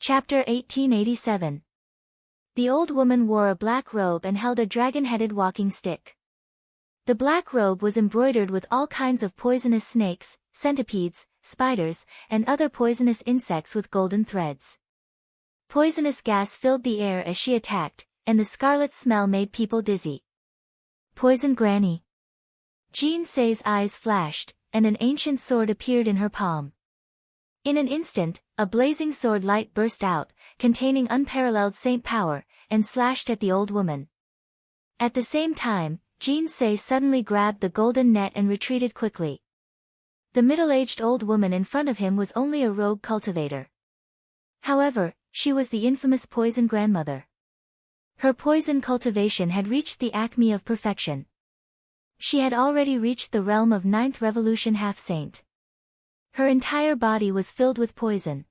Chapter 1887. The old woman wore a black robe and held a dragon-headed walking stick. The black robe was embroidered with all kinds of poisonous snakes, centipedes, spiders, and other poisonous insects with golden threads. Poisonous gas filled the air as she attacked, and the scarlet smell made people dizzy. Poison Granny. Jean Say's eyes flashed, and an ancient sword appeared in her palm. In an instant, a blazing sword light burst out, containing unparalleled saint power, and slashed at the old woman. At the same time, Jean Say suddenly grabbed the golden net and retreated quickly. The middle-aged old woman in front of him was only a rogue cultivator. However, she was the infamous Poison Grandmother. Her poison cultivation had reached the acme of perfection. She had already reached the realm of Ninth Revolution half-saint. Her entire body was filled with poison.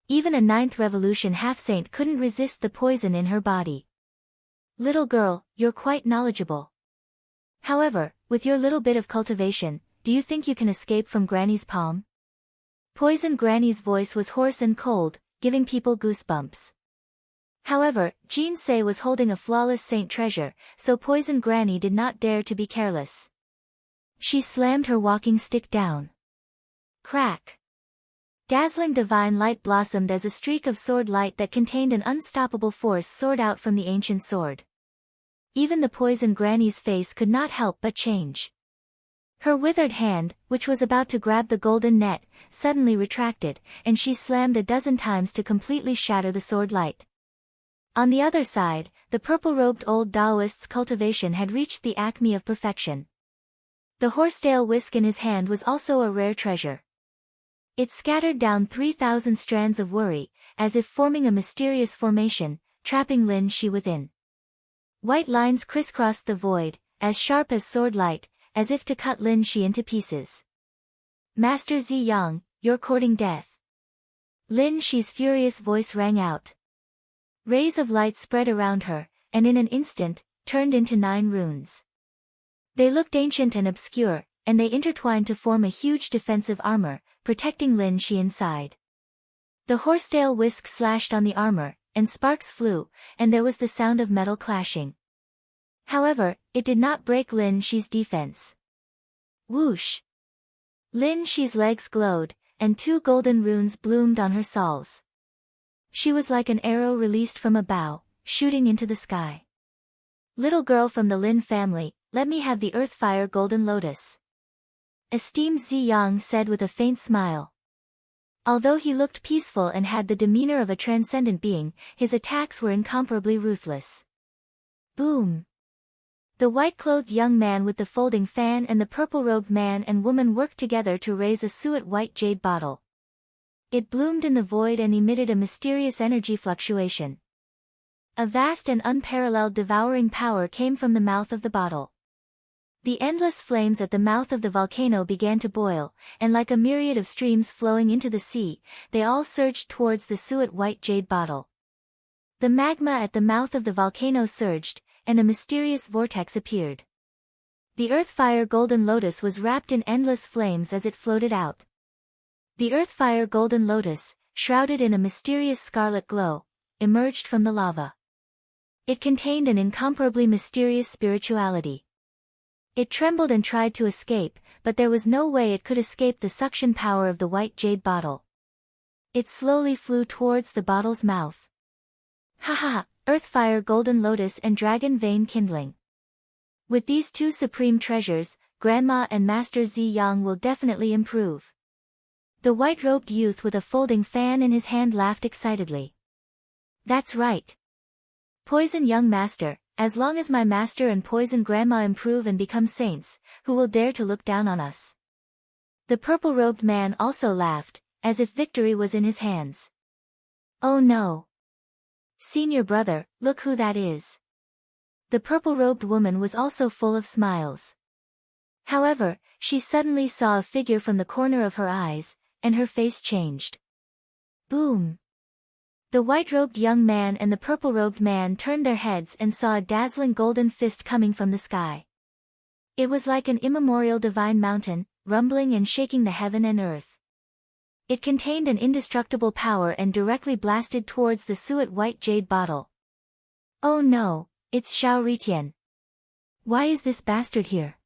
Even a Ninth Revolution half-saint couldn't resist the poison in her body. Little girl, you're quite knowledgeable. However, with your little bit of cultivation, do you think you can escape from Granny's palm? Poison Granny's voice was hoarse and cold, giving people goosebumps. However, Jean Say was holding a flawless saint treasure, so Poison Granny did not dare to be careless. She slammed her walking stick down. Crack! Dazzling divine light blossomed as a streak of sword light that contained an unstoppable force soared out from the ancient sword. Even the Poison Granny's face could not help but change. Her withered hand, which was about to grab the golden net, suddenly retracted, and she slammed a dozen times to completely shatter the sword light. On the other side, the purple-robed old Taoist's cultivation had reached the acme of perfection. The horsetail whisk in his hand was also a rare treasure. It scattered down 3,000 strands of worry, as if forming a mysterious formation, trapping Lin Shi within. White lines crisscrossed the void, as sharp as sword light, as if to cut Lin Shi into pieces. Master Zi Yang, you're courting death. Lin Shi's furious voice rang out. Rays of light spread around her, and in an instant, turned into 9 runes. They looked ancient and obscure, and they intertwined to form a huge defensive armor, protecting Lin Shi inside. The horsetail whisk slashed on the armor, and sparks flew, and there was the sound of metal clashing. However, it did not break Lin Shi's defense. Whoosh! Lin Shi's legs glowed, and 2 golden runes bloomed on her soles. She was like an arrow released from a bow, shooting into the sky. Little girl from the Lin family, let me have the Earthfire Golden Lotus. Esteemed Zi Yang said with a faint smile. Although he looked peaceful and had the demeanor of a transcendent being, his attacks were incomparably ruthless. Boom! The white-clothed young man with the folding fan and the purple-robed man and woman worked together to raise a suet white jade bottle. It bloomed in the void and emitted a mysterious energy fluctuation. A vast and unparalleled devouring power came from the mouth of the bottle. The endless flames at the mouth of the volcano began to boil, and like a myriad of streams flowing into the sea, they all surged towards the suet white jade bottle. The magma at the mouth of the volcano surged, and a mysterious vortex appeared. The Earthfire Golden Lotus was wrapped in endless flames as it floated out. The Earthfire Golden Lotus, shrouded in a mysterious scarlet glow, emerged from the lava. It contained an incomparably mysterious spirituality. It trembled and tried to escape, but there was no way it could escape the suction power of the white jade bottle. It slowly flew towards the bottle's mouth. Haha, Earthfire Golden Lotus and Dragon Vein Kindling. With these 2 supreme treasures, Grandma and Master Zi Yang will definitely improve. The white-robed youth with a folding fan in his hand laughed excitedly. That's right. Poison Young Master, as long as my master and Poison Grandma improve and become saints, who will dare to look down on us? The purple-robed man also laughed, as if victory was in his hands. Oh no! Senior brother, look who that is. The purple-robed woman was also full of smiles. However, she suddenly saw a figure from the corner of her eyes, and her face changed. Boom! The white-robed young man and the purple-robed man turned their heads and saw a dazzling golden fist coming from the sky. It was like an immemorial divine mountain, rumbling and shaking the heaven and earth. It contained an indestructible power and directly blasted towards the suet white jade bottle. Oh no, it's Xiao Ritian. Why is this bastard here?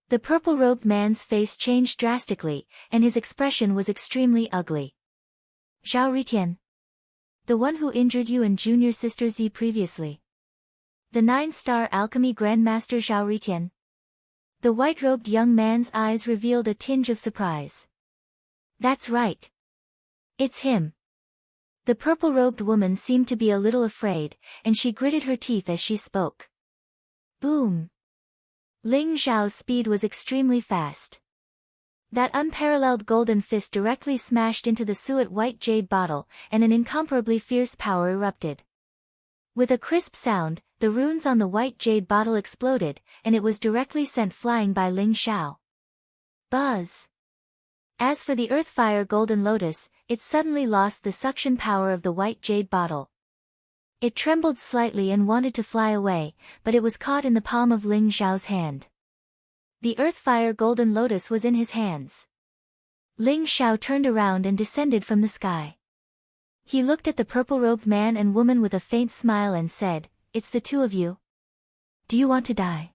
The purple-robed man's face changed drastically, and his expression was extremely ugly. Xiao Ritian. The one who injured you and junior sister Z previously. The 9-star alchemy grandmaster Xiao Ritian. The white-robed young man's eyes revealed a tinge of surprise. That's right. It's him. The purple-robed woman seemed to be a little afraid, and she gritted her teeth as she spoke. Boom. Ling Xiao's speed was extremely fast. That unparalleled golden fist directly smashed into the suet white jade bottle, and an incomparably fierce power erupted. With a crisp sound, the runes on the white jade bottle exploded, and it was directly sent flying by Ling Xiao. Buzz! As for the Earthfire Golden Lotus, it suddenly lost the suction power of the white jade bottle. It trembled slightly and wanted to fly away, but it was caught in the palm of Ling Xiao's hand. The Earthfire Golden Lotus was in his hands. Ling Xiao turned around and descended from the sky. He looked at the purple-robed man and woman with a faint smile and said, "It's the two of you. Do you want to die?"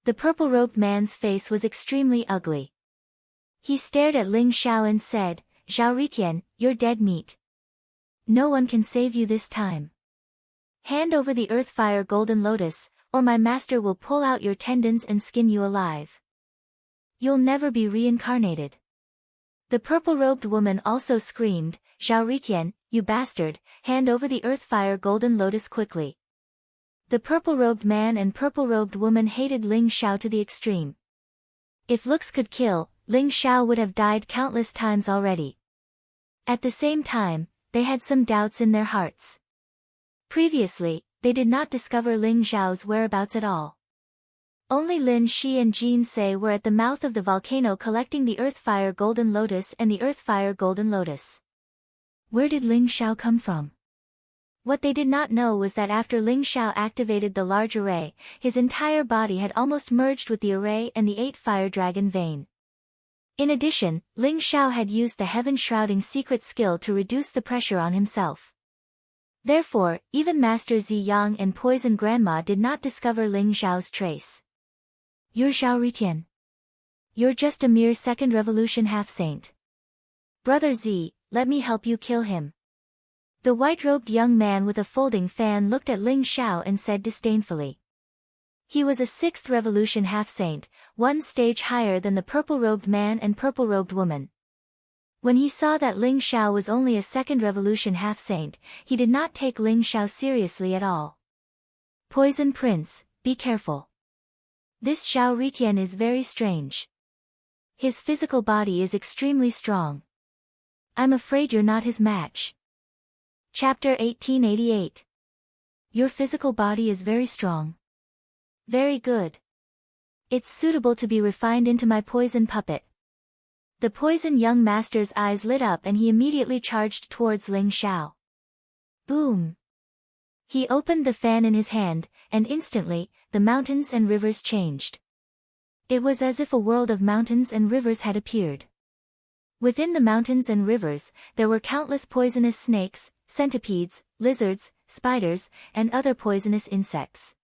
The purple-robed man's face was extremely ugly. He stared at Ling Xiao and said, "Xiao Ritian, you're dead meat. No one can save you this time. Hand over the Earthfire Golden Lotus, or my master will pull out your tendons and skin you alive. You'll never be reincarnated." The purple-robed woman also screamed, "Xiao Ritian, you bastard, hand over the Earthfire Golden Lotus quickly." The purple-robed man and purple-robed woman hated Ling Xiao to the extreme. If looks could kill, Ling Xiao would have died countless times already. At the same time, they had some doubts in their hearts. Previously, they did not discover Ling Xiao's whereabouts at all. Only Lin Shi and Jin Se were at the mouth of the volcano collecting the Earthfire Golden Lotus and the Earthfire Golden Lotus. Where did Ling Xiao come from? What they did not know was that after Ling Xiao activated the large array, his entire body had almost merged with the array and the 8 Fire Dragon vein. In addition, Ling Xiao had used the heaven-shrouding secret skill to reduce the pressure on himself. Therefore, even Master Zi Yang and Poison Grandma did not discover Ling Xiao's trace. "You're Xiao Ritian. You're just a mere second revolution half-saint. Brother Zi, let me help you kill him." The white-robed young man with a folding fan looked at Ling Xiao and said disdainfully. He was a 6th revolution half-saint, one stage higher than the purple-robed man and purple-robed woman. When he saw that Ling Xiao was only a 2nd revolution half-saint, he did not take Ling Xiao seriously at all. "Poison Prince, be careful. This Xiao Ritian is very strange. His physical body is extremely strong. I'm afraid you're not his match." Chapter 1888. Your physical body is very strong. Very good. It's suitable to be refined into my poison puppet. The poison young master's eyes lit up and he immediately charged towards Ling Xiao. Boom! He opened the fan in his hand, and instantly, the mountains and rivers changed. It was as if a world of mountains and rivers had appeared. Within the mountains and rivers, there were countless poisonous snakes, centipedes, lizards, spiders, and other poisonous insects.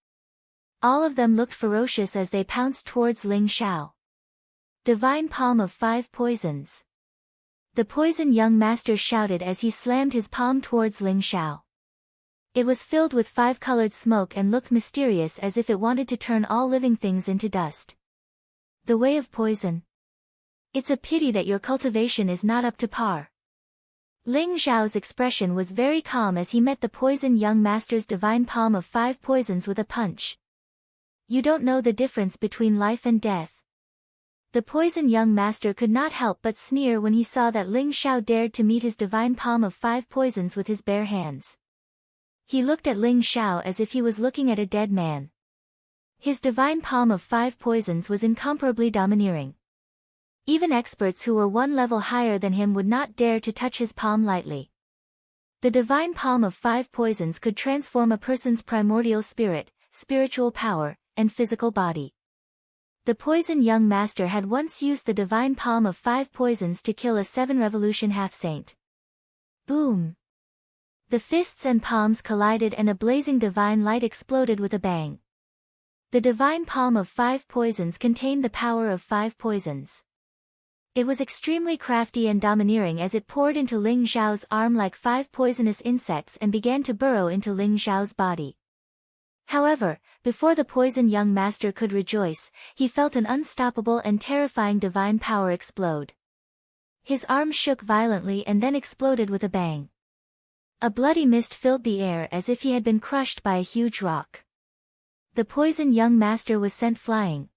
All of them looked ferocious as they pounced towards Ling Xiao. Divine Palm of 5 Poisons. The poison young master shouted as he slammed his palm towards Ling Xiao. It was filled with 5-colored smoke and looked mysterious as if it wanted to turn all living things into dust. The way of poison. It's a pity that your cultivation is not up to par. Ling Xiao's expression was very calm as he met the poison young master's divine palm of 5 poisons with a punch. You don't know the difference between life and death. The poison young master could not help but sneer when he saw that Ling Xiao dared to meet his divine palm of 5 poisons with his bare hands. He looked at Ling Xiao as if he was looking at a dead man. His divine palm of 5 poisons was incomparably domineering. Even experts who were 1 level higher than him would not dare to touch his palm lightly. The divine palm of 5 poisons could transform a person's primordial spirit, spiritual power, and physical body. The poison young master had once used the divine palm of 5 poisons to kill a 7-revolution half-saint. Boom! The fists and palms collided and a blazing divine light exploded with a bang. The divine palm of 5 poisons contained the power of 5 poisons. It was extremely crafty and domineering as it poured into Ling Xiao's arm like 5 poisonous insects and began to burrow into Ling Xiao's body. However, before the poison young master could rejoice, he felt an unstoppable and terrifying divine power explode. His arm shook violently and then exploded with a bang. A bloody mist filled the air as if he had been crushed by a huge rock. The poison young master was sent flying.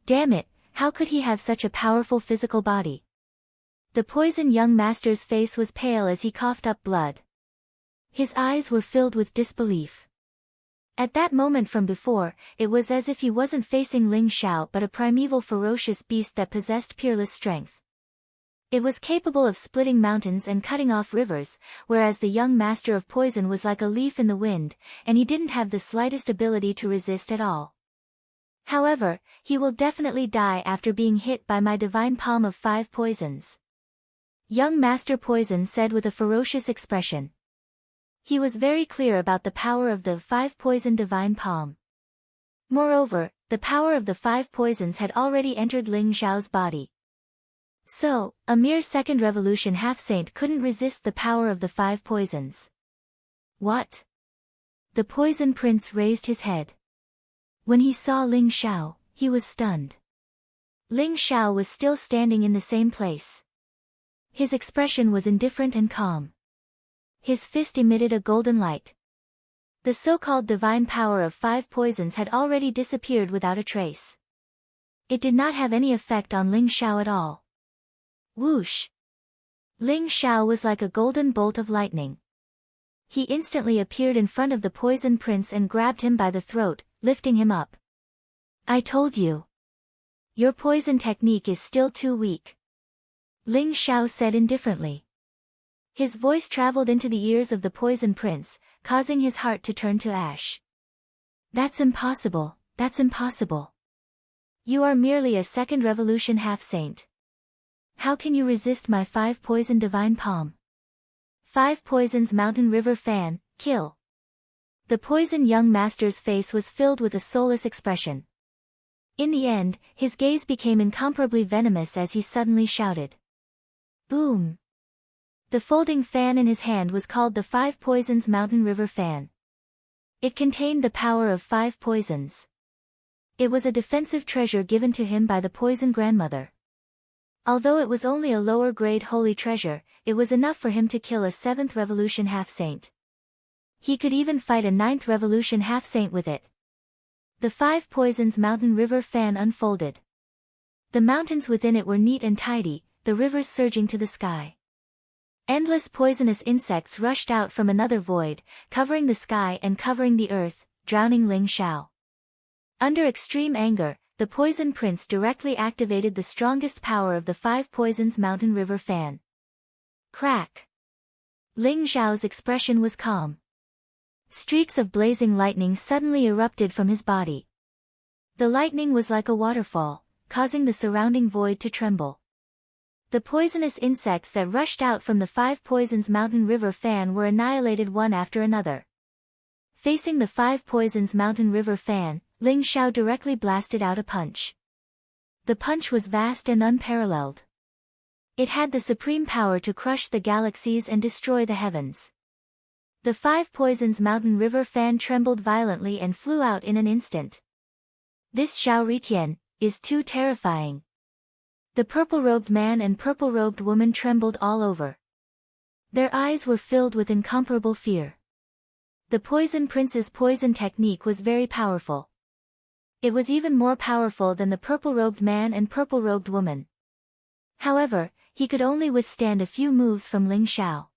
Damn it, how could he have such a powerful physical body? The poison young master's face was pale as he coughed up blood. His eyes were filled with disbelief. At that moment from before, it was as if he wasn't facing Ling Xiao but a primeval ferocious beast that possessed peerless strength. It was capable of splitting mountains and cutting off rivers, whereas the young master of poison was like a leaf in the wind, and he didn't have the slightest ability to resist at all. However, he will definitely die after being hit by my divine palm of 5 poisons. Young Master Poison said with a ferocious expression. He was very clear about the power of the 5 poison divine palm. Moreover, the power of the 5 poisons had already entered Ling Xiao's body. So, a mere 2nd revolution half-saint couldn't resist the power of the 5 poisons. What? The poison prince raised his head. When he saw Ling Xiao, he was stunned. Ling Xiao was still standing in the same place. His expression was indifferent and calm. His fist emitted a golden light. The so-called divine power of 5 poisons had already disappeared without a trace. It did not have any effect on Ling Xiao at all. Whoosh! Ling Xiao was like a golden bolt of lightning. He instantly appeared in front of the poison prince and grabbed him by the throat, lifting him up. I told you. Your poison technique is still too weak. Ling Xiao said indifferently. His voice traveled into the ears of the poison prince, causing his heart to turn to ash. That's impossible, that's impossible. You are merely a 2nd revolution half-saint. How can you resist my 5 poison divine palm? 5 poisons mountain river fan, kill. The poison young master's face was filled with a soulless expression. In the end, his gaze became incomparably venomous as he suddenly shouted. Boom! The folding fan in his hand was called the 5 poisons mountain river fan. It contained the power of 5 poisons. It was a defensive treasure given to him by the poison grandmother. Although it was only a lower-grade holy treasure, it was enough for him to kill a 7th revolution half-saint. He could even fight a 9th revolution half-saint with it. The 5 poisons mountain river fan unfolded. The mountains within it were neat and tidy, the rivers surging to the sky. Endless poisonous insects rushed out from another void, covering the sky and covering the earth, drowning Ling Xiao. Under extreme anger, the poison prince directly activated the strongest power of the 5 poisons mountain river fan. Crack! Ling Xiao's expression was calm. Streaks of blazing lightning suddenly erupted from his body. The lightning was like a waterfall, causing the surrounding void to tremble. The poisonous insects that rushed out from the 5 poisons mountain river fan were annihilated one after another. Facing the 5 poisons mountain river fan, Ling Xiao directly blasted out a punch. The punch was vast and unparalleled. It had the supreme power to crush the galaxies and destroy the heavens. The 5 poisons mountain river fan trembled violently and flew out in an instant. This Xiao Ritian is too terrifying. The purple-robed man and purple-robed woman trembled all over. Their eyes were filled with incomparable fear. The poison prince's poison technique was very powerful. It was even more powerful than the purple-robed man and purple-robed woman. However, he could only withstand a few moves from Ling Xiao.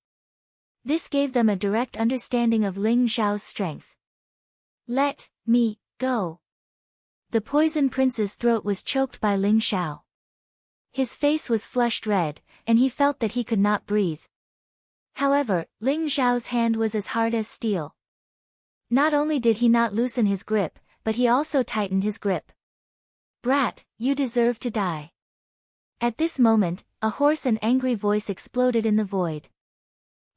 This gave them a direct understanding of Ling Xiao's strength. Let me go. The poison prince's throat was choked by Ling Xiao. His face was flushed red, and he felt that he could not breathe. However, Ling Xiao's hand was as hard as steel. Not only did he not loosen his grip, but he also tightened his grip. Brat, you deserve to die. At this moment, a hoarse and angry voice exploded in the void.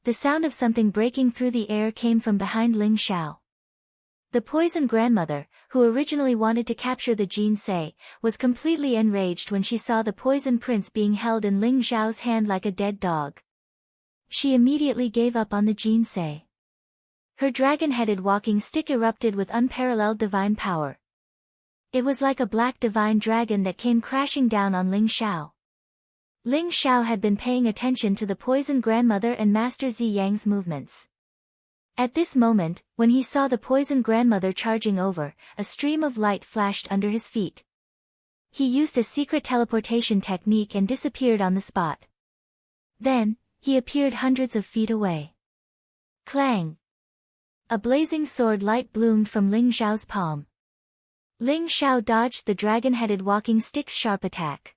The sound of something breaking through the air came from behind Ling Xiao. The poison grandmother, who originally wanted to capture the Jinsei, was completely enraged when she saw the poison prince being held in Ling Xiao's hand like a dead dog. She immediately gave up on the Jinsei. Her dragon-headed walking stick erupted with unparalleled divine power. It was like a black divine dragon that came crashing down on Ling Xiao. Ling Xiao had been paying attention to the poison grandmother and Master Zi Yang's movements. At this moment, when he saw the poison grandmother charging over, a stream of light flashed under his feet. He used a secret teleportation technique and disappeared on the spot. Then, he appeared hundreds of feet away. Clang! A blazing sword light bloomed from Ling Xiao's palm. Ling Xiao dodged the dragon-headed walking stick's sharp attack.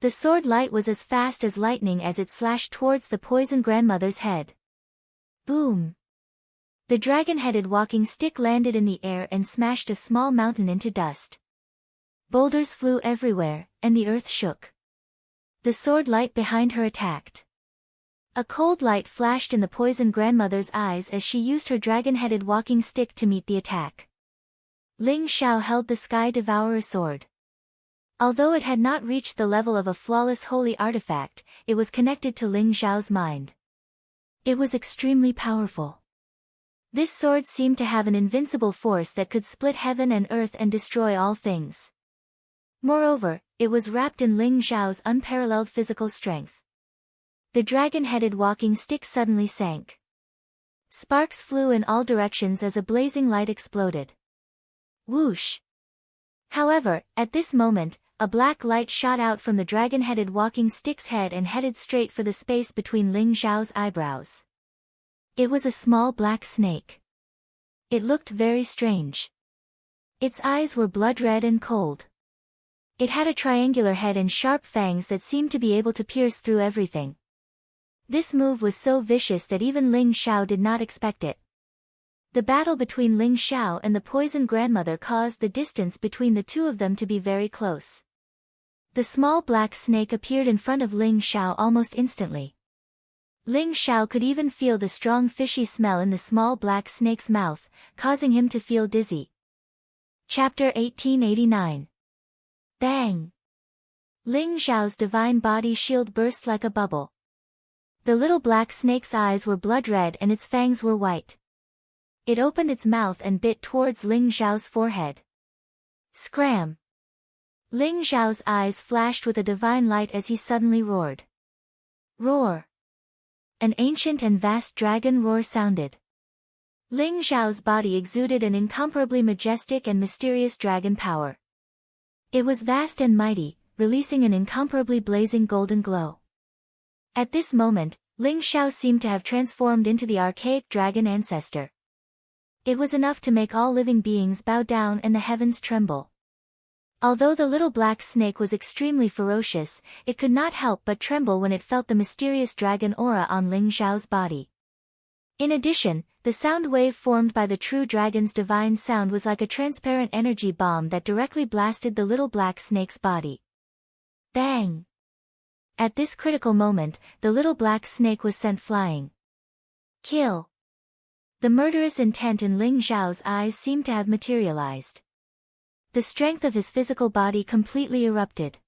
The sword light was as fast as lightning as it slashed towards the poison grandmother's head. Boom! The dragon-headed walking stick landed in the air and smashed a small mountain into dust. Boulders flew everywhere, and the earth shook. The sword light behind her attacked. A cold light flashed in the poison grandmother's eyes as she used her dragon-headed walking stick to meet the attack. Ling Xiao held the Sky Devourer sword. Although it had not reached the level of a flawless holy artifact, it was connected to Ling Xiao's mind. It was extremely powerful. This sword seemed to have an invincible force that could split heaven and earth and destroy all things. Moreover, it was wrapped in Ling Xiao's unparalleled physical strength. The dragon-headed walking stick suddenly sank. Sparks flew in all directions as a blazing light exploded. Whoosh! However, at this moment, a black light shot out from the dragon-headed walking stick's head and headed straight for the space between Ling Xiao's eyebrows. It was a small black snake. It looked very strange. Its eyes were blood-red and cold. It had a triangular head and sharp fangs that seemed to be able to pierce through everything. This move was so vicious that even Ling Xiao did not expect it. The battle between Ling Xiao and the poison grandmother caused the distance between the two of them to be very close. The small black snake appeared in front of Ling Xiao almost instantly. Ling Xiao could even feel the strong fishy smell in the small black snake's mouth, causing him to feel dizzy. Chapter 1889. Bang! Ling Xiao's divine body shield burst like a bubble. The little black snake's eyes were blood-red and its fangs were white. It opened its mouth and bit towards Ling Xiao's forehead. Scram! Ling Xiao's eyes flashed with a divine light as he suddenly roared. Roar! An ancient and vast dragon roar sounded. Ling Xiao's body exuded an incomparably majestic and mysterious dragon power. It was vast and mighty, releasing an incomparably blazing golden glow. At this moment, Ling Xiao seemed to have transformed into the archaic dragon ancestor. It was enough to make all living beings bow down and the heavens tremble. Although the little black snake was extremely ferocious, it could not help but tremble when it felt the mysterious dragon aura on Ling Xiao's body. In addition, the sound wave formed by the true dragon's divine sound was like a transparent energy bomb that directly blasted the little black snake's body. Bang! At this critical moment, the little black snake was sent flying. Kill! The murderous intent in Ling Xiao's eyes seemed to have materialized. The strength of his physical body completely erupted.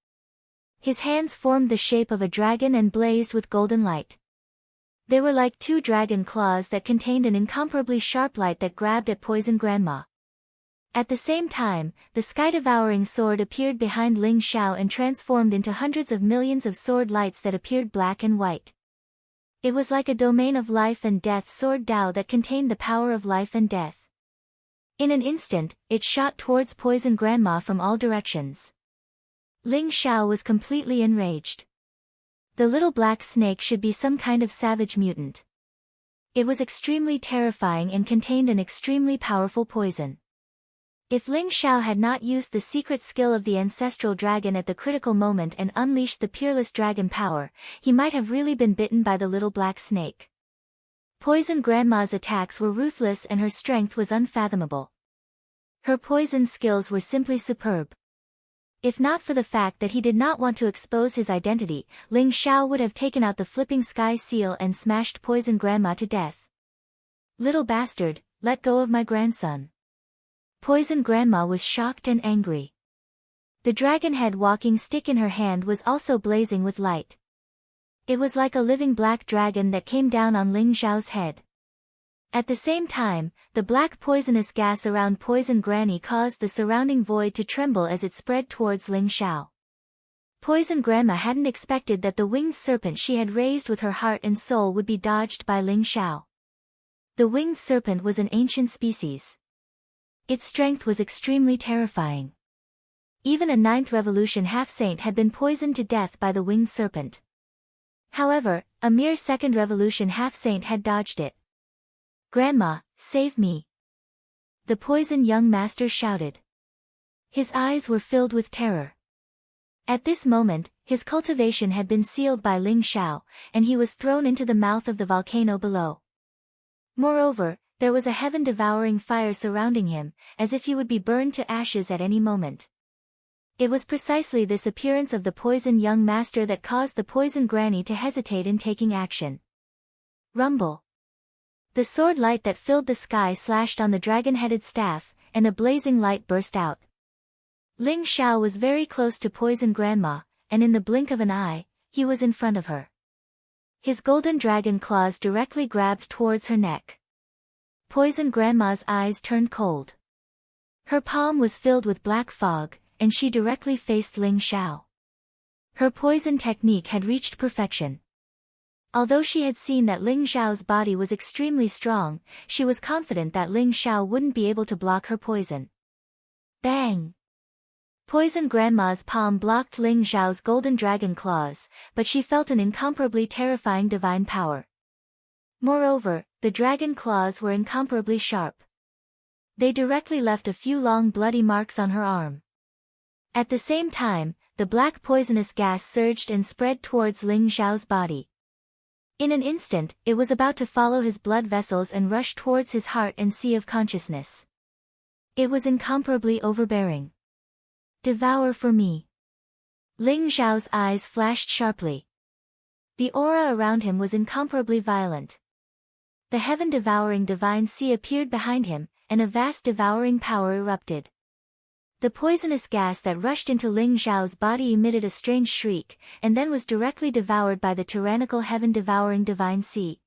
His hands formed the shape of a dragon and blazed with golden light. They were like two dragon claws that contained an incomparably sharp light that grabbed at Poison Grandma. At the same time, the sky-devouring sword appeared behind Ling Xiao and transformed into hundreds of millions of sword lights that appeared black and white. It was like a domain of life and death sword Dao that contained the power of life and death. In an instant, it shot towards Poison Grandma from all directions. Ling Xiao was completely enraged. The little black snake should be some kind of savage mutant. It was extremely terrifying and contained an extremely powerful poison. If Ling Xiao had not used the secret skill of the ancestral dragon at the critical moment and unleashed the peerless dragon power, he might have really been bitten by the little black snake. Poison Grandma's attacks were ruthless and her strength was unfathomable. Her poison skills were simply superb. If not for the fact that he did not want to expose his identity, Ling Xiao would have taken out the flipping sky seal and smashed Poison Grandma to death. Little bastard, let go of my grandson. Poison Grandma was shocked and angry. The dragon-head walking stick in her hand was also blazing with light. It was like a living black dragon that came down on Ling Xiao's head. At the same time, the black poisonous gas around Poison Granny caused the surrounding void to tremble as it spread towards Ling Xiao. Poison Grandma hadn't expected that the winged serpent she had raised with her heart and soul would be dodged by Ling Xiao. The winged serpent was an ancient species. Its strength was extremely terrifying. Even a 9th Revolution half-saint had been poisoned to death by the winged serpent. However, a mere 2nd Revolution half-saint had dodged it. Grandma, save me! The poison young master shouted. His eyes were filled with terror. At this moment, his cultivation had been sealed by Ling Xiao, and he was thrown into the mouth of the volcano below. Moreover, there was a heaven-devouring fire surrounding him, as if he would be burned to ashes at any moment. It was precisely this appearance of the poison young master that caused the Poison Granny to hesitate in taking action. Rumble. The sword light that filled the sky slashed on the dragon-headed staff, and a blazing light burst out. Ling Xiao was very close to Poison Grandma, and in the blink of an eye, he was in front of her. His golden dragon claws directly grabbed towards her neck. Poison Grandma's eyes turned cold. Her palm was filled with black fog, and she directly faced Ling Xiao. Her poison technique had reached perfection. Although she had seen that Ling Xiao's body was extremely strong, she was confident that Ling Xiao wouldn't be able to block her poison. Bang! Poison Grandma's palm blocked Ling Xiao's golden dragon claws, but she felt an incomparably terrifying divine power. Moreover, the dragon claws were incomparably sharp. They directly left a few long bloody marks on her arm. At the same time, the black poisonous gas surged and spread towards Ling Xiao's body. In an instant, it was about to follow his blood vessels and rush towards his heart and sea of consciousness. It was incomparably overbearing. Devour for me. Ling Xiao's eyes flashed sharply. The aura around him was incomparably violent. The heaven-devouring divine sea appeared behind him, and a vast devouring power erupted. The poisonous gas that rushed into Ling Xiao's body emitted a strange shriek, and then was directly devoured by the tyrannical heaven-devouring divine sea.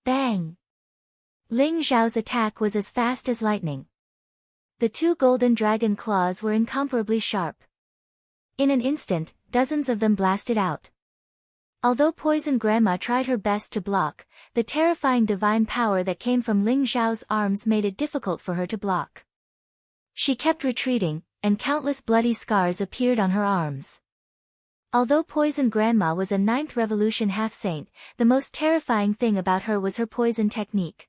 Bang! Ling Xiao's attack was as fast as lightning. The 2 golden dragon claws were incomparably sharp. In an instant, dozens of them blasted out. Although Poison Grandma tried her best to block, the terrifying divine power that came from Ling Xiao's arms made it difficult for her to block. She kept retreating, and countless bloody scars appeared on her arms. Although Poison Grandma was a 9th Revolution half-saint, the most terrifying thing about her was her poison technique.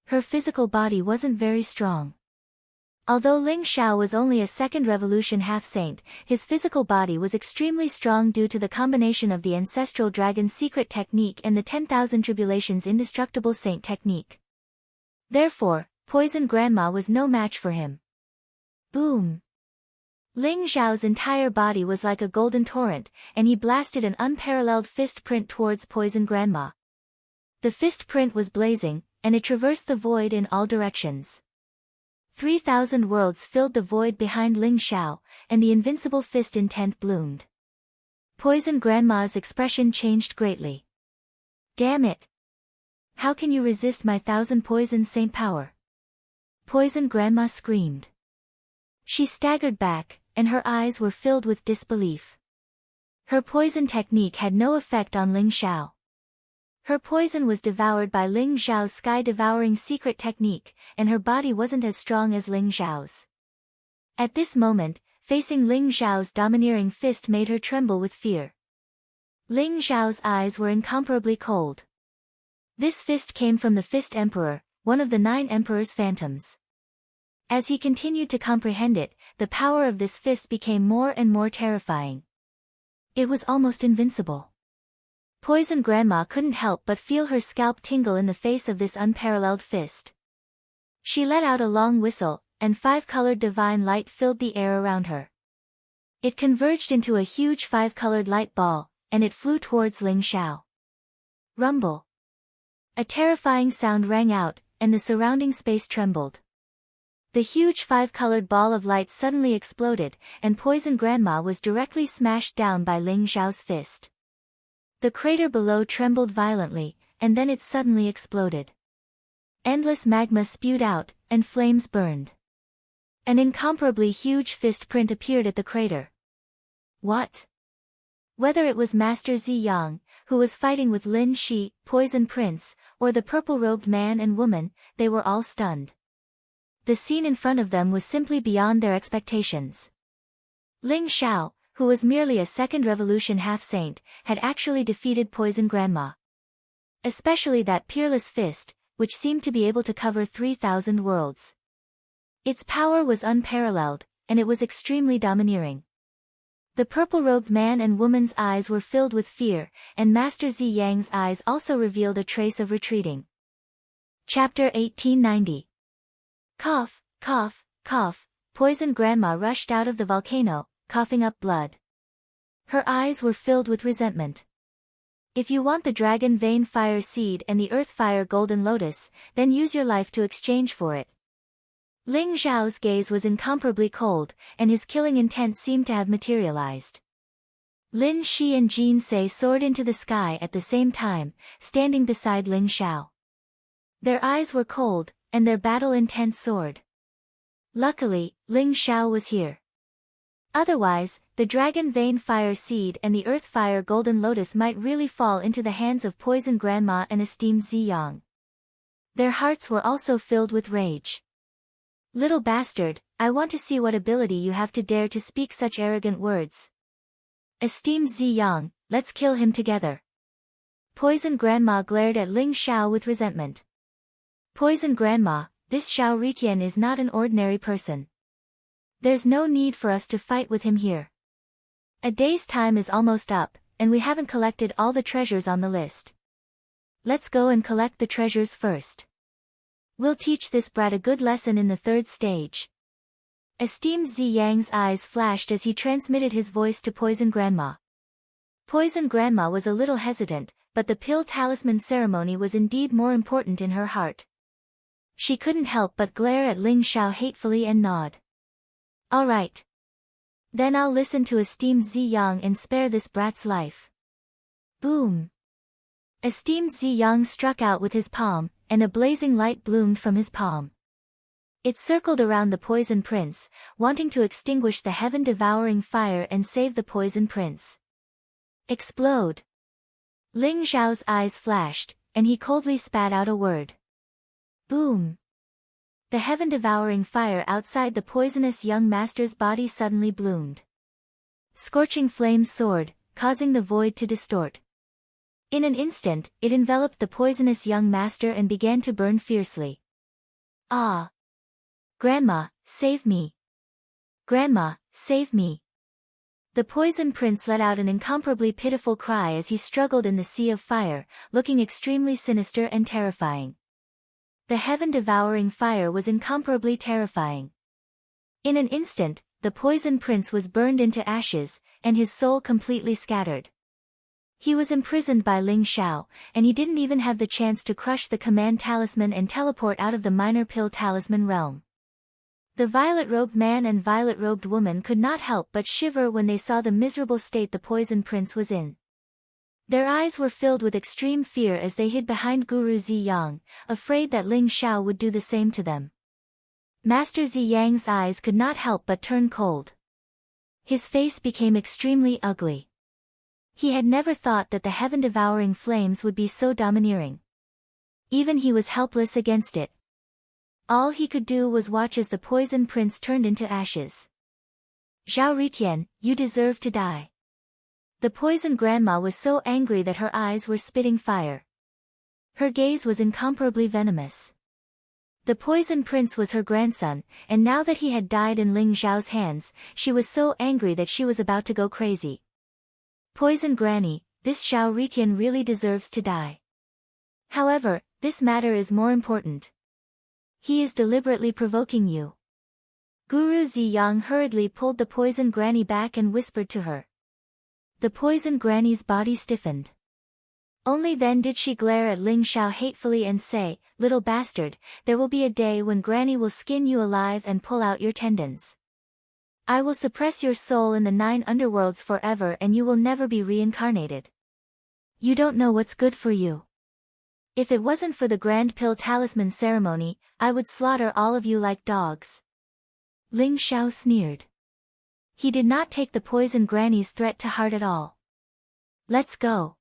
Her physical body wasn't very strong. Although Ling Xiao was only a 2nd Revolution half-saint, his physical body was extremely strong due to the combination of the ancestral dragon's secret technique and the 10,000 Tribulations indestructible saint technique. Therefore, Poison Grandma was no match for him. Boom! Ling Xiao's entire body was like a golden torrent, and he blasted an unparalleled fist print towards Poison Grandma. The fist print was blazing, and it traversed the void in all directions. 3,000 worlds filled the void behind Ling Xiao, and the invincible fist intent bloomed. Poison Grandma's expression changed greatly. Damn it! How can you resist my 1,000 poison saint power? Poison Grandma screamed. She staggered back, and her eyes were filled with disbelief. Her poison technique had no effect on Ling Xiao. Her poison was devoured by Ling Xiao's sky-devouring secret technique, and her body wasn't as strong as Ling Xiao's. At this moment, facing Ling Xiao's domineering fist made her tremble with fear. Ling Xiao's eyes were incomparably cold. This fist came from the Fist Emperor, one of the 9 Emperor's phantoms. As he continued to comprehend it, the power of this fist became more and more terrifying. It was almost invincible. Poison Grandma couldn't help but feel her scalp tingle in the face of this unparalleled fist. She let out a long whistle, and 5-colored divine light filled the air around her. It converged into a huge 5-colored light ball, and it flew towards Ling Xiao. Rumble. A terrifying sound rang out, and the surrounding space trembled. The huge 5-colored ball of light suddenly exploded, and Poison Grandma was directly smashed down by Ling Xiao's fist. The crater below trembled violently, and then it suddenly exploded. Endless magma spewed out, and flames burned. An incomparably huge fist print appeared at the crater. What? Whether it was Master Ziyang, who was fighting with Lin Shi, Poison Prince, or the purple-robed man and woman, they were all stunned. The scene in front of them was simply beyond their expectations. Ling Xiao, who was merely a second revolution half-saint, had actually defeated Poison Grandma. Especially that peerless fist, which seemed to be able to cover 3,000 worlds. Its power was unparalleled, and it was extremely domineering. The purple-robed man and woman's eyes were filled with fear, and Master Ziyang's eyes also revealed a trace of retreating. Chapter 1890. Cough, cough, cough, Poison Grandma rushed out of the volcano, coughing up blood. Her eyes were filled with resentment. If you want the Dragon Vein Fire Seed and the Earth Fire Golden Lotus, then use your life to exchange for it. Ling Xiao's gaze was incomparably cold, and his killing intent seemed to have materialized. Lin Shi and Jin Se soared into the sky at the same time, standing beside Ling Xiao. Their eyes were cold, and their battle intent soared. Luckily, Ling Xiao was here. Otherwise, the Dragon Vein Fire Seed and the Earth Fire Golden Lotus might really fall into the hands of Poison Grandma and esteemed Ziyang. Their hearts were also filled with rage. Little bastard, I want to see what ability you have to dare to speak such arrogant words. Esteemed Ziyang, let's kill him together. Poison Grandma glared at Ling Xiao with resentment. Poison Grandma, this Xiao Ritian is not an ordinary person. There's no need for us to fight with him here. A day's time is almost up, and we haven't collected all the treasures on the list. Let's go and collect the treasures first. We'll teach this brat a good lesson in the 3rd stage. Esteemed Ziyang's eyes flashed as he transmitted his voice to Poison Grandma. Poison Grandma was a little hesitant, but the pill talisman ceremony was indeed more important in her heart. She couldn't help but glare at Ling Xiao hatefully and nod. All right. Then I'll listen to esteemed Ziyang and spare this brat's life. Boom. Esteemed Ziyang struck out with his palm, and a blazing light bloomed from his palm. It circled around the Poison Prince, wanting to extinguish the heaven-devouring fire and save the Poison Prince. Explode. Ling Xiao's eyes flashed, and he coldly spat out a word. Boom. The heaven-devouring fire outside the poisonous young master's body suddenly bloomed. Scorching flames soared, causing the void to distort. In an instant, it enveloped the poisonous young master and began to burn fiercely. Ah! Grandma, save me! Grandma, save me! The Poison Prince let out an incomparably pitiful cry as he struggled in the sea of fire, looking extremely sinister and terrifying. The heaven-devouring fire was incomparably terrifying. In an instant, the Poison Prince was burned into ashes, and his soul completely scattered. He was imprisoned by Ling Xiao, and he didn't even have the chance to crush the command talisman and teleport out of the minor pill talisman realm. The violet-robed man and violet-robed woman could not help but shiver when they saw the miserable state the Poison Prince was in. Their eyes were filled with extreme fear as they hid behind Guru Ziyang, afraid that Ling Xiao would do the same to them. Master Ziyang's eyes could not help but turn cold. His face became extremely ugly. He had never thought that the heaven-devouring flames would be so domineering. Even he was helpless against it. All he could do was watch as the Poison Prince turned into ashes. Xiao Ritian, you deserve to die. The Poison Grandma was so angry that her eyes were spitting fire. Her gaze was incomparably venomous. The Poison Prince was her grandson, and now that he had died in Ling Xiao's hands, she was so angry that she was about to go crazy. Poison Granny, this Xiao Ritian really deserves to die. However, this matter is more important. He is deliberately provoking you. Guru Ziyang hurriedly pulled the poison granny back and whispered to her. The poison granny's body stiffened. Only then did she glare at Ling Xiao hatefully and say, "Little bastard, there will be a day when Granny will skin you alive and pull out your tendons. I will suppress your soul in the 9 underworlds forever and you will never be reincarnated. You don't know what's good for you. If it wasn't for the Grand Pill Talisman ceremony, I would slaughter all of you like dogs." Ling Xiao sneered. He did not take the poison granny's threat to heart at all. "Let's go."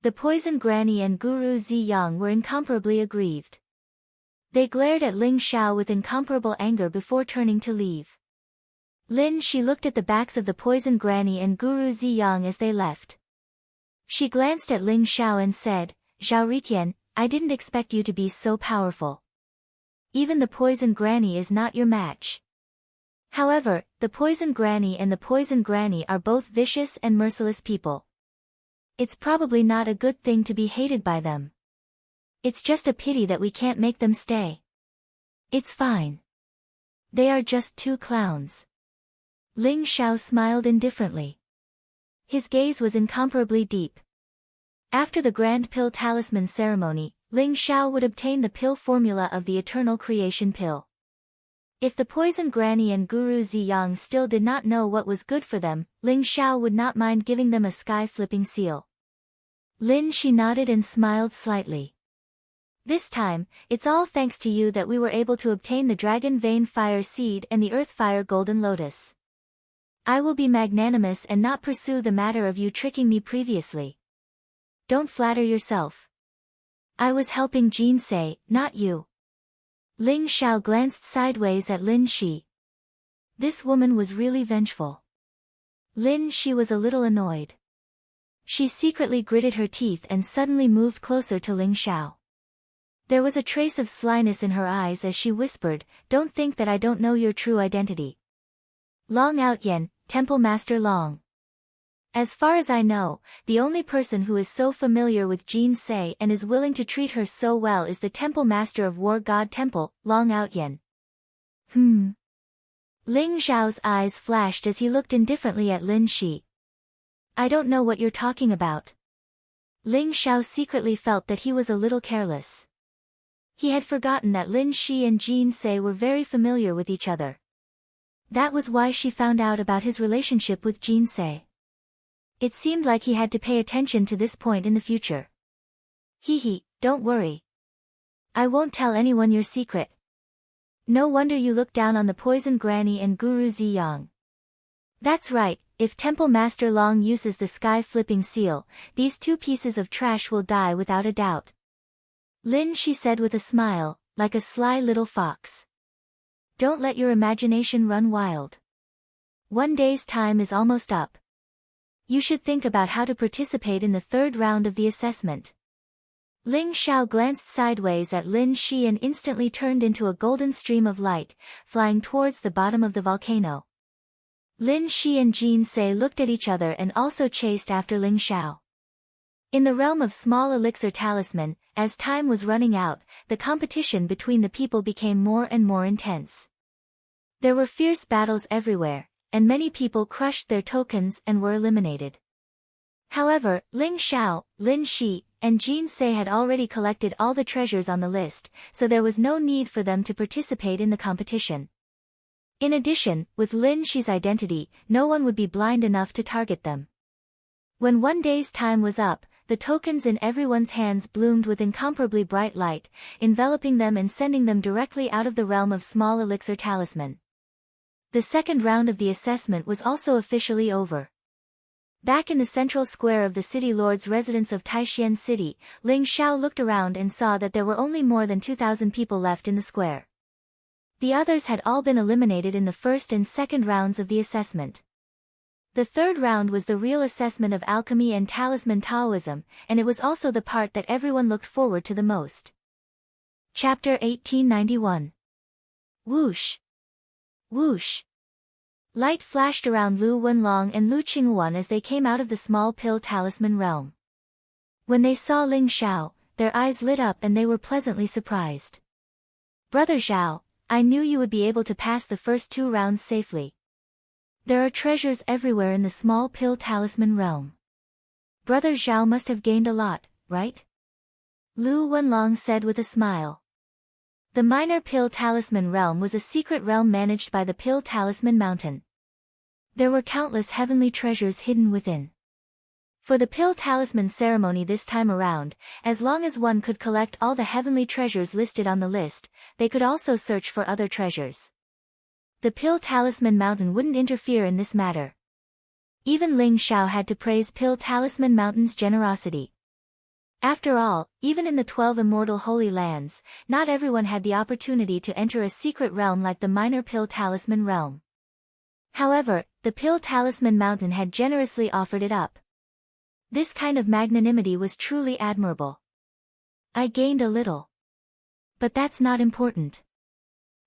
The poison granny and Guru Ziyang were incomparably aggrieved. They glared at Ling Xiao with incomparable anger before turning to leave. Lin Shi looked at the backs of the poison granny and Guru Ziyang as they left. She glanced at Ling Xiao and said, "Zhao Ritian, I didn't expect you to be so powerful. Even the poison granny is not your match." However, the poison granny and the poison granny are both vicious and merciless people. It's probably not a good thing to be hated by them. It's just a pity that we can't make them stay. It's fine. They are just 2 clowns. Ling Xiao smiled indifferently. His gaze was incomparably deep. After the Grand Pill Talisman ceremony, Ling Xiao would obtain the pill formula of the Eternal Creation Pill. If the poison granny and Guru Ziyang still did not know what was good for them, Ling Xiao would not mind giving them a sky-flipping seal. Lin Shi nodded and smiled slightly. "This time, it's all thanks to you that we were able to obtain the Dragon Vein Fire Seed and the Earth Fire Golden Lotus. I will be magnanimous and not pursue the matter of you tricking me previously. Don't flatter yourself. I was helping Jinsei, not you." Ling Xiao glanced sideways at Lin Shi. This woman was really vengeful. Lin Shi was a little annoyed. She secretly gritted her teeth and suddenly moved closer to Ling Xiao. There was a trace of slyness in her eyes as she whispered, "Don't think that I don't know your true identity. Long Out Yen, Temple Master Long. As far as I know, the only person who is so familiar with Jinsei and is willing to treat her so well is the Temple Master of War God Temple, Long Out Yen." Ling Xiao's eyes flashed as he looked indifferently at Lin Shi. "I don't know what you're talking about." Ling Xiao secretly felt that he was a little careless. He had forgotten that Lin Shi and Jinsei were very familiar with each other. That was why she found out about his relationship with Jinsei. It seemed like he had to pay attention to this point in the future. Don't worry. I won't tell anyone your secret. No wonder you look down on the poison granny and Guru Ziyang. That's right, if Temple Master Long uses the sky-flipping seal, these 2 pieces of trash will die without a doubt. Lin Shi said with a smile, like a sly little fox. Don't let your imagination run wild. 1 day's time is almost up. You should think about how to participate in the 3rd round of the assessment. Ling Xiao glanced sideways at Lin Shi and instantly turned into a golden stream of light, flying towards the bottom of the volcano. Lin Shi and Jinsei looked at each other and also chased after Ling Xiao. In the realm of Small Elixir Talisman, as time was running out, the competition between the people became more and more intense. There were fierce battles everywhere, and many people crushed their tokens and were eliminated. However, Ling Xiao, Lin Shi, and Jinsei had already collected all the treasures on the list, so there was no need for them to participate in the competition. In addition, with Lin Shi's identity, no one would be blind enough to target them. When 1 day's time was up, the tokens in everyone's hands bloomed with incomparably bright light, enveloping them and sending them directly out of the realm of Small Elixir Talisman. The 2nd round of the assessment was also officially over. Back in the central square of the city lord's residence of Taishan City, Ling Xiao looked around and saw that there were only more than 2,000 people left in the square. The others had all been eliminated in the 1st and 2nd rounds of the assessment. The 3rd round was the real assessment of alchemy and talisman Taoism, and it was also the part that everyone looked forward to the most. Chapter 1891. Whoosh! Whoosh! Light flashed around Lu Wenlong and Lu Qingwan as they came out of the small pill talisman realm. When they saw Ling Xiao, their eyes lit up and they were pleasantly surprised. "Brother Zhao, I knew you would be able to pass the first 2 rounds safely. There are treasures everywhere in the small pill talisman realm. Brother Zhao must have gained a lot, right? Lu Wenlong said with a smile. The minor pill talisman realm was a secret realm managed by the Pill Talisman Mountain. There were countless heavenly treasures hidden within. For the Pill Talisman ceremony this time around, as long as one could collect all the heavenly treasures listed on the list, they could also search for other treasures. The Pill Talisman Mountain wouldn't interfere in this matter. Even Ling Xiao had to praise Pill Talisman Mountain's generosity. After all, even in the 12 immortal holy lands, not everyone had the opportunity to enter a secret realm like the minor Pill Talisman realm. However, the Pill Talisman Mountain had generously offered it up. This kind of magnanimity was truly admirable. I gained a little. But that's not important.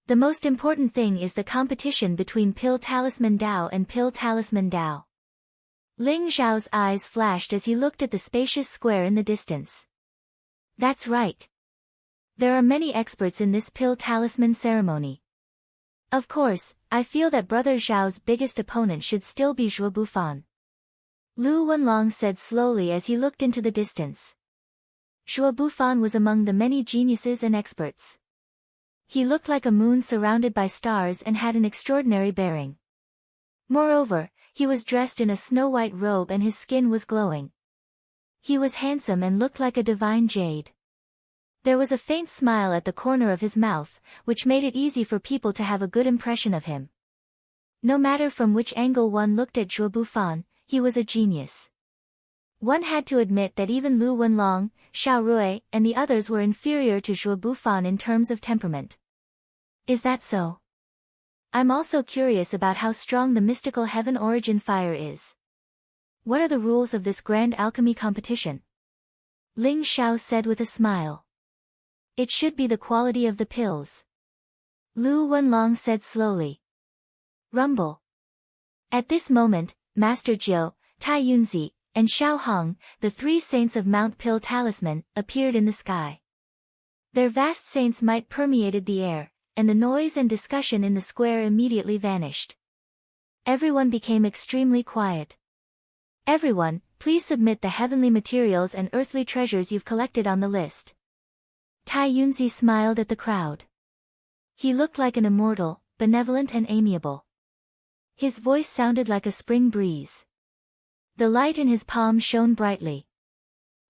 The most important thing is the competition between Pill Talisman Dao and Pill Talisman Dao. Ling Zhao's eyes flashed as he looked at the spacious square in the distance. That's right. There are many experts in this Pill Talisman ceremony. Of course, I feel that Brother Zhao's biggest opponent should still be Zhuo Bufan. Lu Wenlong said slowly as he looked into the distance. Zhuo Bufan was among the many geniuses and experts. He looked like a moon surrounded by stars and had an extraordinary bearing. Moreover, he was dressed in a snow-white robe and his skin was glowing. He was handsome and looked like a divine jade. There was a faint smile at the corner of his mouth, which made it easy for people to have a good impression of him. No matter from which angle one looked at Zhuo Bufan, he was a genius. One had to admit that even Lu Wenlong, Xiao Rui, and the others were inferior to Zhuo Bufan in terms of temperament. Is that so? I'm also curious about how strong the mystical heaven origin fire is. What are the rules of this grand alchemy competition? Ling Xiao said with a smile. It should be the quality of the pills. Lu Wenlong said slowly. Rumble. At this moment, Master Jiu, Tai Yunzi, and Xiao Hong, the 3 saints of Mount Pill Talisman, appeared in the sky. Their vast saints might permeated the air, and the noise and discussion in the square immediately vanished. Everyone became extremely quiet. Everyone, please submit the heavenly materials and earthly treasures you've collected on the list. Tai Yunzi smiled at the crowd. He looked like an immortal, benevolent and amiable. His voice sounded like a spring breeze. The light in his palm shone brightly.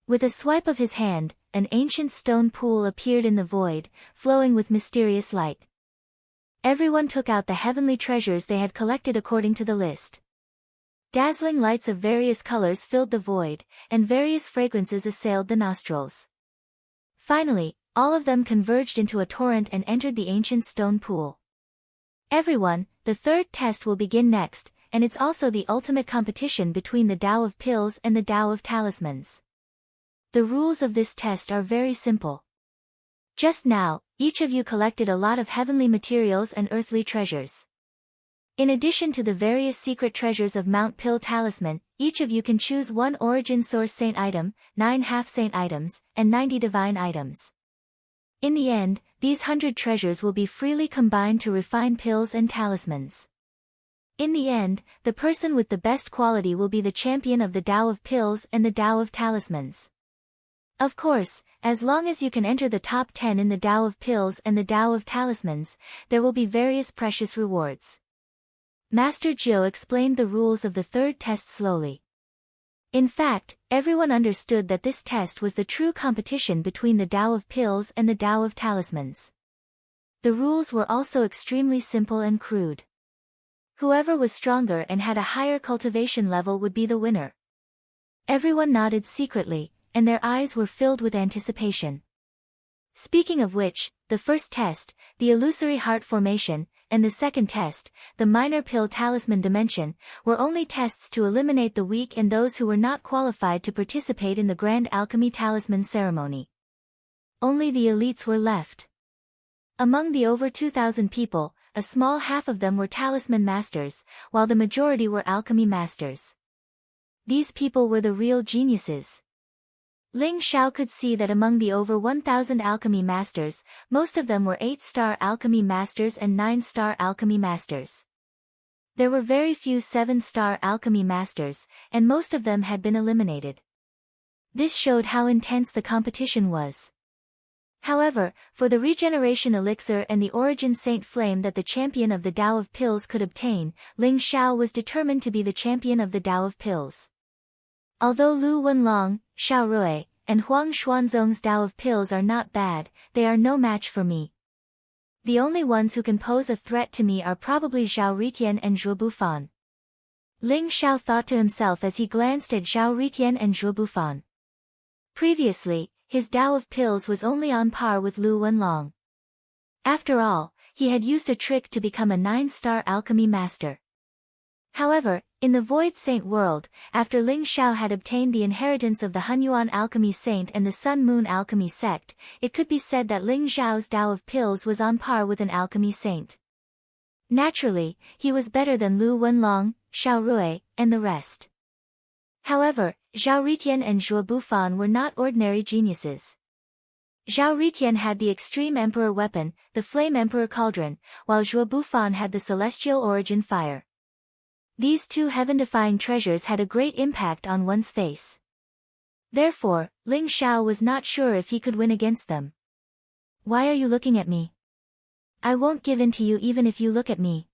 With a swipe of his hand, an ancient stone pool appeared in the void, flowing with mysterious light. Everyone took out the heavenly treasures they had collected according to the list. Dazzling lights of various colors filled the void, and various fragrances assailed the nostrils. Finally, all of them converged into a torrent and entered the ancient stone pool. Everyone, the 3rd test will begin next, and it's also the ultimate competition between the Tao of Pills and the Tao of Talismans. The rules of this test are very simple. Just now, each of you collected a lot of heavenly materials and earthly treasures. In addition to the various secret treasures of Mount Pill Talisman, each of you can choose 1 origin source saint item, 9 half-saint items, and 90 divine items. In the end, these 100 treasures will be freely combined to refine pills and talismans. In the end, the person with the best quality will be the champion of the Tao of Pills and the Tao of Talismans. Of course, as long as you can enter the top 10 in the Tao of Pills and the Tao of Talismans, there will be various precious rewards. Master Jiu explained the rules of the 3rd test slowly. In fact, everyone understood that this test was the true competition between the Tao of Pills and the Tao of Talismans. The rules were also extremely simple and crude. Whoever was stronger and had a higher cultivation level would be the winner. Everyone nodded secretly, and their eyes were filled with anticipation. Speaking of which, the 1st test, the illusory heart formation, and the 2nd test, the minor pill talisman dimension, were only tests to eliminate the weak and those who were not qualified to participate in the Grand Alchemy Talisman ceremony. Only the elites were left. Among the over 2,000 people, a small half of them were talisman masters, while the majority were alchemy masters. These people were the real geniuses. Ling Xiao could see that among the over 1,000 alchemy masters, most of them were 8-star alchemy masters and 9-star alchemy masters. There were very few 7-star alchemy masters, and most of them had been eliminated. This showed how intense the competition was. However, for the regeneration elixir and the origin saint flame that the champion of the Tao of Pills could obtain, Ling Xiao was determined to be the champion of the Tao of Pills. Although Lu Wenlong, Xiao Rui, and Huang Xuanzong's Tao of Pills are not bad, they are no match for me. The only ones who can pose a threat to me are probably Zhao Ritian and Zhuo Bufan. Ling Xiao thought to himself as he glanced at Zhao Ritian and Zhuo Bufan. Previously, his Tao of Pills was only on par with Lu Wenlong. After all, he had used a trick to become a 9-star alchemy master. However, in the Void Saint world, after Ling Xiao had obtained the inheritance of the Hunyuan Alchemy Saint and the Sun Moon Alchemy Sect, it could be said that Ling Xiao's Tao of Pills was on par with an alchemy saint. Naturally, he was better than Lu Wenlong, Xiao Rui, and the rest. However, Zhao Ritian and Zhuo Bufan were not ordinary geniuses. Zhao Ritian had the Extreme Emperor weapon, the Flame Emperor Cauldron, while Zhuo Bufan had the Celestial Origin Fire. These two heaven-defying treasures had a great impact on one's face. Therefore, Ling Xiao was not sure if he could win against them. Why are you looking at me? I won't give in to you even if you look at me.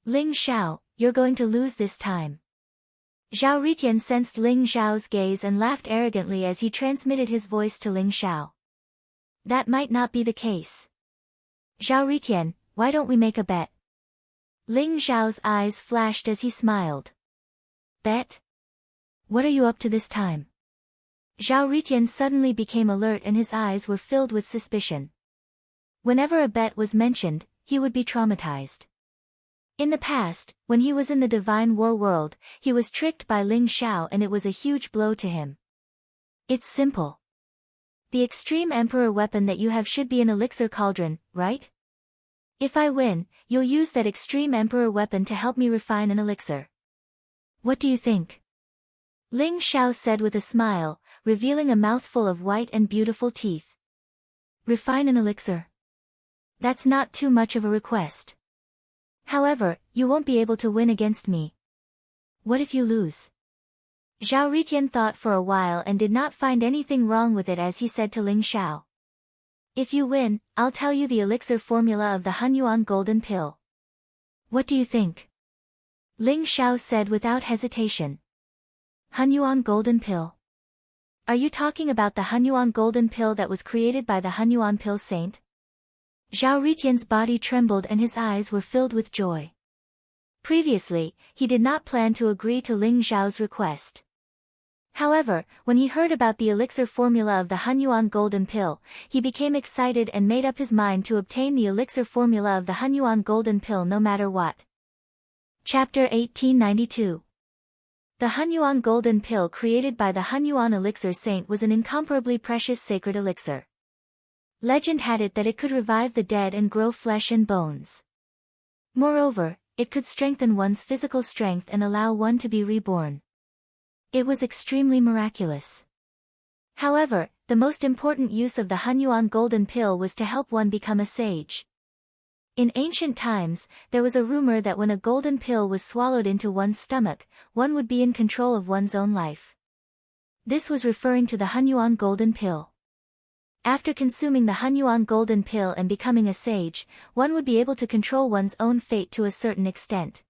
Ling Xiao, you're going to lose this time. Zhao Ritian sensed Ling Xiao's gaze and laughed arrogantly as he transmitted his voice to Ling Xiao. That might not be the case. Zhao Ritian, why don't we make a bet? Ling Xiao's eyes flashed as he smiled. Bet? What are you up to this time? Zhao Ritian suddenly became alert and his eyes were filled with suspicion. Whenever a bet was mentioned, he would be traumatized. In the past, when he was in the Divine War world, he was tricked by Ling Xiao and it was a huge blow to him. It's simple. The Extreme Emperor weapon that you have should be an elixir cauldron, right? If I win, you'll use that Extreme Emperor weapon to help me refine an elixir. What do you think? Ling Xiao said with a smile, revealing a mouthful of white and beautiful teeth. Refine an elixir? That's not too much of a request. However, you won't be able to win against me. What if you lose? Zhao Ritian thought for a while and did not find anything wrong with it as he said to Ling Xiao. If you win, I'll tell you the elixir formula of the Hunyuan Golden Pill. What do you think? Ling Xiao said without hesitation. Hunyuan Golden Pill? Are you talking about the Hunyuan Golden Pill that was created by the Hunyuan Pill Saint? Zhao Ritian's body trembled and his eyes were filled with joy. Previously, he did not plan to agree to Ling Xiao's request. However, when he heard about the elixir formula of the Hunyuan Golden Pill, he became excited and made up his mind to obtain the elixir formula of the Hunyuan Golden Pill no matter what. Chapter 1892. The Hunyuan Golden Pill created by the Hunyuan Elixir Saint was an incomparably precious sacred elixir. Legend had it that it could revive the dead and grow flesh and bones. Moreover, it could strengthen one's physical strength and allow one to be reborn. It was extremely miraculous. However, the most important use of the Hunyuan Golden Pill was to help one become a sage. In ancient times, there was a rumor that when a golden pill was swallowed into one's stomach, one would be in control of one's own life. This was referring to the Hunyuan Golden Pill. After consuming the Hunyuan Golden Pill and becoming a sage, one would be able to control one's own fate to a certain extent.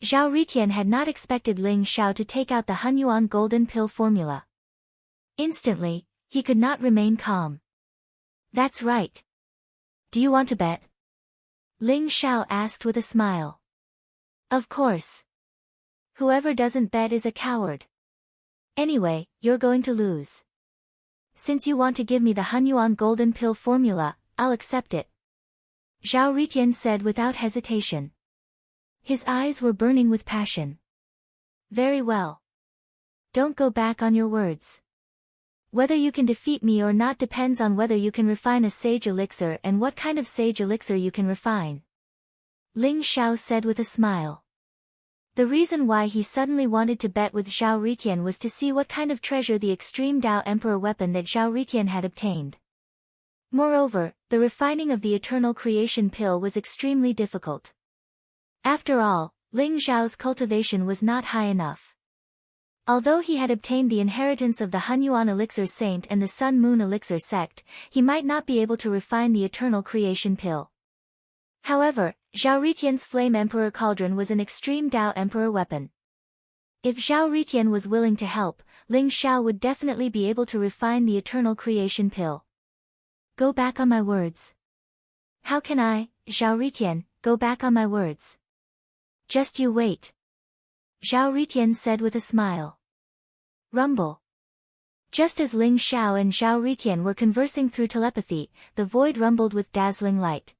Zhao Ritian had not expected Ling Xiao to take out the Hunyuan Golden Pill formula. Instantly, he could not remain calm. That's right. Do you want to bet? Ling Xiao asked with a smile. Of course. Whoever doesn't bet is a coward. Anyway, you're going to lose. Since you want to give me the Hunyuan Golden Pill formula, I'll accept it. Zhao Ritian said without hesitation. His eyes were burning with passion. Very well. Don't go back on your words. Whether you can defeat me or not depends on whether you can refine a sage elixir and what kind of sage elixir you can refine. Ling Xiao said with a smile. The reason why he suddenly wanted to bet with Zhao Ritian was to see what kind of treasure the extreme Dao Emperor weapon that Zhao Ritian had obtained. Moreover, the refining of the eternal creation pill was extremely difficult. After all, Ling Zhao's cultivation was not high enough. Although he had obtained the inheritance of the Hunyuan Elixir Saint and the Sun Moon Elixir Sect, he might not be able to refine the eternal creation pill. However, Zhao Ritian's Flame Emperor Cauldron was an extreme Dao Emperor weapon. If Zhao Ritian was willing to help, Ling Xiao would definitely be able to refine the eternal creation pill. Go back on my words. How can I, Zhao Ritian, go back on my words? Just you wait. Zhao Ritian said with a smile. Rumble. Just as Ling Xiao and Zhao Ritian were conversing through telepathy, the void rumbled with dazzling light.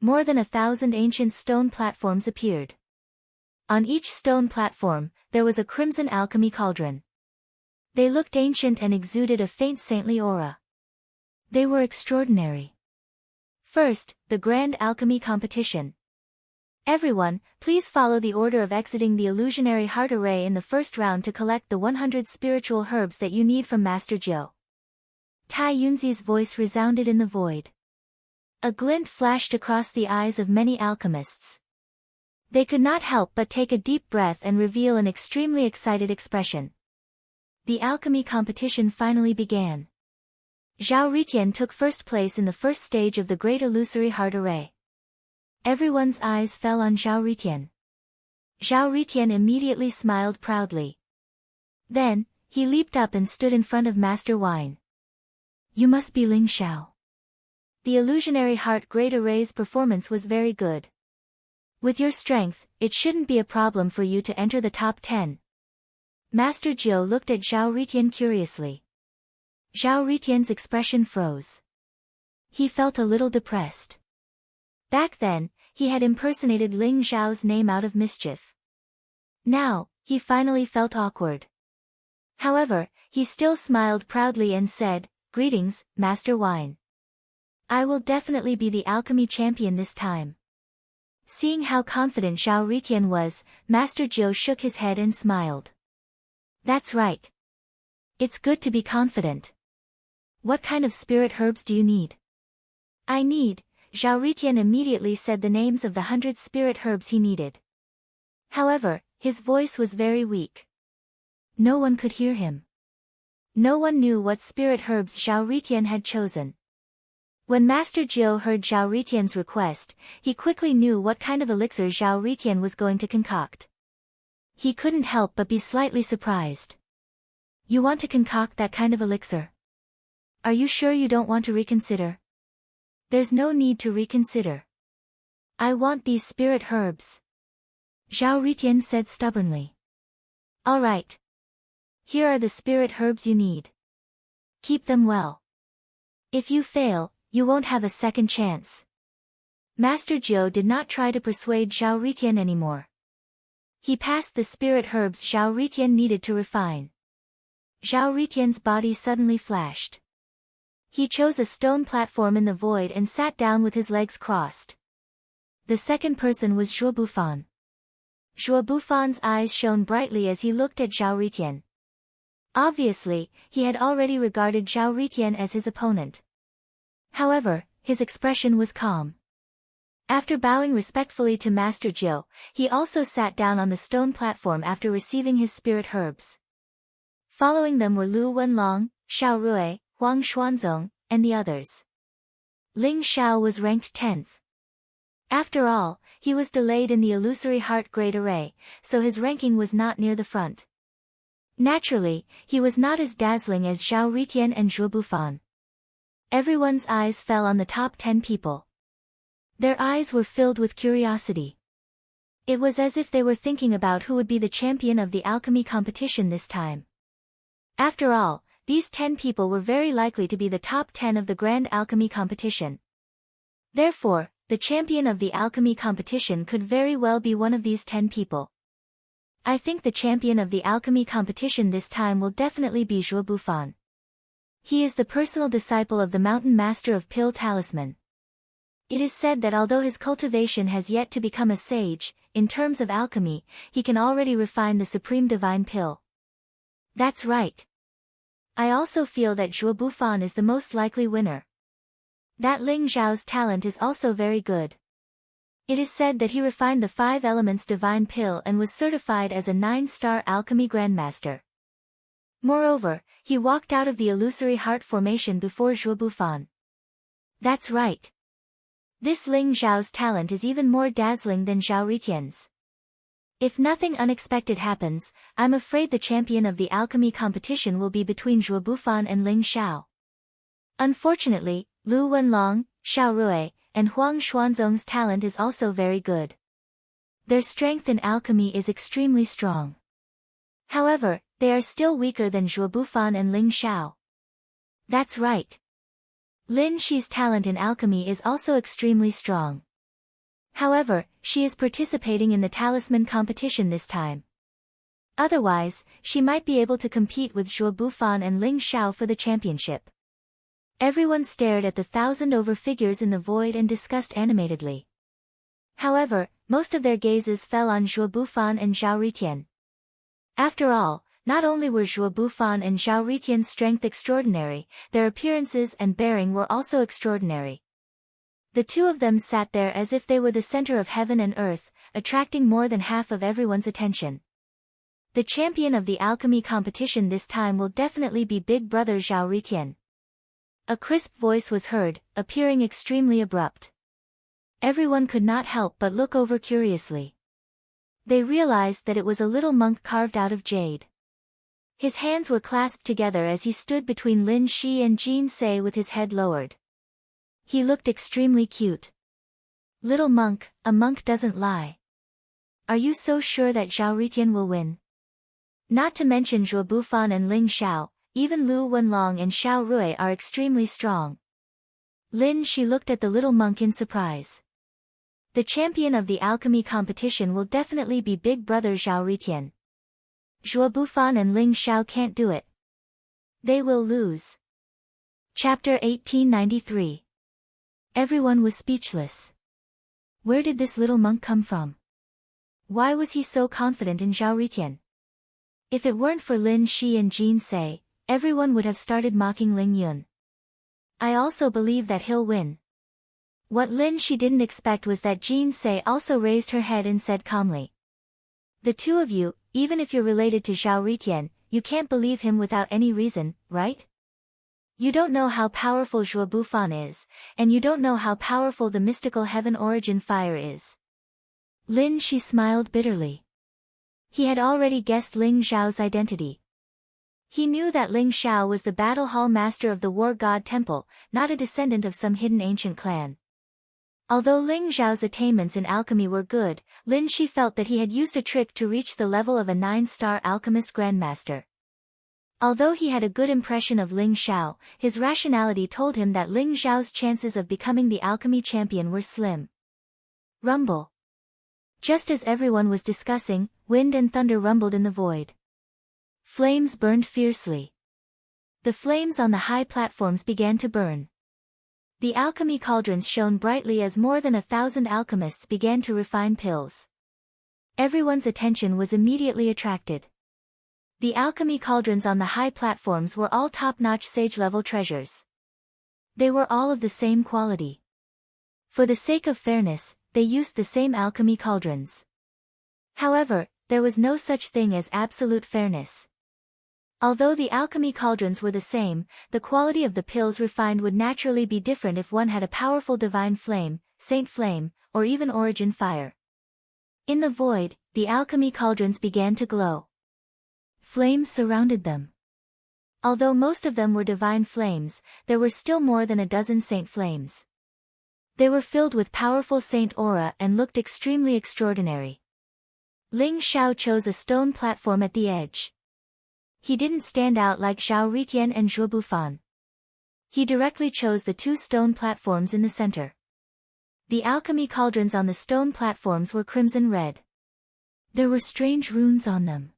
More than 1,000 ancient stone platforms appeared. On each stone platform, there was a crimson alchemy cauldron. They looked ancient and exuded a faint saintly aura. They were extraordinary. First, the Grand Alchemy Competition. Everyone, please follow the order of exiting the illusionary heart array in the first round to collect the 100 spiritual herbs that you need from Master Jiu. Tai Yunzi's voice resounded in the void. A glint flashed across the eyes of many alchemists. They could not help but take a deep breath and reveal an extremely excited expression. The alchemy competition finally began. Zhao Ritian took first place in the first stage of the Great Illusory Heart Array. Everyone's eyes fell on Zhao Ritian. Zhao Ritian immediately smiled proudly. Then, he leaped up and stood in front of Master Wine. You must be Ling Xiao. The Illusionary Heart Great Array's performance was very good. With your strength, it shouldn't be a problem for you to enter the top 10. Master Jiu looked at Zhao Ritian curiously. Zhao Ritian's expression froze. He felt a little depressed. Back then, he had impersonated Ling Zhao's name out of mischief. Now, he finally felt awkward. However, he still smiled proudly and said, Greetings, Master Wine. I will definitely be the alchemy champion this time. Seeing how confident Zhao Ritian was, Master Jiu shook his head and smiled. That's right. It's good to be confident. What kind of spirit herbs do you need? I need, Zhao Ritian immediately said the names of the 100 spirit herbs he needed. However, his voice was very weak. No one could hear him. No one knew what spirit herbs Zhao Ritian had chosen. When Master Jiu heard Zhao Ritian's request, he quickly knew what kind of elixir Zhao Ritian was going to concoct. He couldn't help but be slightly surprised. You want to concoct that kind of elixir? Are you sure you don't want to reconsider? There's no need to reconsider. I want these spirit herbs. Zhao Ritian said stubbornly. All right. Here are the spirit herbs you need. Keep them well. If you fail, you won't have a second chance. Master Jiu did not try to persuade Zhao Ritian anymore. He passed the spirit herbs Zhao Ritian needed to refine. Zhao Ritian's body suddenly flashed. He chose a stone platform in the void and sat down with his legs crossed. The second person was Zhuo Bufan. Zhuo Bufan's eyes shone brightly as he looked at Zhao Ritian. Obviously, he had already regarded Zhao Ritian as his opponent. However, his expression was calm. After bowing respectfully to Master Jiu, he also sat down on the stone platform after receiving his spirit herbs. Following them were Lu Wenlong, Xiao Rui, Huang Xuanzong, and the others. Ling Xiao was ranked 10th. After all, he was delayed in the Illusory Heart Great Array, so his ranking was not near the front. Naturally, he was not as dazzling as Zhao Ritian and Zhuo Bufan. Everyone's eyes fell on the top 10 people. Their eyes were filled with curiosity. It was as if they were thinking about who would be the champion of the alchemy competition this time. After all, these 10 people were very likely to be the top 10 of the Grand Alchemy competition. Therefore, the champion of the alchemy competition could very well be one of these 10 people. I think the champion of the alchemy competition this time will definitely be Zhuo Bufan. He is the personal disciple of the Mountain Master of Pill Talisman. It is said that although his cultivation has yet to become a sage, in terms of alchemy, he can already refine the supreme divine pill. That's right. I also feel that Zhuo Bufan is the most likely winner. That Ling Zhao's talent is also very good. It is said that he refined the 5 elements divine pill and was certified as a 9-star alchemy grandmaster. Moreover, he walked out of the illusory heart formation before Zhuo Bufan. That's right. This Ling Zhao's talent is even more dazzling than Zhao Ritian's. If nothing unexpected happens, I'm afraid the champion of the alchemy competition will be between Zhuo Bufan and Ling Xiao. Unfortunately, Lu Wenlong, Xiao Rui, and Huang Xuanzong's talent is also very good. Their strength in alchemy is extremely strong. However, they are still weaker than Zhuo Bufan and Ling Xiao. That's right. Lin Shi's talent in alchemy is also extremely strong. However, she is participating in the talisman competition this time. Otherwise, she might be able to compete with Zhuo Bufan and Ling Xiao for the championship. Everyone stared at the 1,000 figures in the void and discussed animatedly. However, most of their gazes fell on Zhuo Bufan and Zhao Ritian. After all, not only were Zhuo Bufan and Zhao Ritian's strength extraordinary, their appearances and bearing were also extraordinary. The two of them sat there as if they were the center of heaven and earth, attracting more than half of everyone's attention. The champion of the alchemy competition this time will definitely be Big Brother Zhao Ritian. A crisp voice was heard, appearing extremely abrupt. Everyone could not help but look over curiously. They realized that it was a little monk carved out of jade. His hands were clasped together as he stood between Lin Shi and Jin Sei with his head lowered. He looked extremely cute. Little monk, a monk doesn't lie. Are you so sure that Zhao Ritian will win? Not to mention Zhuo Bufan and Ling Xiao, even Lu Wenlong and Xiao Rui are extremely strong. Lin Shi looked at the little monk in surprise. The champion of the alchemy competition will definitely be Big Brother Zhao Ritian. Zhuo Bufan and Ling Xiao can't do it. They will lose. Chapter 1893. Everyone was speechless. Where did this little monk come from? Why was he so confident in Zhao Ritian? If it weren't for Lin Shi and Jin Sei, everyone would have started mocking Ling Yun. I also believe that he'll win. What Lin Shi didn't expect was that Jin Sei also raised her head and said calmly. The two of you, even if you're related to Zhao Ritian, you can't believe him without any reason, right? You don't know how powerful Zhuo Bufan is, and you don't know how powerful the mystical heaven origin fire is. Lin Shi smiled bitterly. He had already guessed Ling Zhao's identity. He knew that Ling Xiao was the battle hall master of the war god temple, not a descendant of some hidden ancient clan. Although Ling Zhao's attainments in alchemy were good, Lin Shi felt that he had used a trick to reach the level of a 9-star alchemist grandmaster. Although he had a good impression of Ling Xiao, his rationality told him that Ling Zhao's chances of becoming the alchemy champion were slim. Rumble. Just as everyone was discussing, wind and thunder rumbled in the void. Flames burned fiercely. The flames on the high platforms began to burn. The alchemy cauldrons shone brightly as more than 1,000 alchemists began to refine pills. Everyone's attention was immediately attracted. The alchemy cauldrons on the high platforms were all top-notch sage-level treasures. They were all of the same quality. For the sake of fairness, they used the same alchemy cauldrons. However, there was no such thing as absolute fairness. Although the alchemy cauldrons were the same, the quality of the pills refined would naturally be different if one had a powerful divine flame, saint flame, or even origin fire. In the void, the alchemy cauldrons began to glow. Flames surrounded them. Although most of them were divine flames, there were still more than a dozen saint flames. They were filled with powerful saint aura and looked extremely extraordinary. Ling Xiao chose a stone platform at the edge. He didn't stand out like Zhao Ritian and Zhuo Bufan. He directly chose the 2 stone platforms in the center. The alchemy cauldrons on the stone platforms were crimson red. There were strange runes on them.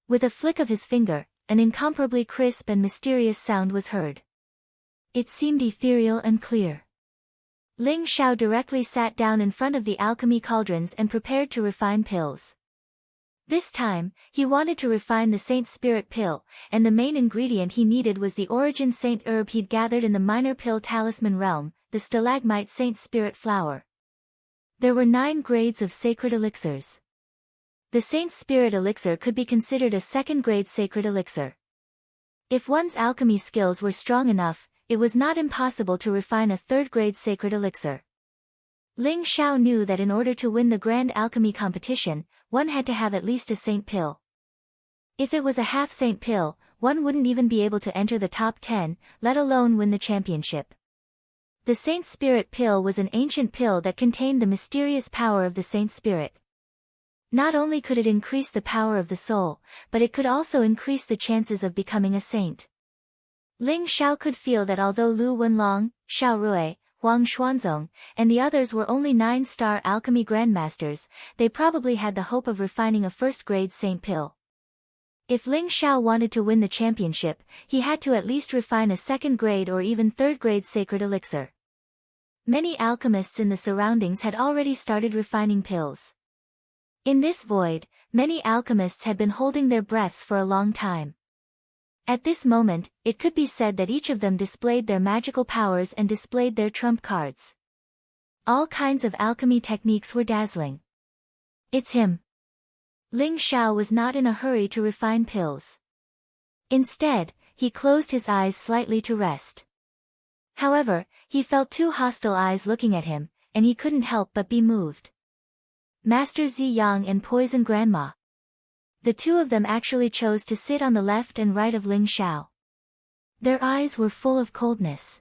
With a flick of his finger, an incomparably crisp and mysterious sound was heard. It seemed ethereal and clear. Ling Xiao directly sat down in front of the alchemy cauldrons and prepared to refine pills. This time, he wanted to refine the Saint Spirit pill, and the main ingredient he needed was the origin saint herb he'd gathered in the minor pill talisman realm, the stalagmite Saint Spirit flower. There were 9 grades of sacred elixirs. The Saint Spirit elixir could be considered a second-grade sacred elixir. If one's alchemy skills were strong enough, it was not impossible to refine a third-grade sacred elixir. Ling Xiao knew that in order to win the grand alchemy competition, one had to have at least a saint pill. If it was a half-saint pill, one wouldn't even be able to enter the top 10, let alone win the championship. The Saint Spirit pill was an ancient pill that contained the mysterious power of the Saint Spirit. Not only could it increase the power of the soul, but it could also increase the chances of becoming a saint. Ling Xiao could feel that although Lu Wenlong, Xiao Rui, Huang Xuanzong, and the others were only 9-star alchemy grandmasters, they probably had the hope of refining a first-grade saint pill. If Ling Xiao wanted to win the championship, he had to at least refine a second-grade or even third-grade sacred elixir. Many alchemists in the surroundings had already started refining pills. In this void, many alchemists had been holding their breaths for a long time. At this moment, it could be said that each of them displayed their magical powers and displayed their trump cards. All kinds of alchemy techniques were dazzling. It's him. Ling Xiao was not in a hurry to refine pills. Instead, he closed his eyes slightly to rest. However, he felt 2 hostile eyes looking at him, and he couldn't help but be moved. Master Ziyang and Poison Grandma. The 2 of them actually chose to sit on the left and right of Ling Xiao. Their eyes were full of coldness.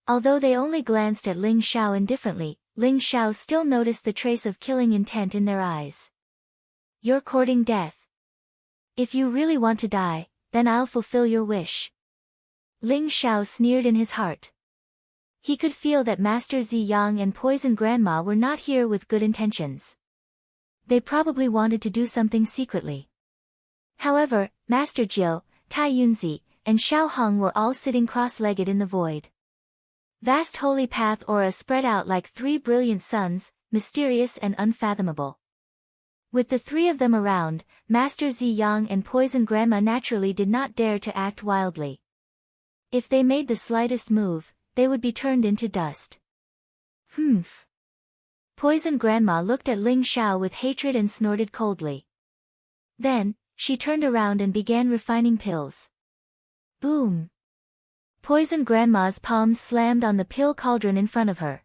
Although they only glanced at Ling Xiao indifferently, Ling Xiao still noticed the trace of killing intent in their eyes. You're courting death. If you really want to die, then I'll fulfill your wish. Ling Xiao sneered in his heart. He could feel that Master Ziyang and Poison Grandma were not here with good intentions. They probably wanted to do something secretly. However, Master Jiu, Tai Yunzi, and Xiao Hong were all sitting cross-legged in the void. Vast holy path aura spread out like 3 brilliant suns, mysterious and unfathomable. With the 3 of them around, Master Ziyang and Poison Grandma naturally did not dare to act wildly. If they made the slightest move, they would be turned into dust. Humph. Poison Grandma looked at Ling Xiao with hatred and snorted coldly. Then, she turned around and began refining pills. Boom! Poison Grandma's palms slammed on the pill cauldron in front of her.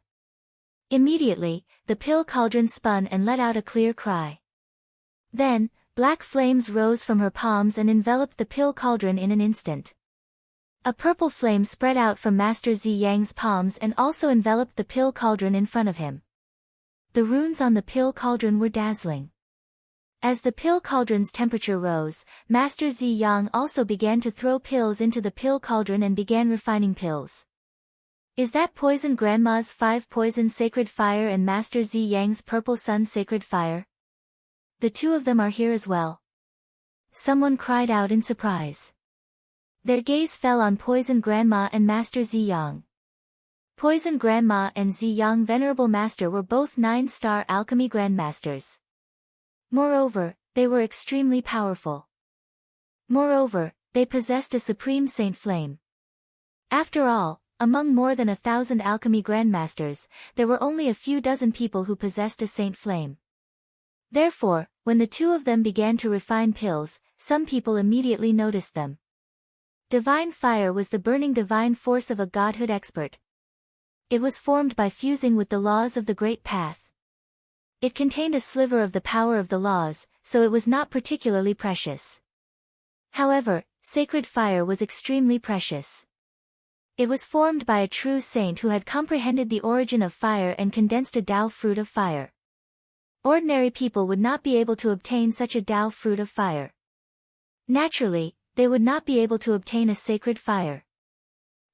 Immediately, the pill cauldron spun and let out a clear cry. Then, black flames rose from her palms and enveloped the pill cauldron in an instant. A purple flame spread out from Master Ziyang's palms and also enveloped the pill cauldron in front of him. The runes on the pill cauldron were dazzling. As the pill cauldron's temperature rose, Master Ziyang also began to throw pills into the pill cauldron and began refining pills. Is that Poison Grandma's 5 poison sacred fire and Master Ziyang's purple sun sacred fire? The 2 of them are here as well. Someone cried out in surprise. Their gaze fell on Poison Grandma and Master Ziyang. Poison Grandma and Ziyang Venerable Master were both 9-star alchemy grandmasters. Moreover, they were extremely powerful. Moreover, they possessed a supreme saint flame. After all, among more than 1,000 alchemy grandmasters, there were only a few dozen people who possessed a saint flame. Therefore, when the 2 of them began to refine pills, some people immediately noticed them. Divine fire was the burning divine force of a godhood expert. It was formed by fusing with the laws of the Great Path. It contained a sliver of the power of the laws, so it was not particularly precious. However, sacred fire was extremely precious. It was formed by a true saint who had comprehended the origin of fire and condensed a Tao fruit of fire. Ordinary people would not be able to obtain such a Tao fruit of fire. Naturally, they would not be able to obtain a sacred fire.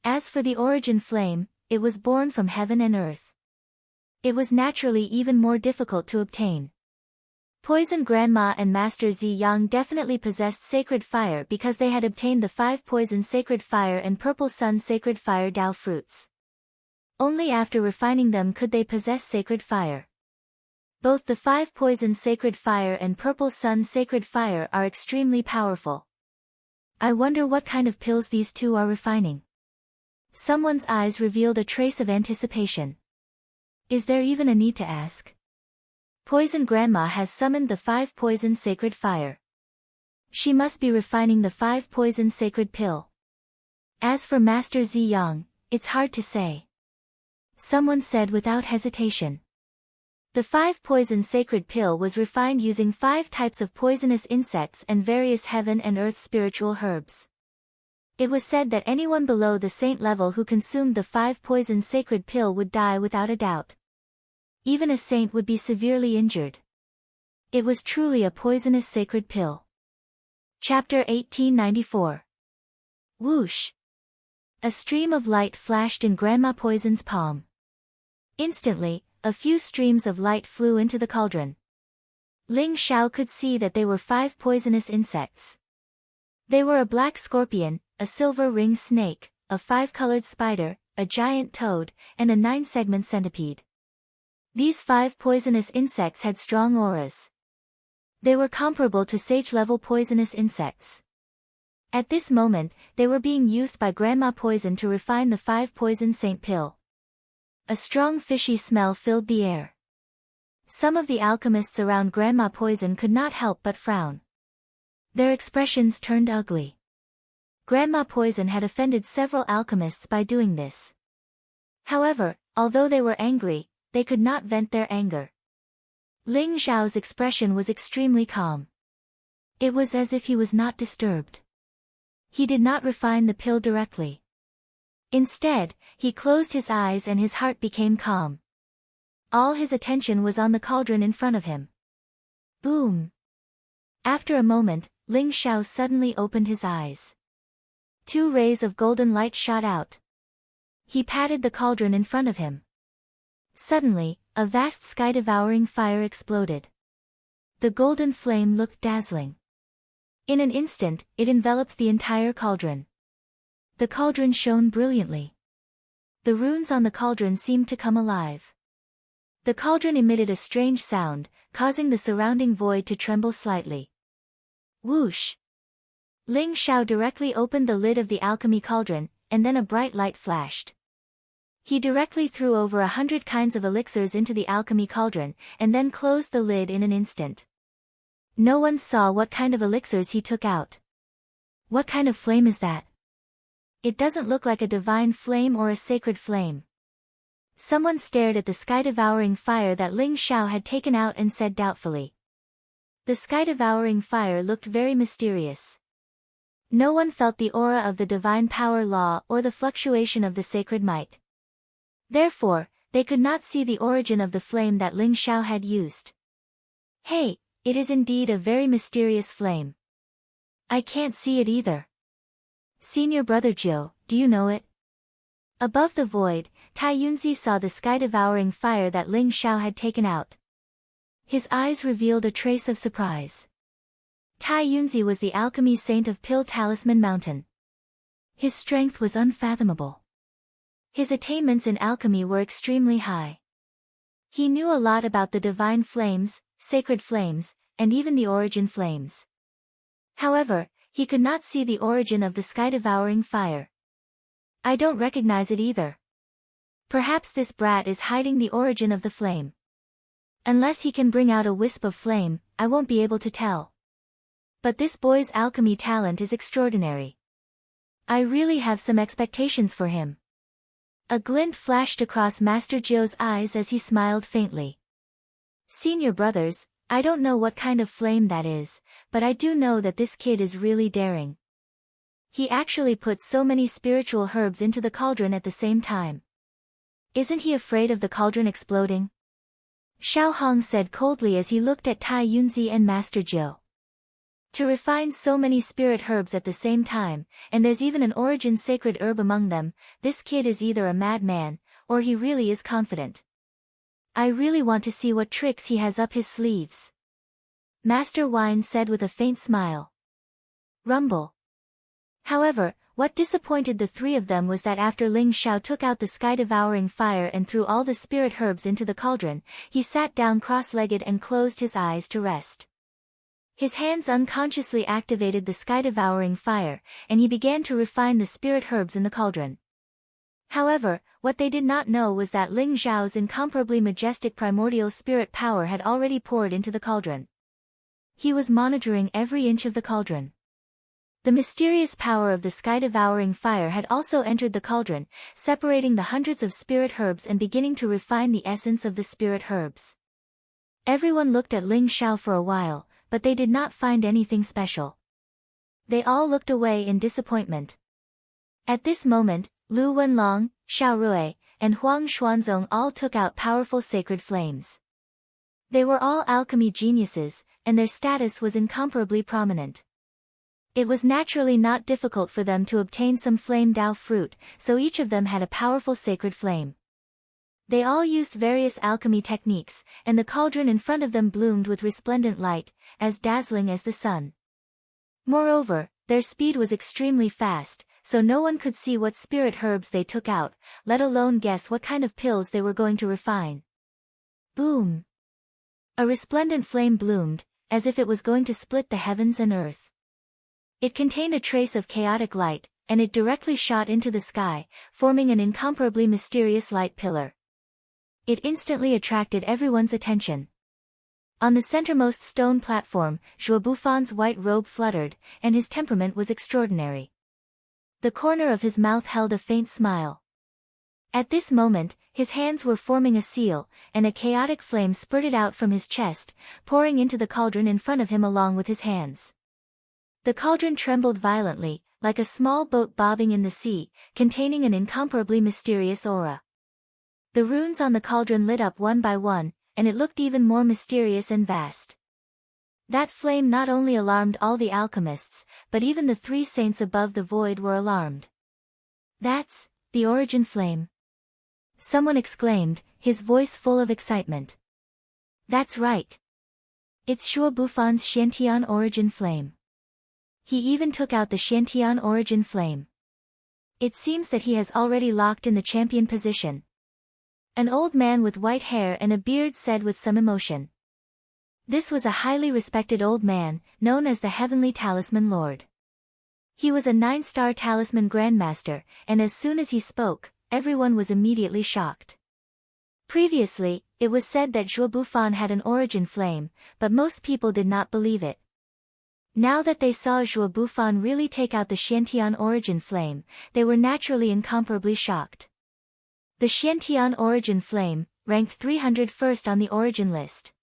As for the origin flame, it was born from heaven and earth. It was naturally even more difficult to obtain. Poison Grandma and Master Ziyang definitely possessed sacred fire because they had obtained the 5 poison sacred fire and purple sun sacred fire Tao fruits. Only after refining them could they possess sacred fire. Both the 5 poison sacred fire and purple sun sacred fire are extremely powerful. I wonder what kind of pills these two are refining. Someone's eyes revealed a trace of anticipation. Is there even a need to ask? Poison Grandma has summoned the 5 poison sacred fire. She must be refining the 5 poison sacred pill. As for Master Ziyang, it's hard to say. Someone said without hesitation. The 5 poison sacred pill was refined using 5 types of poisonous insects and various heaven and earth spiritual herbs. It was said that anyone below the saint level who consumed the 5 poison sacred pill would die without a doubt. Even a saint would be severely injured. It was truly a poisonous sacred pill. Chapter 1894. Whoosh! A stream of light flashed in Grandma Poison's palm. Instantly, a few streams of light flew into the cauldron. Ling Xiao could see that they were 5 poisonous insects. They were a black scorpion, a silver ring snake, a 5-colored spider, a giant toad, and a 9-segment centipede. These 5 poisonous insects had strong auras. They were comparable to sage-level poisonous insects. At this moment, they were being used by Grandma Poison to refine the 5 poison saint pill. A strong fishy smell filled the air. Some of the alchemists around Grandma Poison could not help but frown. Their expressions turned ugly. Grandma Poison had offended several alchemists by doing this. However, although they were angry, they could not vent their anger. Ling Xiao's expression was extremely calm. It was as if he was not disturbed. He did not refine the pill directly. Instead, he closed his eyes and his heart became calm. All his attention was on the cauldron in front of him. Boom! After a moment, Ling Xiao suddenly opened his eyes. 2 rays of golden light shot out. He patted the cauldron in front of him. Suddenly, a vast sky-devouring fire exploded. The golden flame looked dazzling. In an instant, it enveloped the entire cauldron. The cauldron shone brilliantly. The runes on the cauldron seemed to come alive. The cauldron emitted a strange sound, causing the surrounding void to tremble slightly. Whoosh! Ling Xiao directly opened the lid of the alchemy cauldron, and then a bright light flashed. He directly threw over 100 kinds of elixirs into the alchemy cauldron, and then closed the lid in an instant. No one saw what kind of elixirs he took out. What kind of flame is that? It doesn't look like a divine flame or a sacred flame. Someone stared at the sky-devouring fire that Ling Xiao had taken out and said doubtfully. The sky-devouring fire looked very mysterious. No one felt the aura of the divine power law or the fluctuation of the sacred might. Therefore, they could not see the origin of the flame that Ling Xiao had used. Hey, it is indeed a very mysterious flame. I can't see it either. Senior Brother Jiu, do you know it? Above the void, Tai Yunzi saw the sky-devouring fire that Ling Xiao had taken out. His eyes revealed a trace of surprise. Tai Yunzi was the alchemy saint of Pill Talisman Mountain. His strength was unfathomable. His attainments in alchemy were extremely high. He knew a lot about the divine flames, sacred flames, and even the origin flames. However, he could not see the origin of the sky-devouring fire. I don't recognize it either. Perhaps this brat is hiding the origin of the flame. Unless he can bring out a wisp of flame, I won't be able to tell. But this boy's alchemy talent is extraordinary. I really have some expectations for him. A glint flashed across Master Jiu's eyes as he smiled faintly. Senior brothers, I don't know what kind of flame that is, but I do know that this kid is really daring. He actually put so many spiritual herbs into the cauldron at the same time. Isn't he afraid of the cauldron exploding? Xiao Hong said coldly as he looked at Tai Yunzi and Master Jiu. To refine so many spirit herbs at the same time, and there's even an origin sacred herb among them, this kid is either a madman, or he really is confident. I really want to see what tricks he has up his sleeves. Master Wine said with a faint smile. Rumble. However, What disappointed the three of them was that after Ling Xiao took out the sky-devouring fire and threw all the spirit herbs into the cauldron, he sat down cross-legged and closed his eyes to rest. His hands unconsciously activated the sky-devouring fire, and he began to refine the spirit herbs in the cauldron. However, what they did not know was that Ling Xiao's incomparably majestic primordial spirit power had already poured into the cauldron. He was monitoring every inch of the cauldron. The mysterious power of the sky-devouring fire had also entered the cauldron, separating the hundreds of spirit herbs and beginning to refine the essence of the spirit herbs. Everyone looked at Ling Xiao for a while, but they did not find anything special. They all looked away in disappointment. At this moment, Lu Wenlong, Xiao Rui, and Huang Xuanzong all took out powerful sacred flames. They were all alchemy geniuses, and their status was incomparably prominent. It was naturally not difficult for them to obtain some flame Dao fruit, so each of them had a powerful sacred flame. They all used various alchemy techniques, and the cauldron in front of them bloomed with resplendent light, as dazzling as the sun. Moreover, their speed was extremely fast, so no one could see what spirit herbs they took out, let alone guess what kind of pills they were going to refine. Boom! A resplendent flame bloomed, as if it was going to split the heavens and earth. It contained a trace of chaotic light, and it directly shot into the sky, forming an incomparably mysterious light pillar. It instantly attracted everyone's attention. On the centermost stone platform, Zhuo Bufan's white robe fluttered, and his temperament was extraordinary. The corner of his mouth held a faint smile. At this moment, his hands were forming a seal, and a chaotic flame spurted out from his chest, pouring into the cauldron in front of him along with his hands. The cauldron trembled violently, like a small boat bobbing in the sea, containing an incomparably mysterious aura. The runes on the cauldron lit up one by one, and it looked even more mysterious and vast. That flame not only alarmed all the alchemists, but even the three saints above the void were alarmed. "That's the origin flame," someone exclaimed, his voice full of excitement. "That's right. It's Zhuo Bufan's Xiantian origin flame. He even took out the Xiantian origin flame. It seems that he has already locked in the champion position." An old man with white hair and a beard said with some emotion. This was a highly respected old man, known as the Heavenly Talisman Lord. He was a 9-star talisman grandmaster, and as soon as he spoke, everyone was immediately shocked. Previously, it was said that Zhuo Bufan had an origin flame, but most people did not believe it. Now that they saw Zhuo Bufan really take out the Xiantian origin flame, they were naturally incomparably shocked. The Xiantian origin flame ranked 301st on the origin list.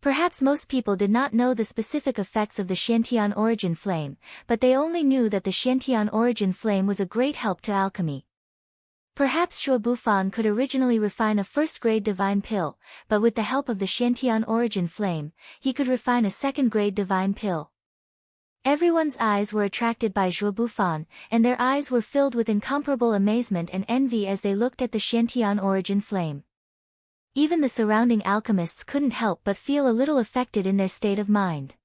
Perhaps most people did not know the specific effects of the Xiantian origin flame, but they only knew that the Xiantian origin flame was a great help to alchemy. Perhaps Zhuo Bufan could originally refine a first-grade divine pill, but with the help of the Xiantian origin flame, he could refine a second-grade divine pill. Everyone's eyes were attracted by Zhuo Bufan, and their eyes were filled with incomparable amazement and envy as they looked at the Xiantian origin flame. Even the surrounding alchemists couldn't help but feel a little affected in their state of mind.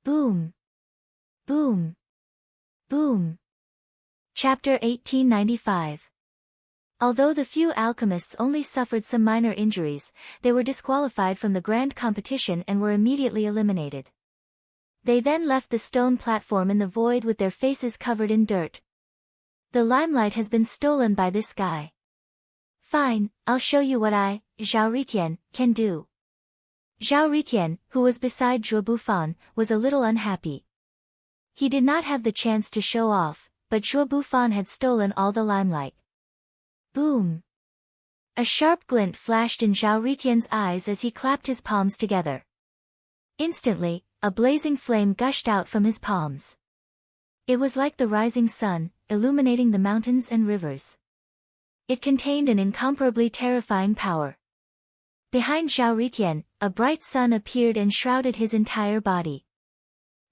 Boom! Boom! Boom! Chapter 1895. Although the few alchemists only suffered some minor injuries, they were disqualified from the grand competition and were immediately eliminated. They then left the stone platform in the void with their faces covered in dirt. "The limelight has been stolen by this guy. Fine, I'll show you what I, Zhao Ritian, can do." Zhao Ritian, who was beside Zhuo Bufan, was a little unhappy. He did not have the chance to show off, but Zhuo Bufan had stolen all the limelight. Boom! A sharp glint flashed in Zhao Ritian's eyes as he clapped his palms together. Instantly, a blazing flame gushed out from his palms. It was like the rising sun, illuminating the mountains and rivers. It contained an incomparably terrifying power. Behind Zhao Ritian, a bright sun appeared and shrouded his entire body.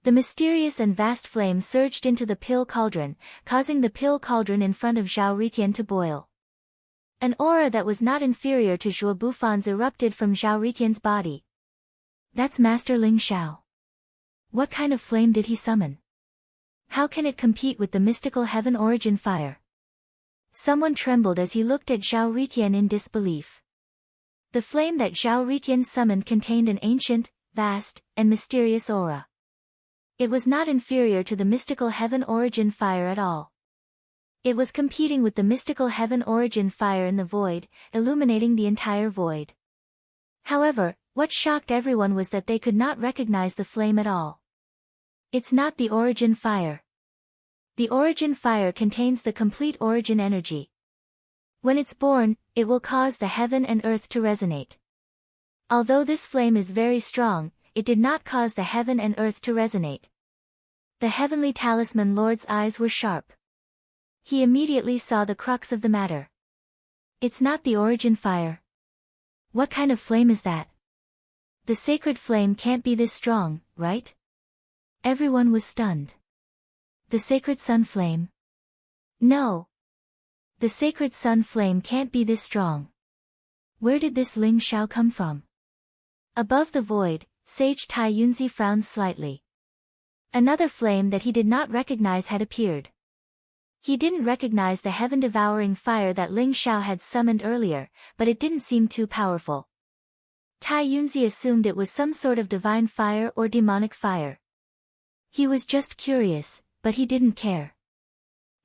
The mysterious and vast flame surged into the pill cauldron, causing the pill cauldron in front of Zhao Ritian to boil. An aura that was not inferior to Zhuo Bufan's erupted from Zhao Ritian's body. "That's Master Ling Xiao. What kind of flame did he summon?" How can it compete with the mystical heaven origin fire? Someone trembled as he looked at Zhao Ritian in disbelief. The flame that Zhao Ritian summoned contained an ancient, vast, and mysterious aura. It was not inferior to the mystical heaven origin fire at all. It was competing with the mystical heaven origin fire in the void, illuminating the entire void. However, what shocked everyone was that they could not recognize the flame at all. It's not the origin fire. The origin fire contains the complete origin energy. When it's born, it will cause the heaven and earth to resonate. Although this flame is very strong, it did not cause the heaven and earth to resonate. The heavenly talisman lord's eyes were sharp. He immediately saw the crux of the matter. It's not the origin fire. What kind of flame is that? The sacred flame can't be this strong, right? Everyone was stunned. The sacred sun flame? No. The sacred sun flame can't be this strong. Where did this Ling Shao come from? Above the void, Sage Tai Yunzi frowned slightly. Another flame that he did not recognize had appeared. He didn't recognize the heaven-devouring fire that Ling Shao had summoned earlier, but it didn't seem too powerful. Tai Yunzi assumed it was some sort of divine fire or demonic fire. He was just curious, but he didn't care.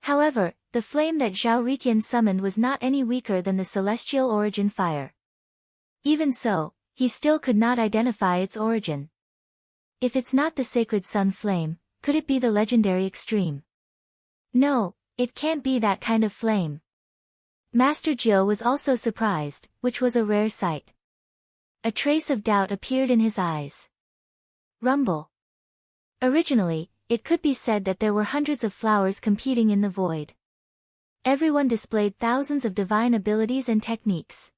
However, the flame that Zhao Ritian summoned was not any weaker than the celestial origin fire. Even so, he still could not identify its origin. If it's not the sacred sun flame, could it be the legendary extreme? No, it can't be that kind of flame. Master Jiu was also surprised, which was a rare sight. A trace of doubt appeared in his eyes. Rumble. Originally, it could be said that there were hundreds of flowers competing in the void. Everyone displayed thousands of divine abilities and techniques.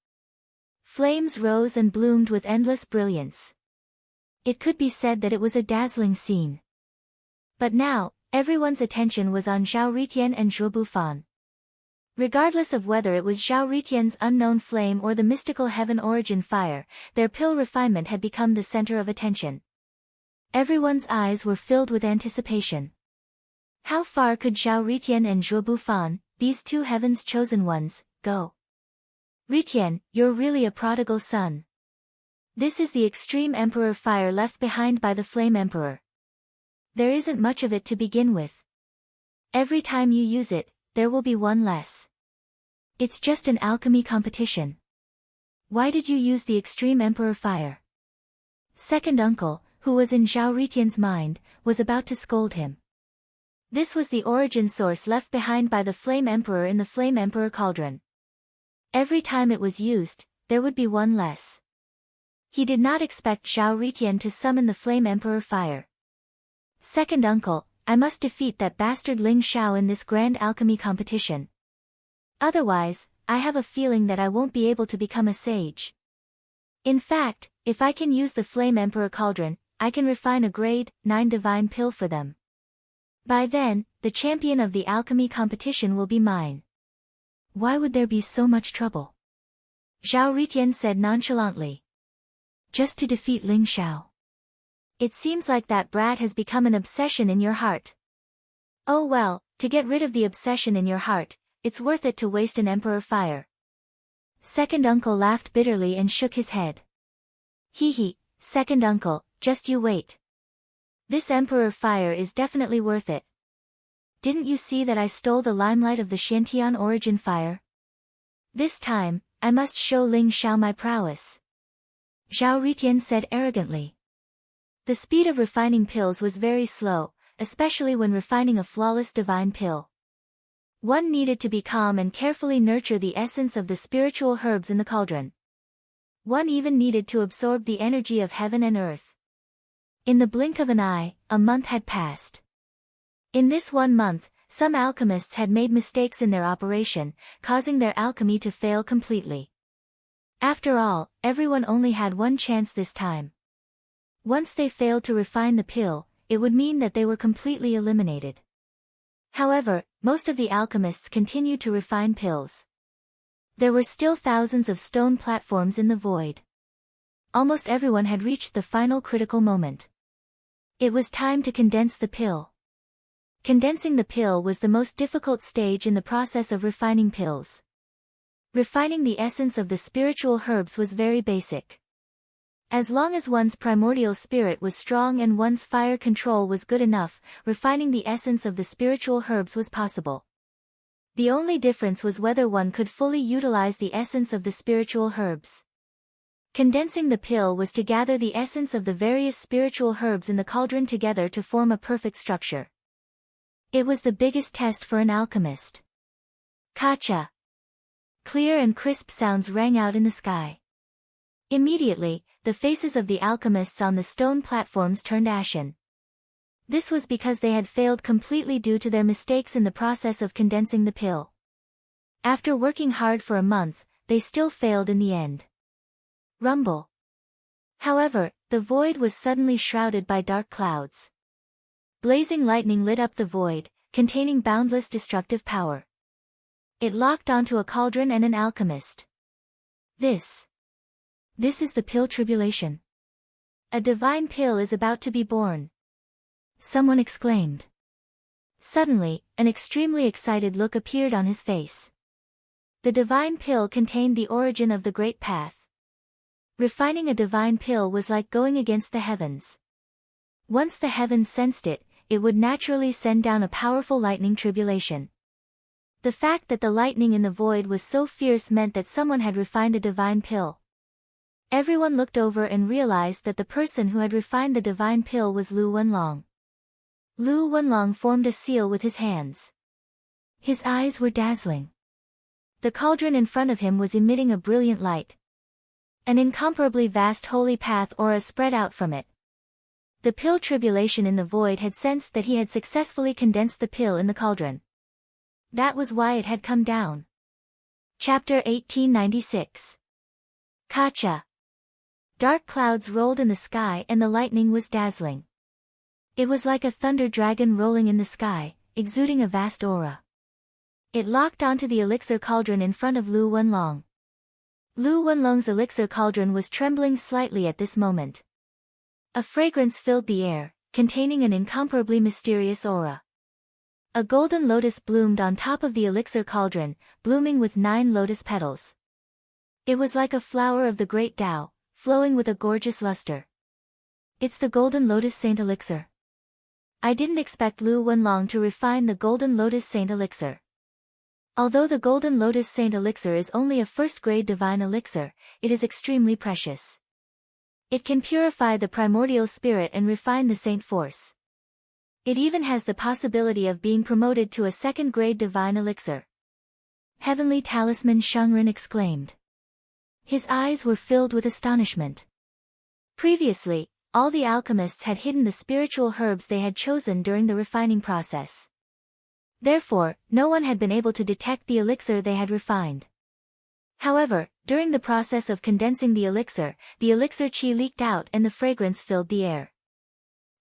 Flames rose and bloomed with endless brilliance. It could be said that it was a dazzling scene. But now, everyone's attention was on Zhao Ritian and Zhuo Bufan. Regardless of whether it was Zhao Ritian's unknown flame or the mystical heaven origin fire, their pill refinement had become the center of attention. Everyone's eyes were filled with anticipation. How far could Zhao Ritian and Zhuo Bufan, these two heaven's chosen ones, go? Ritian, you're really a prodigal son. This is the extreme emperor fire left behind by the flame emperor. There isn't much of it to begin with. Every time you use it, there will be one less. It's just an alchemy competition. Why did you use the extreme emperor fire? Second uncle, who was in Zhao Ritian's mind, was about to scold him. This was the origin source left behind by the flame emperor in the flame emperor cauldron. Every time it was used, there would be one less. He did not expect Zhao Ritian to summon the flame emperor fire. Second uncle, I must defeat that bastard Ling Shao in this grand alchemy competition. Otherwise, I have a feeling that I won't be able to become a sage. In fact, if I can use the flame emperor cauldron, I can refine a grade 9 divine pill for them. By then, the champion of the alchemy competition will be mine. Why would there be so much trouble? Zhao Ritian said nonchalantly. Just to defeat Ling Shao. It seems like that brat has become an obsession in your heart. Oh well, to get rid of the obsession in your heart, it's worth it to waste an emperor fire. Second uncle laughed bitterly and shook his head. Hee hee, second uncle, just you wait. This emperor fire is definitely worth it. Didn't you see that I stole the limelight of the Xiantian origin fire? This time, I must show Ling Shao my prowess. Zhao Ritian said arrogantly. The speed of refining pills was very slow, especially when refining a flawless divine pill. One needed to be calm and carefully nurture the essence of the spiritual herbs in the cauldron. One even needed to absorb the energy of heaven and earth. In the blink of an eye, a month had passed. In this 1 month, some alchemists had made mistakes in their operation, causing their alchemy to fail completely. After all, everyone only had one chance this time. Once they failed to refine the pill, it would mean that they were completely eliminated. However, most of the alchemists continued to refine pills. There were still thousands of stone platforms in the void. Almost everyone had reached the final critical moment. It was time to condense the pill. condensing the pill was the most difficult stage in the process of refining pills. Refining the essence of the spiritual herbs was very basic. As long as one's primordial spirit was strong and one's fire control was good enough, refining the essence of the spiritual herbs was possible. The only difference was whether one could fully utilize the essence of the spiritual herbs. Condensing the pill was to gather the essence of the various spiritual herbs in the cauldron together to form a perfect structure. It was the biggest test for an alchemist. Kacha! Clear and crisp sounds rang out in the sky. Immediately, the faces of the alchemists on the stone platforms turned ashen. This was because they had failed completely due to their mistakes in the process of condensing the pill. After working hard for a month, they still failed in the end. Rumble. However, the void was suddenly shrouded by dark clouds. Blazing lightning lit up the void, containing boundless destructive power. It locked onto a cauldron and an alchemist. This is the pill tribulation. A divine pill is about to be born. Someone exclaimed. Suddenly, an extremely excited look appeared on his face. The divine pill contained the origin of the great path. Refining a divine pill was like going against the heavens. Once the heavens sensed it, it would naturally send down a powerful lightning tribulation. The fact that the lightning in the void was so fierce meant that someone had refined a divine pill. Everyone looked over and realized that the person who had refined the divine pill was Lu Wenlong. Lu Wenlong formed a seal with his hands. His eyes were dazzling. The cauldron in front of him was emitting a brilliant light. An incomparably vast holy path aura spread out from it. The pill tribulation in the void had sensed that he had successfully condensed the pill in the cauldron. That was why it had come down. Chapter 1896. Kacha. Dark clouds rolled in the sky and the lightning was dazzling. It was like a thunder dragon rolling in the sky, exuding a vast aura. It locked onto the elixir cauldron in front of Lu Wenlong. Lu Wenlong's elixir cauldron was trembling slightly at this moment. A fragrance filled the air, containing an incomparably mysterious aura. A golden lotus bloomed on top of the elixir cauldron, blooming with 9 lotus petals. It was like a flower of the great Tao, flowing with a gorgeous luster. It's the golden lotus saint elixir. I didn't expect Lu Wenlong to refine the golden lotus saint elixir. Although the golden lotus saint elixir is only a first-grade divine elixir, it is extremely precious. It can purify the primordial spirit and refine the saint force. It even has the possibility of being promoted to a second-grade divine elixir. Heavenly Talisman Shangren exclaimed. His eyes were filled with astonishment. Previously, all the alchemists had hidden the spiritual herbs they had chosen during the refining process. Therefore, no one had been able to detect the elixir they had refined. However, during the process of condensing the elixir chi leaked out and the fragrance filled the air.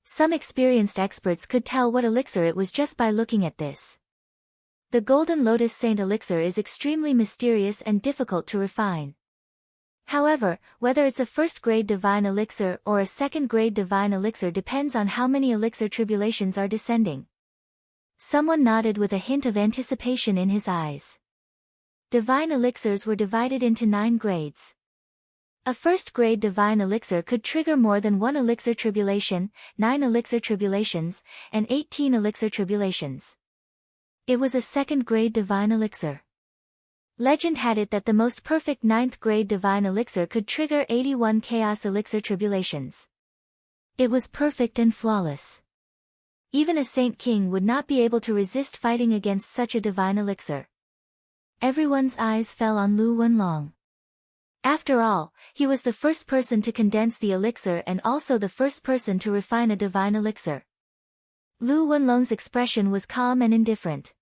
Some experienced experts could tell what elixir it was just by looking at this. The golden lotus saint elixir is extremely mysterious and difficult to refine. However, whether it's a first-grade divine elixir or a second-grade divine elixir depends on how many elixir tribulations are descending. Someone nodded with a hint of anticipation in his eyes. Divine elixirs were divided into 9 grades. A first-grade divine elixir could trigger more than 1 elixir tribulation, 9 elixir tribulations, and 18 elixir tribulations. It was a second-grade divine elixir. Legend had it that the most perfect 9th-grade divine elixir could trigger 81 chaos elixir tribulations. It was perfect and flawless. Even a saint king would not be able to resist fighting against such a divine elixir. Everyone's eyes fell on Lu Wenlong. After all, he was the first person to condense the elixir and also the first person to refine a divine elixir. Lu Wenlong's expression was calm and indifferent.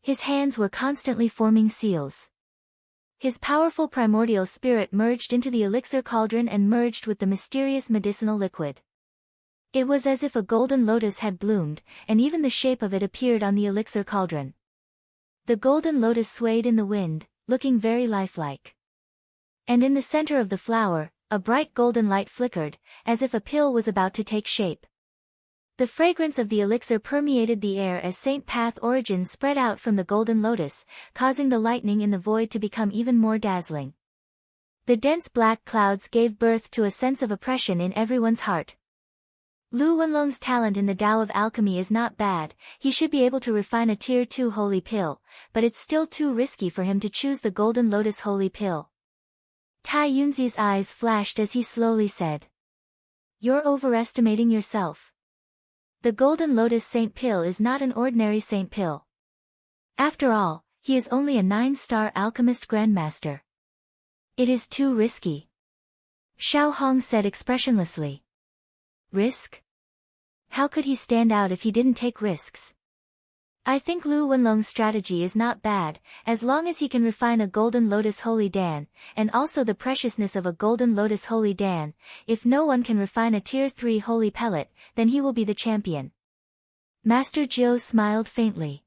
His hands were constantly forming seals. His powerful primordial spirit merged into the elixir cauldron and merged with the mysterious medicinal liquid. It was as if a golden lotus had bloomed, and even the shape of it appeared on the elixir cauldron. The golden lotus swayed in the wind, looking very lifelike. And in the center of the flower, a bright golden light flickered, as if a pill was about to take shape. The fragrance of the elixir permeated the air as Saint Path origin spread out from the golden lotus, causing the lightning in the void to become even more dazzling. The dense black clouds gave birth to a sense of oppression in everyone's heart. Lu Wenlong's talent in the Tao of alchemy is not bad, he should be able to refine a tier 2 holy pill, but it's still too risky for him to choose the golden lotus holy pill. Tai Yunzi's eyes flashed as he slowly said. You're overestimating yourself. The golden lotus saint pill is not an ordinary saint pill. After all, he is only a 9-star alchemist grandmaster. It is too risky. Xiao Hong said expressionlessly. Risk? How could he stand out if he didn't take risks? I think Lu Wenlong's strategy is not bad, as long as he can refine a golden lotus holy dan, and also the preciousness of a golden lotus holy dan. If no one can refine a tier 3 holy pellet, then he will be the champion. Master Jiu smiled faintly.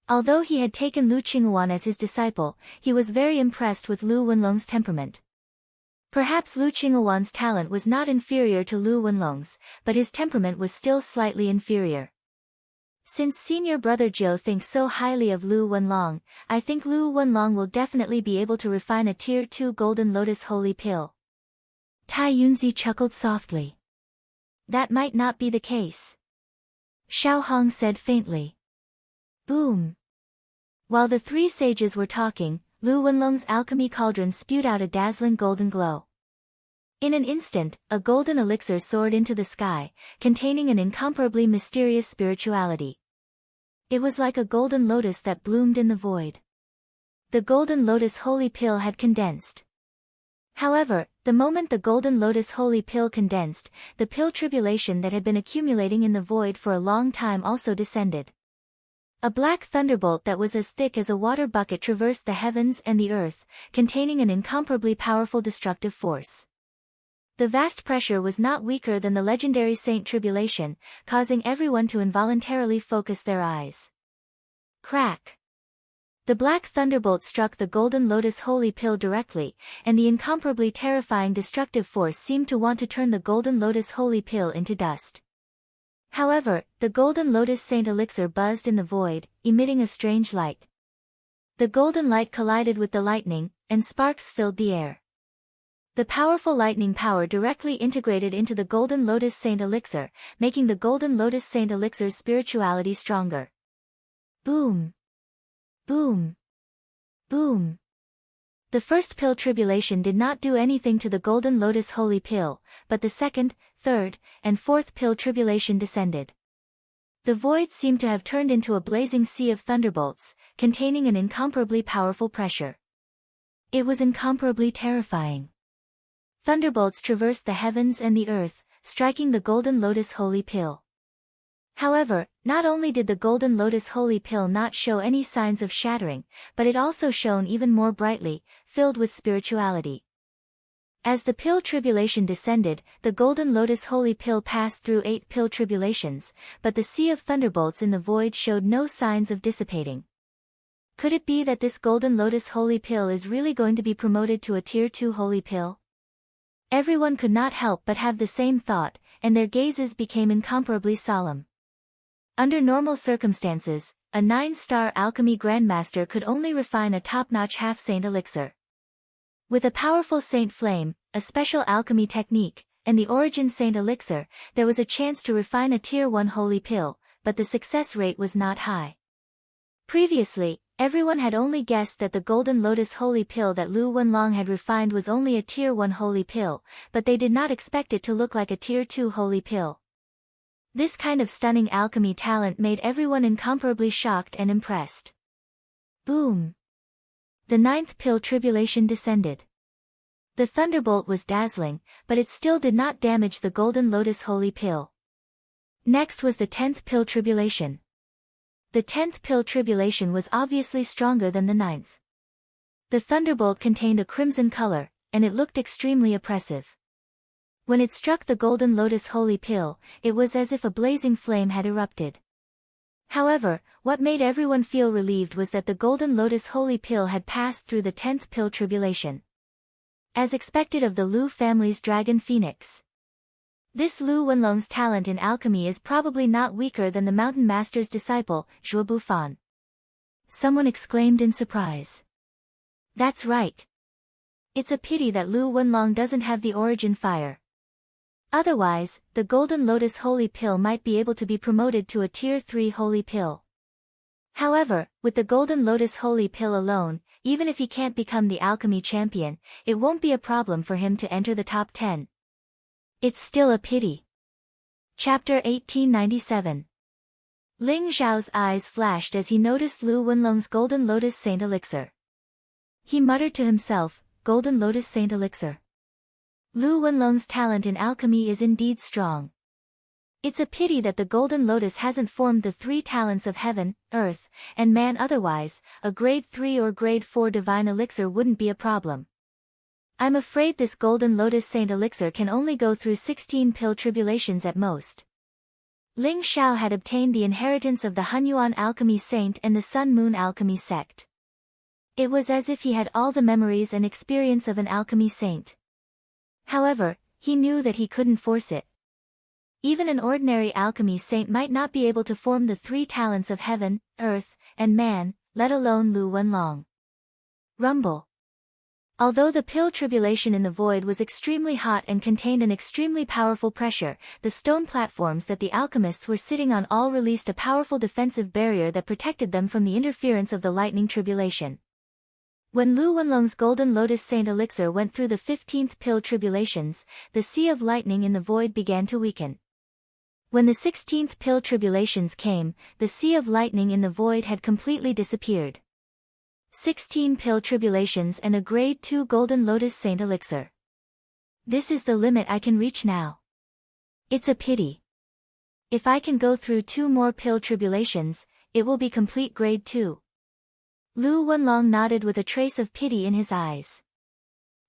Although he had taken Lu Qinghuan as his disciple, he was very impressed with Lu Wenlong's temperament. Perhaps Lu Qinghuan's talent was not inferior to Lu Wenlong's, but his temperament was still slightly inferior. Since senior brother Jiu thinks so highly of Lu Wenlong, I think Lu Wenlong will definitely be able to refine a tier 2 golden lotus holy pill. Tai Yunzi chuckled softly. That might not be the case. Xiao Hong said faintly. Boom. While the three sages were talking, Lu Wenlong's alchemy cauldron spewed out a dazzling golden glow. In an instant, a golden elixir soared into the sky, containing an incomparably mysterious spirituality. It was like a golden lotus that bloomed in the void. The golden lotus holy pill had condensed. However, the moment the golden lotus holy pill condensed, the pill tribulation that had been accumulating in the void for a long time also descended. A black thunderbolt that was as thick as a water bucket traversed the heavens and the earth, containing an incomparably powerful destructive force. The vast pressure was not weaker than the legendary Saint Tribulation, causing everyone to involuntarily focus their eyes. Crack! The black thunderbolt struck the golden lotus holy pill directly, and the incomparably terrifying destructive force seemed to want to turn the golden lotus holy pill into dust. However, the golden lotus saint elixir buzzed in the void, emitting a strange light. The golden light collided with the lightning, and sparks filled the air. The powerful lightning power directly integrated into the golden lotus saint elixir, making the golden lotus saint elixir's spirituality stronger. Boom! Boom! Boom! The first pill tribulation did not do anything to the golden lotus holy pill, but the second, third, and fourth pill tribulation descended. The void seemed to have turned into a blazing sea of thunderbolts, containing an incomparably powerful pressure. It was incomparably terrifying. Thunderbolts traversed the heavens and the earth, striking the golden lotus holy pill. However, not only did the golden lotus holy pill not show any signs of shattering, but it also shone even more brightly, filled with spirituality. As the pill tribulation descended, the golden lotus holy pill passed through 8 pill tribulations, but the sea of thunderbolts in the void showed no signs of dissipating. Could it be that this golden lotus holy pill is really going to be promoted to a tier 2 holy pill? Everyone could not help but have the same thought, and their gazes became incomparably solemn. Under normal circumstances, a 9-star alchemy grandmaster could only refine a top-notch half-saint elixir. With a powerful saint flame, a special alchemy technique, and the origin saint elixir, there was a chance to refine a tier 1 holy pill, but the success rate was not high. Previously, everyone had only guessed that the golden lotus holy pill that Lu Wenlong had refined was only a tier 1 holy pill, but they did not expect it to look like a tier 2 holy pill. This kind of stunning alchemy talent made everyone incomparably shocked and impressed. Boom! The 9th pill tribulation descended. The thunderbolt was dazzling, but it still did not damage the golden lotus holy pill. Next was the 10th pill tribulation. The 10th pill tribulation was obviously stronger than the 9th. The thunderbolt contained a crimson color, and it looked extremely oppressive. When it struck the golden lotus holy pill, it was as if a blazing flame had erupted. However, what made everyone feel relieved was that the golden lotus holy pill had passed through the 10th pill tribulation. As expected of the Lu family's dragon phoenix. This Lu Wenlong's talent in alchemy is probably not weaker than the mountain master's disciple, Zhuo Bufan. Someone exclaimed in surprise. That's right. It's a pity that Lu Wenlong doesn't have the origin fire. Otherwise, the Golden Lotus Holy Pill might be able to be promoted to a Tier 3 Holy Pill. However, with the Golden Lotus Holy Pill alone, even if he can't become the alchemy champion, it won't be a problem for him to enter the top 10. It's still a pity. Chapter 1897. Ling Zhao's eyes flashed as he noticed Lu Wenlong's Golden Lotus Saint Elixir. He muttered to himself, Golden Lotus Saint Elixir. Lu Wenlong's talent in alchemy is indeed strong. It's a pity that the Golden Lotus hasn't formed the 3 talents of heaven, earth, and man. Otherwise, a grade 3 or grade 4 divine elixir wouldn't be a problem. I'm afraid this Golden Lotus Saint Elixir can only go through 16 pill tribulations at most. Ling Xiao had obtained the inheritance of the Hunyuan Alchemy Saint and the Sun Moon Alchemy Sect. It was as if he had all the memories and experience of an alchemy saint. However, he knew that he couldn't force it. Even an ordinary alchemy saint might not be able to form the 3 talents of heaven, earth, and man, let alone Lu Wenlong. Rumble. Although the pill tribulation in the void was extremely hot and contained an extremely powerful pressure, the stone platforms that the alchemists were sitting on all released a powerful defensive barrier that protected them from the interference of the lightning tribulation. When Lu Wenlong's Golden Lotus Saint Elixir went through the 15th pill tribulations, the sea of lightning in the void began to weaken. When the 16th pill tribulations came, the sea of lightning in the void had completely disappeared. 16 pill tribulations and a grade 2 Golden Lotus Saint Elixir. This is the limit I can reach now. It's a pity. If I can go through 2 more pill tribulations, it will be complete grade 2. Lu Wenlong nodded with a trace of pity in his eyes.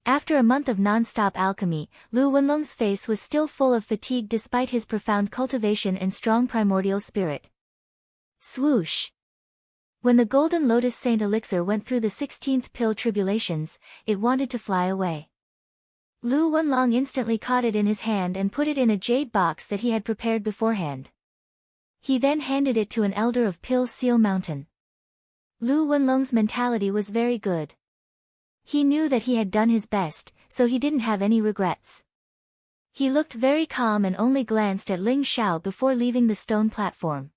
After a month of non-stop alchemy, Lu Wenlong's face was still full of fatigue despite his profound cultivation and strong primordial spirit. Swoosh! When the Golden Lotus Saint Elixir went through the 16th pill tribulations, it wanted to fly away. Lu Wenlong instantly caught it in his hand and put it in a jade box that he had prepared beforehand. He then handed it to an elder of Pill Seal Mountain. Lu Wenlong's mentality was very good. He knew that he had done his best, so he didn't have any regrets. He looked very calm and only glanced at Ling Xiao before leaving the stone platform.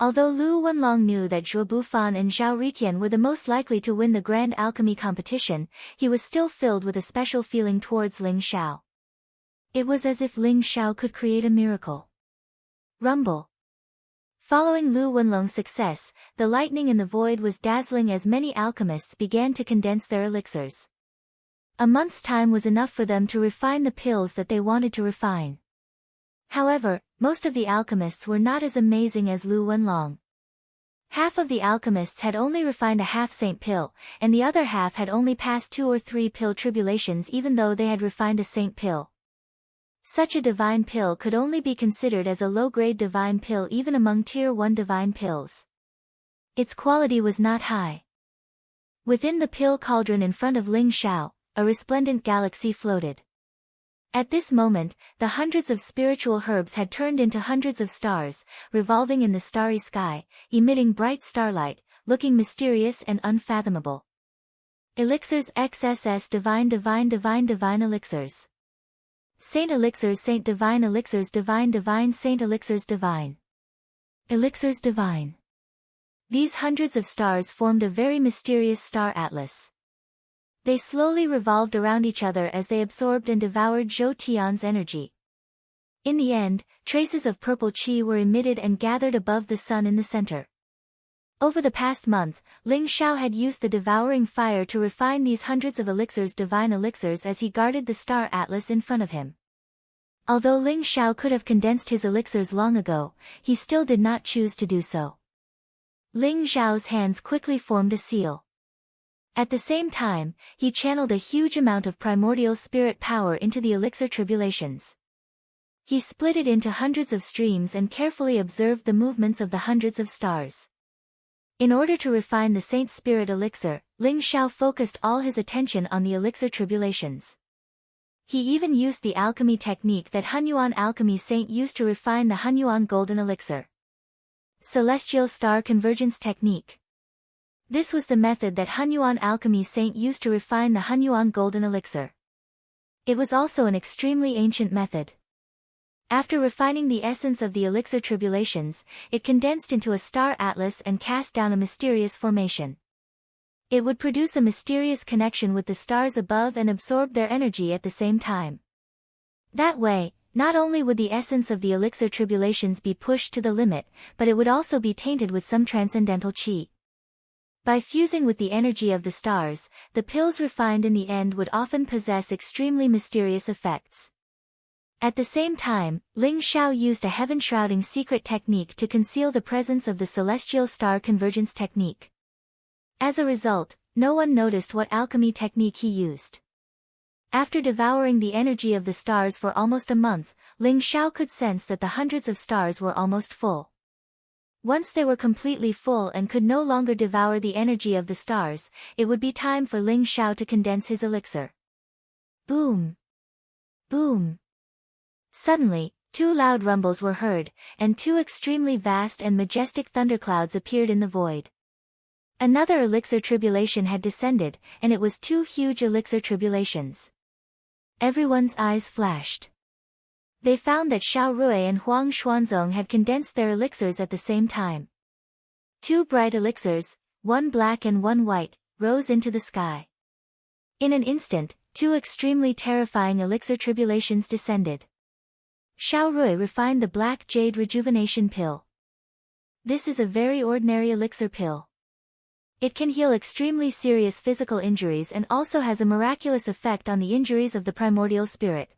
Although Lu Wenlong knew that Zhuo Bufan and Zhao Ritian were the most likely to win the Grand Alchemy competition, he was still filled with a special feeling towards Ling Xiao. It was as if Ling Xiao could create a miracle. Rumble. Following Lu Wenlong's success, the lightning in the void was dazzling as many alchemists began to condense their elixirs. A month's time was enough for them to refine the pills that they wanted to refine. However, most of the alchemists were not as amazing as Lu Wenlong. Half of the alchemists had only refined a half-saint pill, and the other half had only passed 2 or 3 pill tribulations even though they had refined a saint pill. Such a divine pill could only be considered as a low-grade divine pill even among Tier 1 divine pills. Its quality was not high. Within the pill cauldron in front of Ling Xiao, a resplendent galaxy floated. At this moment, the hundreds of spiritual herbs had turned into hundreds of stars, revolving in the starry sky, emitting bright starlight, looking mysterious and unfathomable. Elixirs XSS Divine Divine Divine Divine Elixirs. Saint Elixirs Saint Divine Elixirs Divine Divine Saint Elixirs Divine. Elixirs Divine. These hundreds of stars formed a very mysterious star atlas. They slowly revolved around each other as they absorbed and devoured Zhou Tian's energy. In the end, traces of purple qi were emitted and gathered above the sun in the center. Over the past month, Ling Xiao had used the devouring fire to refine these hundreds of elixirs divine elixirs as he guarded the star atlas in front of him. Although Ling Xiao could have condensed his elixirs long ago, he still did not choose to do so. Ling Xiao's hands quickly formed a seal. At the same time, he channeled a huge amount of primordial spirit power into the elixir tribulations. He split it into hundreds of streams and carefully observed the movements of the hundreds of stars. In order to refine the Saint Spirit elixir, Ling Xiao focused all his attention on the elixir tribulations. He even used the alchemy technique that Hunyuan alchemy saint used to refine the Hunyuan golden elixir. Celestial star convergence technique. This was the method that Hunyuan alchemy saint used to refine the Hunyuan golden elixir. It was also an extremely ancient method. After refining the essence of the elixir tribulations, it condensed into a star atlas and cast down a mysterious formation. It would produce a mysterious connection with the stars above and absorb their energy at the same time. That way, not only would the essence of the elixir tribulations be pushed to the limit, but it would also be tainted with some transcendental qi. By fusing with the energy of the stars, the pills refined in the end would often possess extremely mysterious effects. At the same time, Ling Xiao used a heaven-shrouding secret technique to conceal the presence of the celestial star convergence technique. As a result, no one noticed what alchemy technique he used. After devouring the energy of the stars for almost a month, Ling Xiao could sense that the hundreds of stars were almost full. Once they were completely full and could no longer devour the energy of the stars, it would be time for Ling Xiao to condense his elixir. Boom! Boom! Suddenly, two loud rumbles were heard, and two extremely vast and majestic thunderclouds appeared in the void. Another elixir tribulation had descended, and it was two huge elixir tribulations. Everyone's eyes flashed. They found that Xiao Rui and Huang Xuanzong had condensed their elixirs at the same time. Two bright elixirs, one black and one white, rose into the sky. In an instant, two extremely terrifying elixir tribulations descended. Xiao Rui refined the black jade rejuvenation pill. This is a very ordinary elixir pill. It can heal extremely serious physical injuries and also has a miraculous effect on the injuries of the primordial spirit.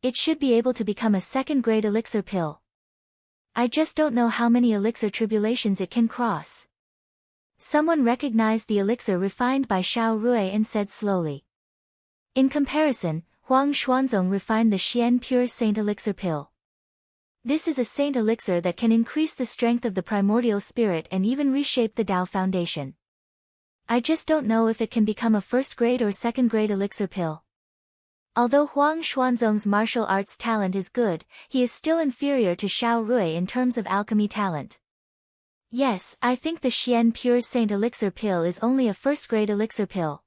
It should be able to become a second-grade elixir pill. I just don't know how many elixir tribulations it can cross. Someone recognized the elixir refined by Xiao Rui and said slowly. In comparison, Huang Xuanzong refined the Xian Pure Saint Elixir pill. This is a saint elixir that can increase the strength of the primordial spirit and even reshape the Tao foundation. I just don't know if it can become a first-grade or second-grade elixir pill. Although Huang Xuanzong's martial arts talent is good, he is still inferior to Xiao Rui in terms of alchemy talent. Yes, I think the Xian Pure Saint Elixir pill is only a first-grade elixir pill.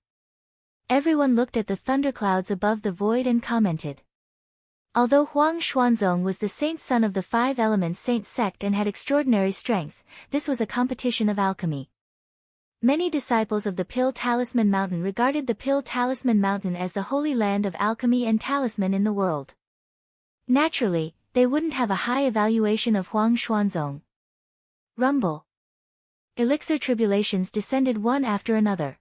Everyone looked at the thunderclouds above the void and commented. Although Huang Xuanzong was the saint son of the Five Elements Saint sect and had extraordinary strength, this was a competition of alchemy. Many disciples of the Pill Talisman Mountain regarded the Pill Talisman Mountain as the holy land of alchemy and talisman in the world. Naturally, they wouldn't have a high evaluation of Huang Xuanzong. Rumble. Elixir tribulations descended one after another.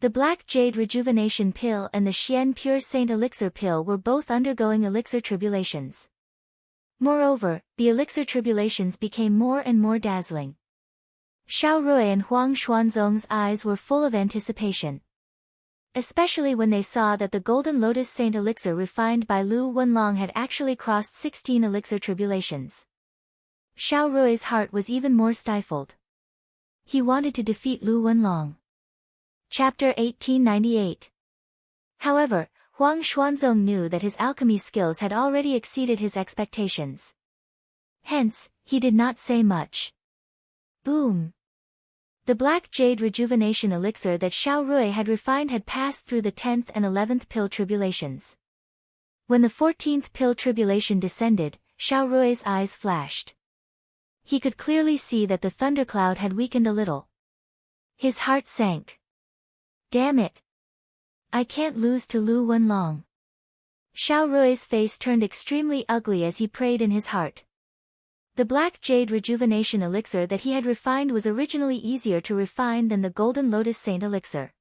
The Black Jade Rejuvenation Pill and the Xian Pure Saint Elixir Pill were both undergoing elixir tribulations. Moreover, the elixir tribulations became more and more dazzling. Xiao Rui and Huang Xuanzong's eyes were full of anticipation. Especially when they saw that the Golden Lotus Saint Elixir refined by Lu Wenlong had actually crossed 16 elixir tribulations. Xiao Rui's heart was even more stifled. He wanted to defeat Lu Wenlong. Chapter 1898. However, Huang Xuanzong knew that his alchemy skills had already exceeded his expectations. Hence, he did not say much. Boom! The Black Jade Rejuvenation Elixir that Xiao Rui had refined had passed through the 10th and 11th Pill Tribulations. When the 14th Pill Tribulation descended, Xiao Rui's eyes flashed. He could clearly see that the thundercloud had weakened a little. His heart sank. Damn it! I can't lose to Lu Wenlong. Xiao Rui's face turned extremely ugly as he prayed in his heart. The Black Jade Rejuvenation Elixir that he had refined was originally easier to refine than the Golden Lotus Saint Elixir.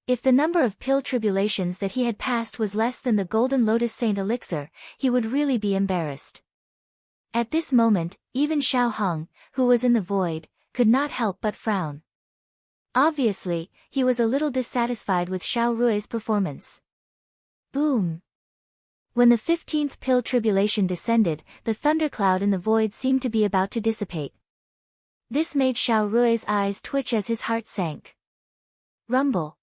If the number of pill tribulations that he had passed was less than the Golden Lotus Saint Elixir, he would really be embarrassed. At this moment, even Xiao Hong, who was in the void, could not help but frown. Obviously, he was a little dissatisfied with Xiao Rui's performance. Boom! When the 15th Pill Tribulation descended, the thundercloud in the void seemed to be about to dissipate. This made Xiao Rui's eyes twitch as his heart sank. Rumble.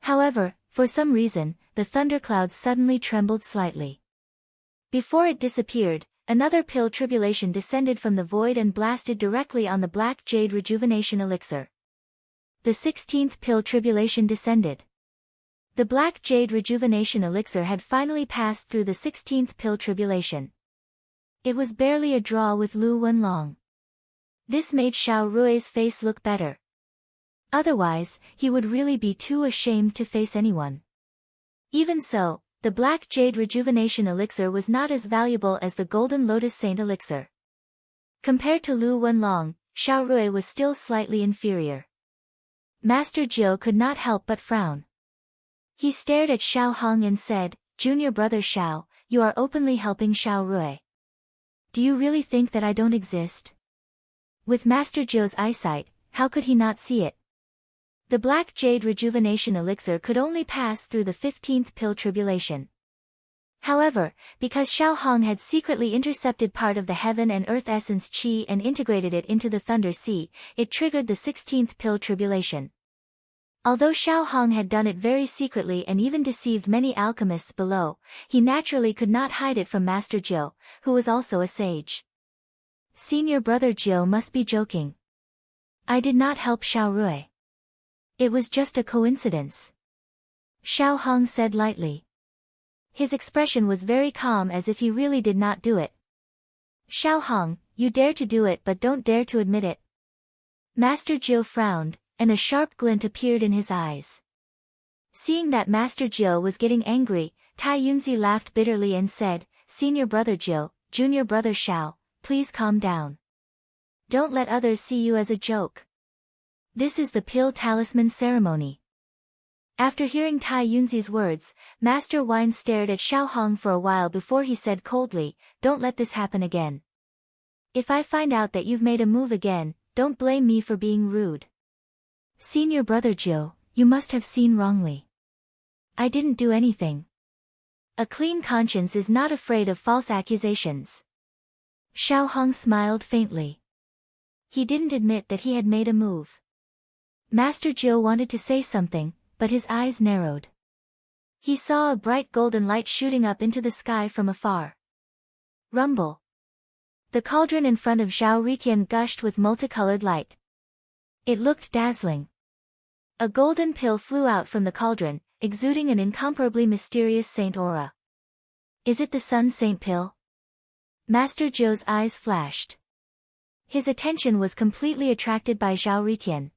However, for some reason, the thunderclouds suddenly trembled slightly. Before it disappeared, another pill tribulation descended from the void and blasted directly on the black jade rejuvenation elixir. The 16th pill tribulation descended. The black jade rejuvenation elixir had finally passed through the 16th pill tribulation. It was barely a draw with Lu Wenlong. This made Xiao Rui's face look better. Otherwise, he would really be too ashamed to face anyone. Even so, the black jade rejuvenation elixir was not as valuable as the golden lotus saint elixir. Compared to Lu Wenlong, Xiao Rui was still slightly inferior. Master Jiu could not help but frown. He stared at Xiao Hong and said, "Junior brother Xiao, you are openly helping Xiao Rui. Do you really think that I don't exist?" With Master Jiu's eyesight, how could he not see it? The black jade rejuvenation elixir could only pass through the 15th pill tribulation. However, because Xiao Hong had secretly intercepted part of the heaven and earth essence qi and integrated it into the thunder sea, it triggered the 16th pill tribulation. Although Xiao Hong had done it very secretly and even deceived many alchemists below, he naturally could not hide it from Master Jiu, who was also a sage. Senior brother Jiu must be joking. I did not help Xiao Rui. It was just a coincidence. Xiao Hong said lightly. His expression was very calm as if he really did not do it. Xiao Hong, you dare to do it but don't dare to admit it. Master Jiu frowned, and a sharp glint appeared in his eyes. Seeing that Master Jiu was getting angry, Tai Yunzi laughed bitterly and said, "Senior brother Jiu, junior brother Xiao, please calm down. Don't let others see you as a joke. This is the pill talisman ceremony." After hearing Tai Yunzi's words, Master Wine stared at Xiao Hong for a while before he said coldly, "Don't let this happen again. If I find out that you've made a move again, don't blame me for being rude." Senior brother Jiu, you must have seen wrongly. I didn't do anything. A clean conscience is not afraid of false accusations. Xiao Hong smiled faintly. He didn't admit that he had made a move. Master Jiu wanted to say something, but his eyes narrowed. He saw a bright golden light shooting up into the sky from afar. Rumble. The cauldron in front of Zhao Ritian gushed with multicolored light. It looked dazzling. A golden pill flew out from the cauldron, exuding an incomparably mysterious saint aura. Is it the Sun Saint pill? Master Jiu's eyes flashed. His attention was completely attracted by Zhao Ritian.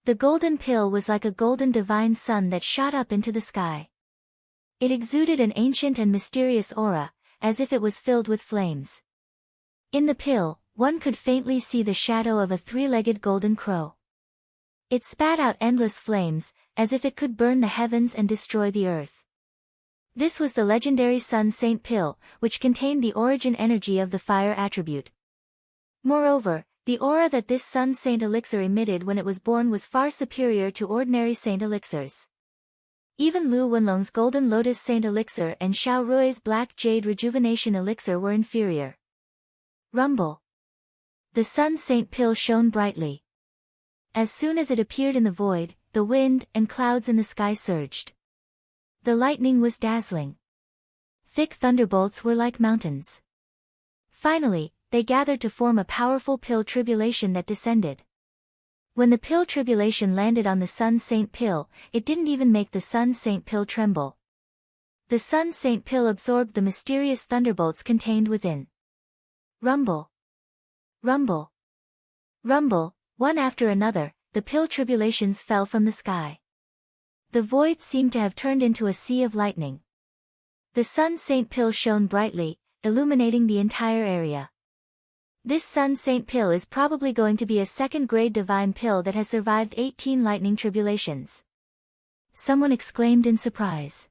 The golden pill was like a golden divine sun that shot up into the sky. It exuded an ancient and mysterious aura, as if it was filled with flames. In the pill, one could faintly see the shadow of a three-legged golden crow. It spat out endless flames, as if it could burn the heavens and destroy the earth. This was the legendary Sun Saint pill, which contained the origin energy of the fire attribute. Moreover, the aura that this Sun Saint elixir emitted when it was born was far superior to ordinary saint elixirs. Even Lu Wenlong's golden lotus saint elixir and Xiao Rui's black jade rejuvenation elixir were inferior. Rumble. The Sun Saint pill shone brightly. As soon as it appeared in the void, the wind and clouds in the sky surged. The lightning was dazzling. Thick thunderbolts were like mountains. Finally, they gathered to form a powerful pill tribulation that descended. When the pill tribulation landed on the Sun Saint pill, it didn't even make the Sun Saint pill tremble. The Sun Saint pill absorbed the mysterious thunderbolts contained within. Rumble. Rumble. Rumble, one after another, the pill tribulations fell from the sky. The void seemed to have turned into a sea of lightning. The Sun Saint pill shone brightly, illuminating the entire area. This Sun Saint pill is probably going to be a second-grade divine pill that has survived 18 lightning tribulations. Someone exclaimed in surprise.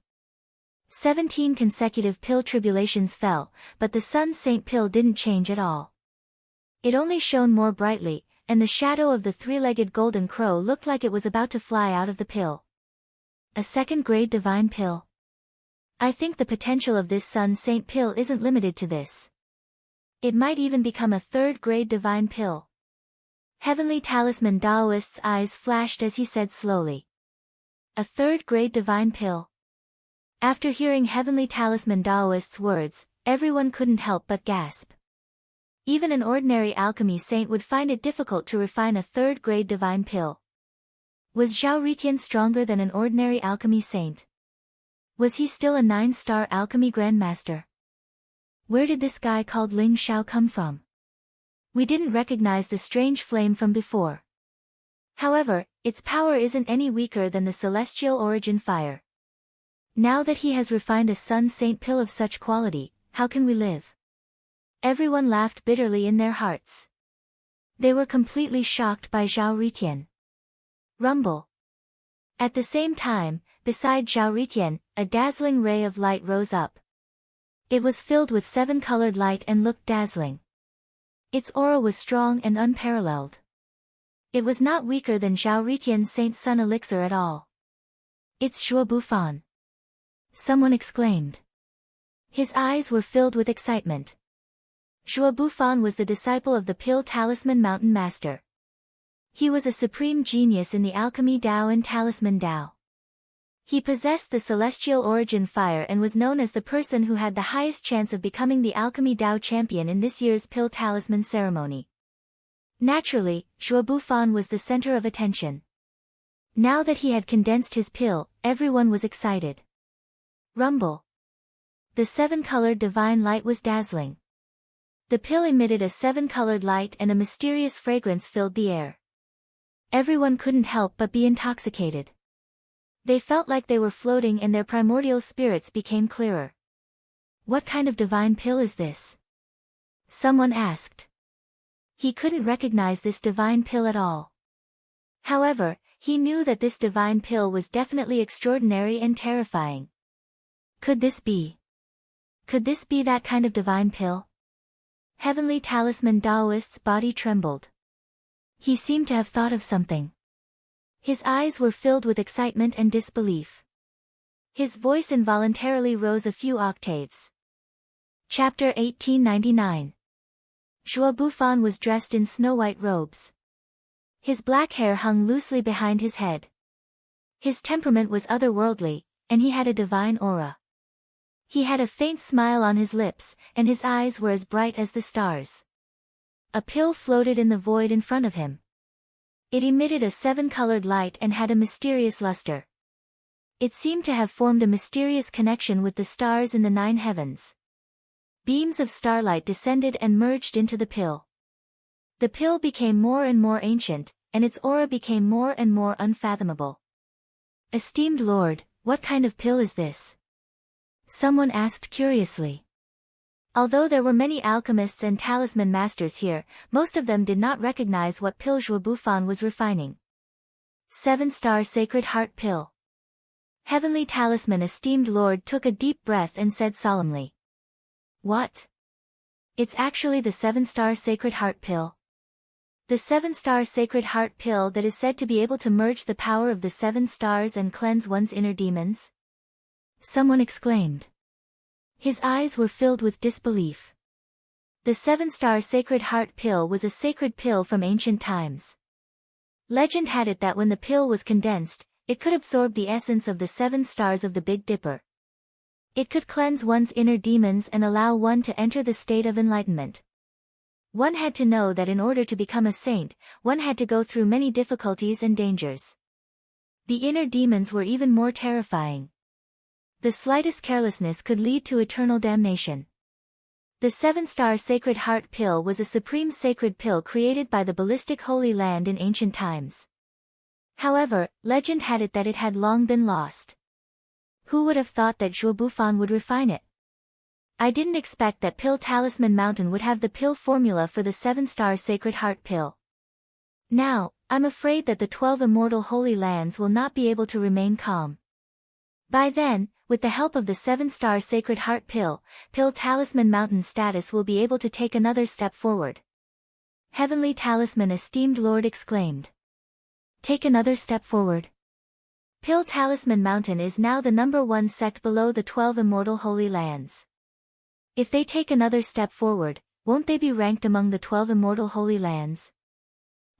17 consecutive pill tribulations fell, but the Sun Saint pill didn't change at all. It only shone more brightly, and the shadow of the three-legged golden crow looked like it was about to fly out of the pill. A second-grade divine pill. I think the potential of this Sun Saint pill isn't limited to this. It might even become a third-grade divine pill. Heavenly Talisman Daoist's eyes flashed as he said slowly. A third-grade divine pill. After hearing Heavenly Talisman Daoist's words, everyone couldn't help but gasp. Even an ordinary alchemy saint would find it difficult to refine a third-grade divine pill. Was Zhao Ritian stronger than an ordinary alchemy saint? Was he still a 9-star alchemy grandmaster? Where did this guy called Ling Xiao come from? We didn't recognize the strange flame from before. However, its power isn't any weaker than the celestial origin fire. Now that he has refined a sun saint pill of such quality, how can we live? Everyone laughed bitterly in their hearts. They were completely shocked by Zhao Ritian. Rumble. At the same time, beside Zhao Ritian, a dazzling ray of light rose up. It was filled with 7-colored light and looked dazzling. Its aura was strong and unparalleled. It was not weaker than Zhao Ritian's Saint Sun elixir at all. It's Zhuo Bufan. Someone exclaimed. His eyes were filled with excitement. Zhuo Bufan was the disciple of the Pill Talisman Mountain Master. He was a supreme genius in the alchemy Dao and Talisman Dao. He possessed the celestial origin fire and was known as the person who had the highest chance of becoming the alchemy Dao champion in this year's Pill Talisman ceremony. Naturally, Zhuo Bufan was the center of attention. Now that he had condensed his pill, everyone was excited. Rumble. The 7-colored divine light was dazzling. The pill emitted a 7-colored light and a mysterious fragrance filled the air. Everyone couldn't help but be intoxicated. They felt like they were floating and their primordial spirits became clearer. What kind of divine pill is this? Someone asked. He couldn't recognize this divine pill at all. However, he knew that this divine pill was definitely extraordinary and terrifying. Could this be that kind of divine pill? Heavenly Talisman Daoist's body trembled. He seemed to have thought of something. His eyes were filled with excitement and disbelief. His voice involuntarily rose a few octaves. Chapter 1899. Zhuo Bufan was dressed in snow-white robes. His black hair hung loosely behind his head. His temperament was otherworldly, and he had a divine aura. He had a faint smile on his lips, and his eyes were as bright as the stars. A pill floated in the void in front of him. It emitted a 7-colored light and had a mysterious luster. It seemed to have formed a mysterious connection with the stars in the 9 heavens. Beams of starlight descended and merged into the pill. The pill became more and more ancient, and its aura became more and more unfathomable. Esteemed Lord, what kind of pill is this? Someone asked curiously. Although there were many alchemists and talisman masters here, most of them did not recognize what pill Zhuo Bufan was refining. 7-star Sacred Heart Pill. Heavenly Talisman Esteemed Lord took a deep breath and said solemnly. What? It's actually the 7-star Sacred Heart Pill. The 7-star Sacred Heart Pill that is said to be able to merge the power of the 7 stars and cleanse one's inner demons? Someone exclaimed. His eyes were filled with disbelief. The 7-star Sacred Heart Pill was a sacred pill from ancient times. Legend had it that when the pill was condensed, it could absorb the essence of the 7 stars of the Big Dipper. It could cleanse one's inner demons and allow one to enter the state of enlightenment. One had to know that in order to become a saint, one had to go through many difficulties and dangers. The inner demons were even more terrifying. The slightest carelessness could lead to eternal damnation. The 7-star Sacred Heart Pill was a supreme sacred pill created by the ballistic Holy Land in ancient times. However, legend had it that it had long been lost. Who would have thought that Zhuo Bufan would refine it? I didn't expect that Pill Talisman Mountain would have the pill formula for the 7-star Sacred Heart Pill. Now, I'm afraid that the 12 immortal Holy Lands will not be able to remain calm. By then, with the help of the 7-star Sacred Heart Pill, Pill Talisman Mountain status will be able to take another step forward. Heavenly Talisman Esteemed Lord exclaimed. Take another step forward. Pill Talisman Mountain is now the #1 sect below the 12 immortal Holy Lands. If they take another step forward, won't they be ranked among the 12 immortal Holy Lands?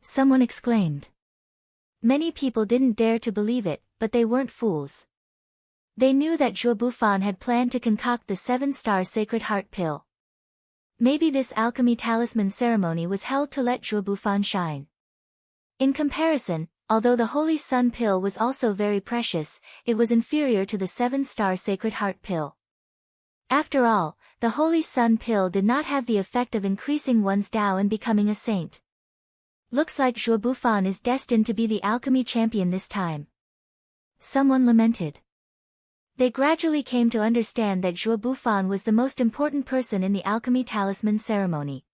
Someone exclaimed. Many people didn't dare to believe it, but they weren't fools. They knew that Zhuo Bufan had planned to concoct the 7-star Sacred Heart pill. Maybe this alchemy talisman ceremony was held to let Zhuo Bufan shine. In comparison, although the Holy Sun pill was also very precious, it was inferior to the 7-star Sacred Heart pill. After all, the Holy Sun pill did not have the effect of increasing one's Tao and becoming a saint. Looks like Zhuo Bufan is destined to be the alchemy champion this time. Someone lamented. They gradually came to understand that Zhuo Bufan was the most important person in the alchemy talisman ceremony.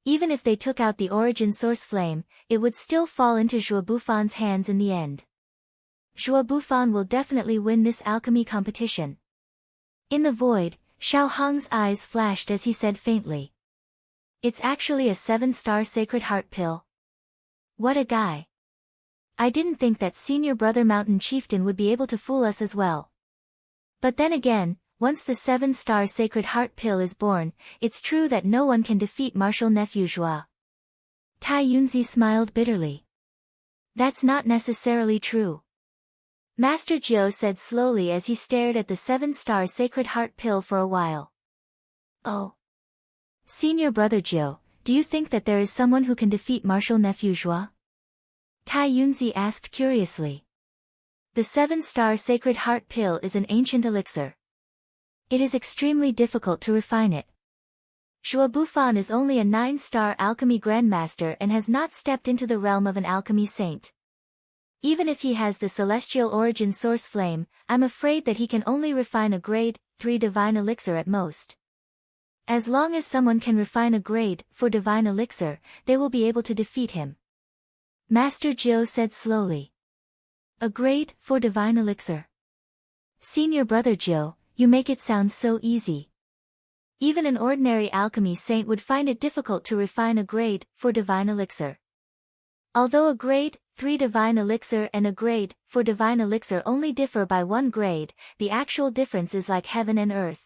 Even if they took out the origin source flame, it would still fall into Zhuo Bufan's hands in the end. Zhuo Bufan will definitely win this alchemy competition. In the void, Xiao Hong's eyes flashed as he said faintly. It's actually a 7-star Sacred Heart pill. What a guy. I didn't think that Senior Brother Mountain Chieftain would be able to fool us as well. But then again, once the 7-star Sacred Heart pill is born, it's true that no one can defeat Martial Nephew Zhua. Tai Yunzi smiled bitterly. That's not necessarily true. Master Jiu said slowly as he stared at the 7-star Sacred Heart pill for a while. Oh. Senior Brother Jiu, do you think that there is someone who can defeat Martial Nephew Zhua? Tai Yunzi asked curiously. The 7-star Sacred Heart pill is an ancient elixir. It is extremely difficult to refine it. Zhuo Bufan is only a 9-star alchemy grandmaster and has not stepped into the realm of an alchemy saint. Even if he has the celestial origin source flame, I'm afraid that he can only refine a grade 3 divine elixir at most. As long as someone can refine a grade 4 divine elixir, they will be able to defeat him. Master Jiu said slowly. A grade 4 divine elixir. Senior Brother Jiu, you make it sound so easy. Even an ordinary alchemy saint would find it difficult to refine a grade 4 divine elixir. Although a grade 3 divine elixir and a grade 4 divine elixir only differ by 1 grade, the actual difference is like heaven and earth.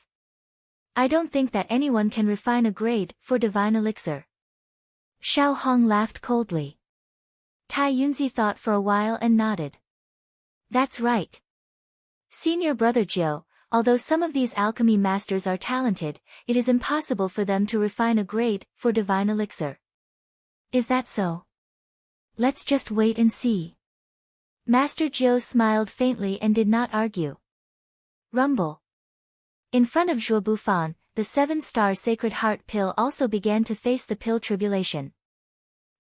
I don't think that anyone can refine a grade 4 divine elixir. Xiao Hong laughed coldly. Tai Yunzi thought for a while and nodded. That's right. Senior Brother Jiu, although some of these alchemy masters are talented, it is impossible for them to refine a grade 4 divine elixir. Is that so? Let's just wait and see. Master Jiu smiled faintly and did not argue. Rumble. In front of Zhuo Bufan, the 7-star Sacred Heart pill also began to face the pill tribulation.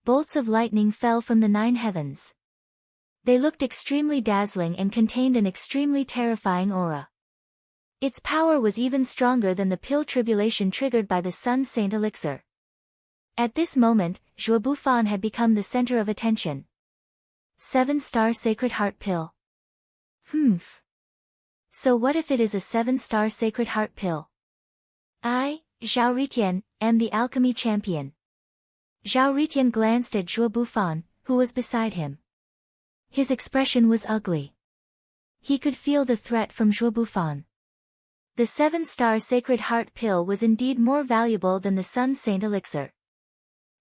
Bolts of lightning fell from the 9 heavens. They looked extremely dazzling and contained an extremely terrifying aura. Its power was even stronger than the pill tribulation triggered by the Sun Saint elixir. At this moment, Zhuo Bufan had become the center of attention. 7-star Sacred Heart pill. So what if it is a 7-star Sacred Heart pill? I, Zhao Ritian, am the alchemy champion. Zhao Ritian glanced at Zhuo Bufan, who was beside him. His expression was ugly. He could feel the threat from Zhuo Bufan. The 7-star Sacred Heart pill was indeed more valuable than the Sun Saint elixir.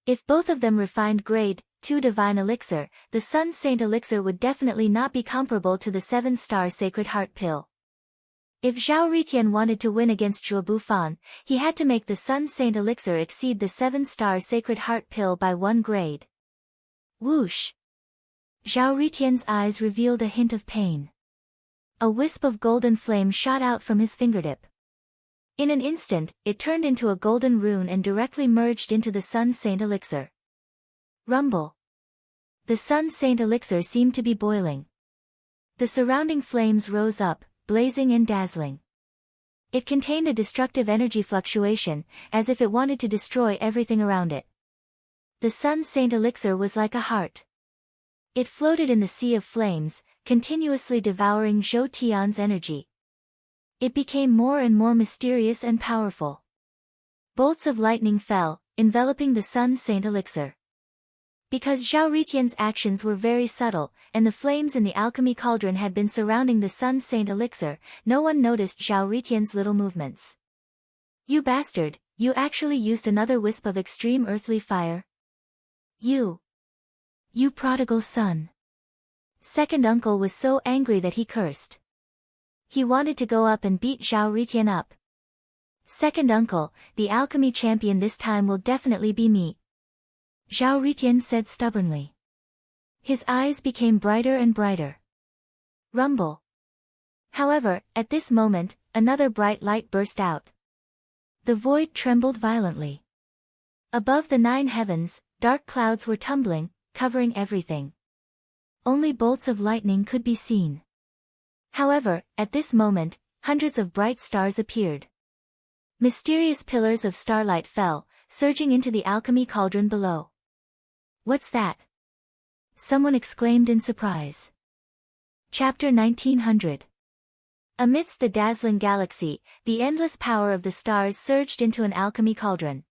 If both of them refined grade 2 divine elixir, the Sun Saint elixir would definitely not be comparable to the 7-star Sacred Heart pill. If Zhao Ritian wanted to win against Zhuo Bufan, he had to make the Sun Saint elixir exceed the 7-star Sacred Heart pill by 1 grade. Whoosh! Zhao Ritian's eyes revealed a hint of pain. A wisp of golden flame shot out from his fingertip. In an instant, it turned into a golden rune and directly merged into the Sun Saint elixir. Rumble. The Sun Saint elixir seemed to be boiling. The surrounding flames rose up, blazing and dazzling. It contained a destructive energy fluctuation, as if it wanted to destroy everything around it. The Sun Saint elixir was like a heart. It floated in the sea of flames, continuously devouring Zhou Tian's energy. It became more and more mysterious and powerful. Bolts of lightning fell, enveloping the Sun Saint elixir. Because Zhao Ritian's actions were very subtle, and the flames in the alchemy cauldron had been surrounding the Sun Saint elixir, no one noticed Zhao Ritian's little movements. You bastard, you actually used another wisp of extreme earthly fire? You prodigal son. Second uncle was so angry that he cursed. He wanted to go up and beat Zhao Ritian up. Second uncle, the alchemy champion this time will definitely be me, Zhao Ritian said stubbornly. His eyes became brighter and brighter. Rumble. However, at this moment, another bright light burst out. The void trembled violently. Above the 9 heavens, dark clouds were tumbling, covering everything. Only bolts of lightning could be seen. However, at this moment, hundreds of bright stars appeared. Mysterious pillars of starlight fell, surging into the alchemy cauldron below. What's that? Someone exclaimed in surprise. Chapter 1900. Amidst the dazzling galaxy, the endless power of the stars surged into an alchemy cauldron.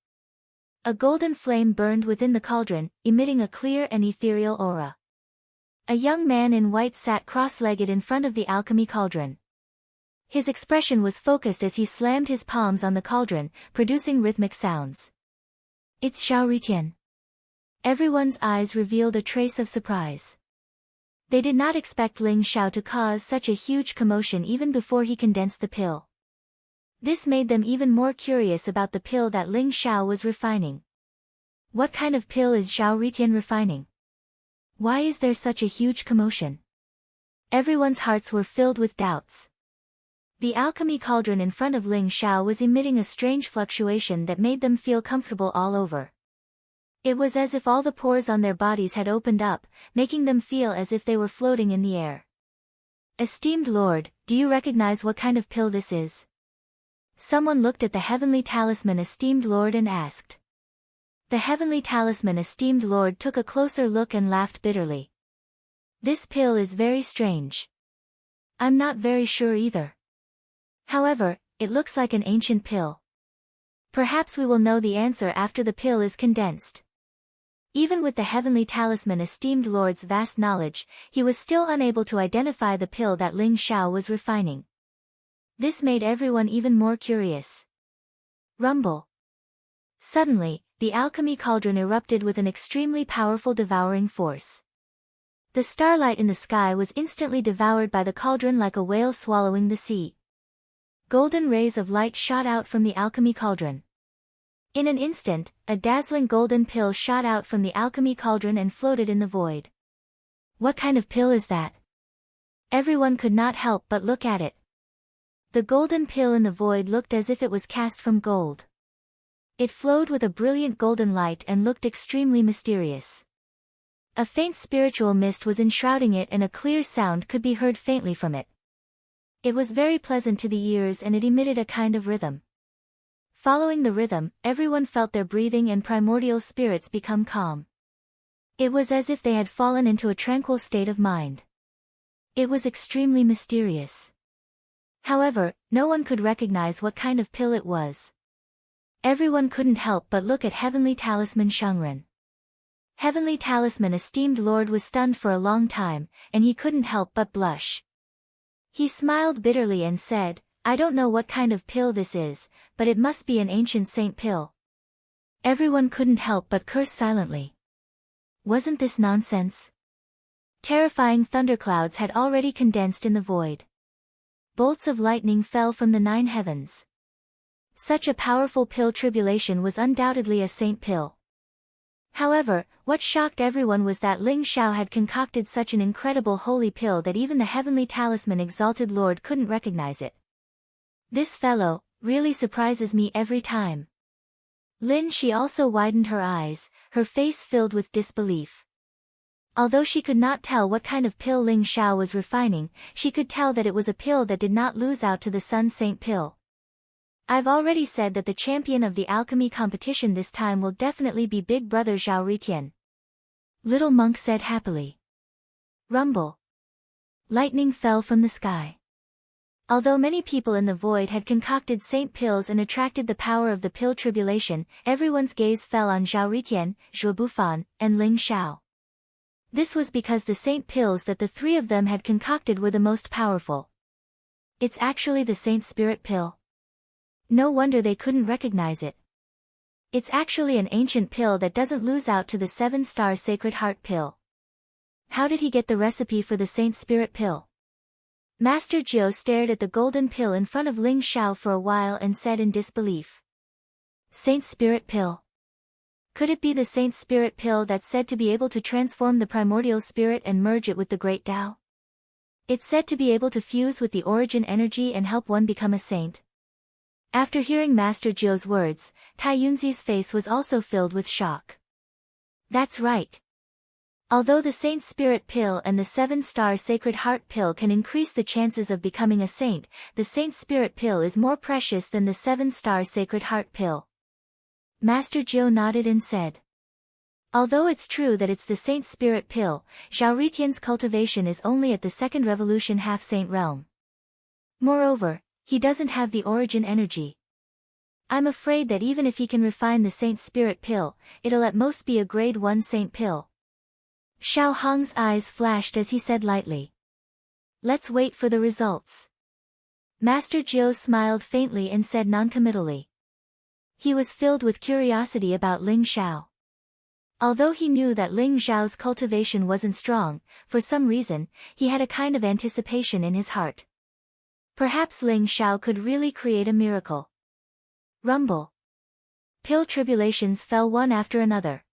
A golden flame burned within the cauldron, emitting a clear and ethereal aura. A young man in white sat cross-legged in front of the alchemy cauldron. His expression was focused as he slammed his palms on the cauldron, producing rhythmic sounds. It's Zhao Ritian. Everyone's eyes revealed a trace of surprise. They did not expect Ling Xiao to cause such a huge commotion even before he condensed the pill. This made them even more curious about the pill that Ling Xiao was refining. What kind of pill is Zhao Ritian refining? Why is there such a huge commotion? Everyone's hearts were filled with doubts. The alchemy cauldron in front of Ling Xiao was emitting a strange fluctuation that made them feel comfortable all over. It was as if all the pores on their bodies had opened up, making them feel as if they were floating in the air. Esteemed Lord, do you recognize what kind of pill this is? Someone looked at the heavenly talisman Esteemed Lord and asked. The heavenly talisman Esteemed Lord took a closer look and laughed bitterly. This pill is very strange. I'm not very sure either. However, it looks like an ancient pill. Perhaps we will know the answer after the pill is condensed. Even with the heavenly talisman Esteemed Lord's vast knowledge, he was still unable to identify the pill that Ling Xiao was refining. This made everyone even more curious. Rumble. Suddenly, the alchemy cauldron erupted with an extremely powerful devouring force. The starlight in the sky was instantly devoured by the cauldron like a whale swallowing the sea. Golden rays of light shot out from the alchemy cauldron. In an instant, a dazzling golden pill shot out from the alchemy cauldron and floated in the void. What kind of pill is that? Everyone could not help but look at it. The golden pill in the void looked as if it was cast from gold. It flowed with a brilliant golden light and looked extremely mysterious. A faint spiritual mist was enshrouding it and a clear sound could be heard faintly from it. It was very pleasant to the ears and it emitted a kind of rhythm. Following the rhythm, everyone felt their breathing and primordial spirits become calm. It was as if they had fallen into a tranquil state of mind. It was extremely mysterious. However, no one could recognize what kind of pill it was. Everyone couldn't help but look at Heavenly Talisman Shangren. Heavenly Talisman Esteemed Lord was stunned for a long time, and he couldn't help but blush. He smiled bitterly and said, I don't know what kind of pill this is, but it must be an ancient saint pill. Everyone couldn't help but curse silently. Wasn't this nonsense? Terrifying thunderclouds had already condensed in the void. Bolts of lightning fell from the 9 heavens. Such a powerful pill tribulation was undoubtedly a saint pill. However, what shocked everyone was that Ling Xiao had concocted such an incredible holy pill that even the heavenly talisman Exalted Lord couldn't recognize it. This fellow really surprises me every time. Lin Shi also widened her eyes, her face filled with disbelief. Although she could not tell what kind of pill Ling Xiao was refining, she could tell that it was a pill that did not lose out to the Sun Saint pill. I've already said that the champion of the alchemy competition this time will definitely be Big Brother Zhao Ritian. Little Monk said happily. Rumble. Lightning fell from the sky. Although many people in the void had concocted saint pills and attracted the power of the pill tribulation, everyone's gaze fell on Zhao Ritian, Zhuo Bufan, and Ling Xiao. This was because the saint pills that the 3 of them had concocted were the most powerful. It's actually the saint spirit pill. No wonder they couldn't recognize it. It's actually an ancient pill that doesn't lose out to the 7-star Sacred Heart pill. How did he get the recipe for the Saint Spirit pill? Master Jiu stared at the golden pill in front of Ling Xiao for a while and said in disbelief. Saint Spirit Pill. Could it be the Saint Spirit Pill that's said to be able to transform the primordial spirit and merge it with the great Tao? It's said to be able to fuse with the origin energy and help one become a saint. After hearing Master Jiu's words, Tai Yunzi's face was also filled with shock. That's right. Although the Saint Spirit Pill and the 7-star Sacred Heart Pill can increase the chances of becoming a saint, the Saint Spirit Pill is more precious than the 7-star Sacred Heart Pill. Master Jiu nodded and said. Although it's true that it's the Saint Spirit Pill, Zhao Ritian's cultivation is only at the 2nd Revolution half-saint realm. Moreover, he doesn't have the origin energy. I'm afraid that even if he can refine the Saint Spirit Pill, it'll at most be a grade 1 saint pill. Xiao Hong's eyes flashed as he said lightly. Let's wait for the results. Master Jiu smiled faintly and said noncommittally. He was filled with curiosity about Ling Xiao. Although he knew that Ling Xiao's cultivation wasn't strong, for some reason, he had a kind of anticipation in his heart. Perhaps Ling Xiao could really create a miracle. Rumble. Pill tribulations fell one after another.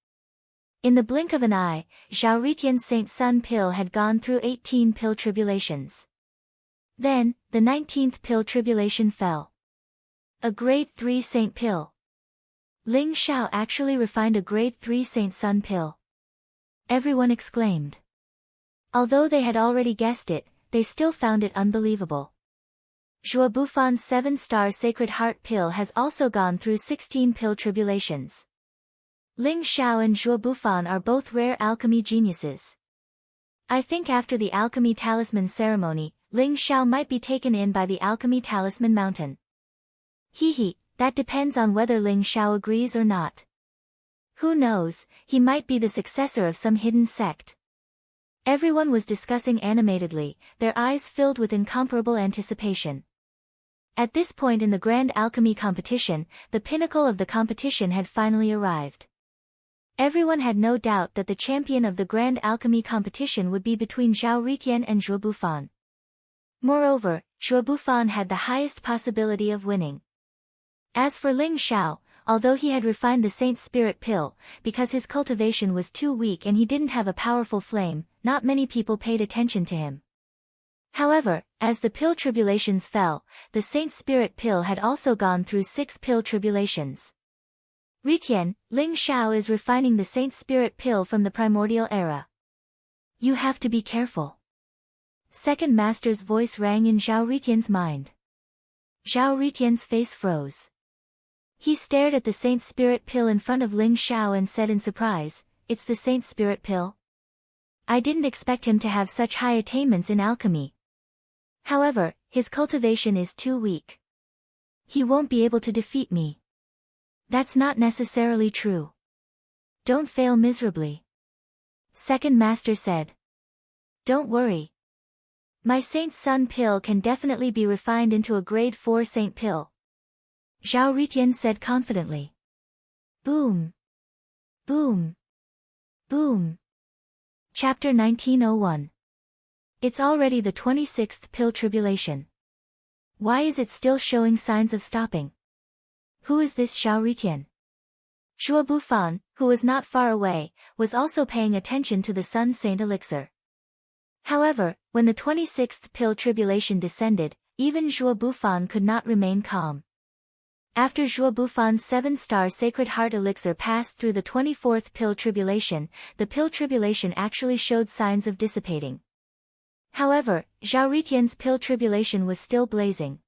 In the blink of an eye, Zhao Ritian's Saint Sun Pill had gone through 18 pill tribulations. Then, the 19th pill tribulation fell. A grade 3 saint pill. Ling Xiao actually refined a grade 3 Saint Sun Pill. Everyone exclaimed. Although they had already guessed it, they still found it unbelievable. Zhuo Bufan's 7-star Sacred Heart Pill has also gone through 16 pill tribulations. Ling Xiao and Zhuo Bufan are both rare alchemy geniuses. I think after the Alchemy Talisman ceremony, Ling Xiao might be taken in by the Alchemy Talisman Mountain. That depends on whether Ling Xiao agrees or not. Who knows, he might be the successor of some hidden sect. Everyone was discussing animatedly, their eyes filled with incomparable anticipation. At this point in the Grand Alchemy competition, the pinnacle of the competition had finally arrived. Everyone had no doubt that the champion of the Grand Alchemy competition would be between Zhao Ritian and Zhuo Bufan. Moreover, Zhuo Bufan had the highest possibility of winning. As for Ling Xiao, although he had refined the Saint Spirit Pill, because his cultivation was too weak and he didn't have a powerful flame, not many people paid attention to him. However, as the pill tribulations fell, the Saint Spirit Pill had also gone through 6 pill tribulations. Ritian, Ling Xiao is refining the Saint Spirit Pill from the primordial era. You have to be careful. Second Master's voice rang in Zhao Ritian's mind. Zhao Ritian's face froze. He stared at the Saint Spirit Pill in front of Ling Xiao and said in surprise, "It's the Saint Spirit Pill? I didn't expect him to have such high attainments in alchemy. However, his cultivation is too weak. He won't be able to defeat me." That's not necessarily true. Don't fail miserably. Second Master said. Don't worry. My Saint Sun Pill can definitely be refined into a grade 4 Saint Pill. Zhao Ritian said confidently. Boom. Boom. Boom. Chapter 1901. It's already the 26th pill tribulation. Why is it still showing signs of stopping? Who is this Zhao Ritian? Zhuo Bufan, who was not far away, was also paying attention to the Sun Saint Elixir. However, when the 26th pill tribulation descended, even Zhuo Bufan could not remain calm. After Zhuo Bufan's 7-star Sacred Heart Elixir passed through the 24th pill tribulation, the pill tribulation actually showed signs of dissipating. However, Zhao Ritian's pill tribulation was still blazing.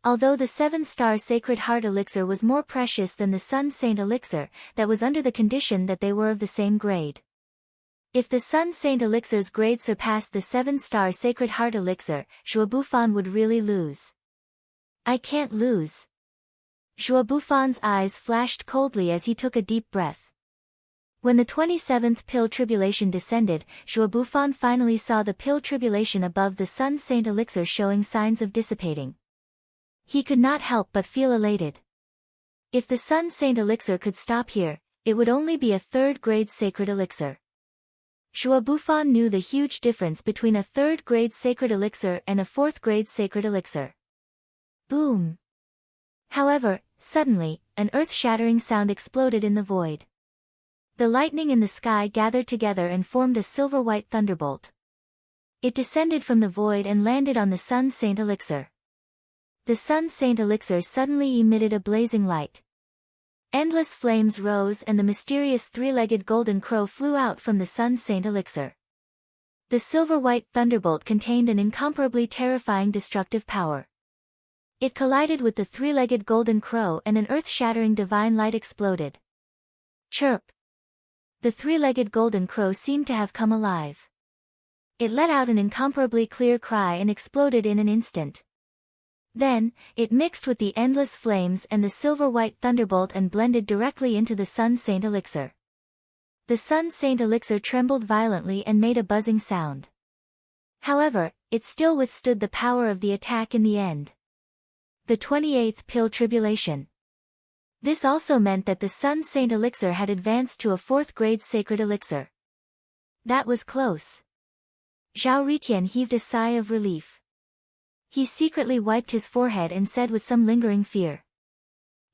Although the 7-star Sacred Heart Elixir was more precious than the Sun Saint Elixir, that was under the condition that they were of the same grade. If the Sun Saint Elixir's grade surpassed the 7-star Sacred Heart Elixir, Zhuo Bufan would really lose. I can't lose. Zhuo Bufan's eyes flashed coldly as he took a deep breath. When the 27th pill tribulation descended, Zhuo Bufan finally saw the pill tribulation above the Sun Saint Elixir showing signs of dissipating. He could not help but feel elated. If the Sun Saint Elixir could stop here, it would only be a 3rd grade sacred elixir. Zhuo Bufan knew the huge difference between a third-grade sacred elixir and a fourth-grade sacred elixir. Boom! However, suddenly, an earth-shattering sound exploded in the void. The lightning in the sky gathered together and formed a silver-white thunderbolt. It descended from the void and landed on the Sun Saint elixir. The Sun Saint elixir suddenly emitted a blazing light. Endless flames rose and the mysterious three-legged golden crow flew out from the Sun Saint elixir. The silver-white thunderbolt contained an incomparably terrifying destructive power. It collided with the three-legged golden crow and an earth-shattering divine light exploded. Chirp! The three-legged golden crow seemed to have come alive. It let out an incomparably clear cry and exploded in an instant. Then, it mixed with the endless flames and the silver-white thunderbolt and blended directly into the Sun Saint elixir. The Sun Saint elixir trembled violently and made a buzzing sound. However, it still withstood the power of the attack in the end. The 28th Pill Tribulation. This also meant that the Sun Saint elixir had advanced to a fourth-grade sacred elixir. That was close. Zhao Ritian heaved a sigh of relief. He secretly wiped his forehead and said with some lingering fear.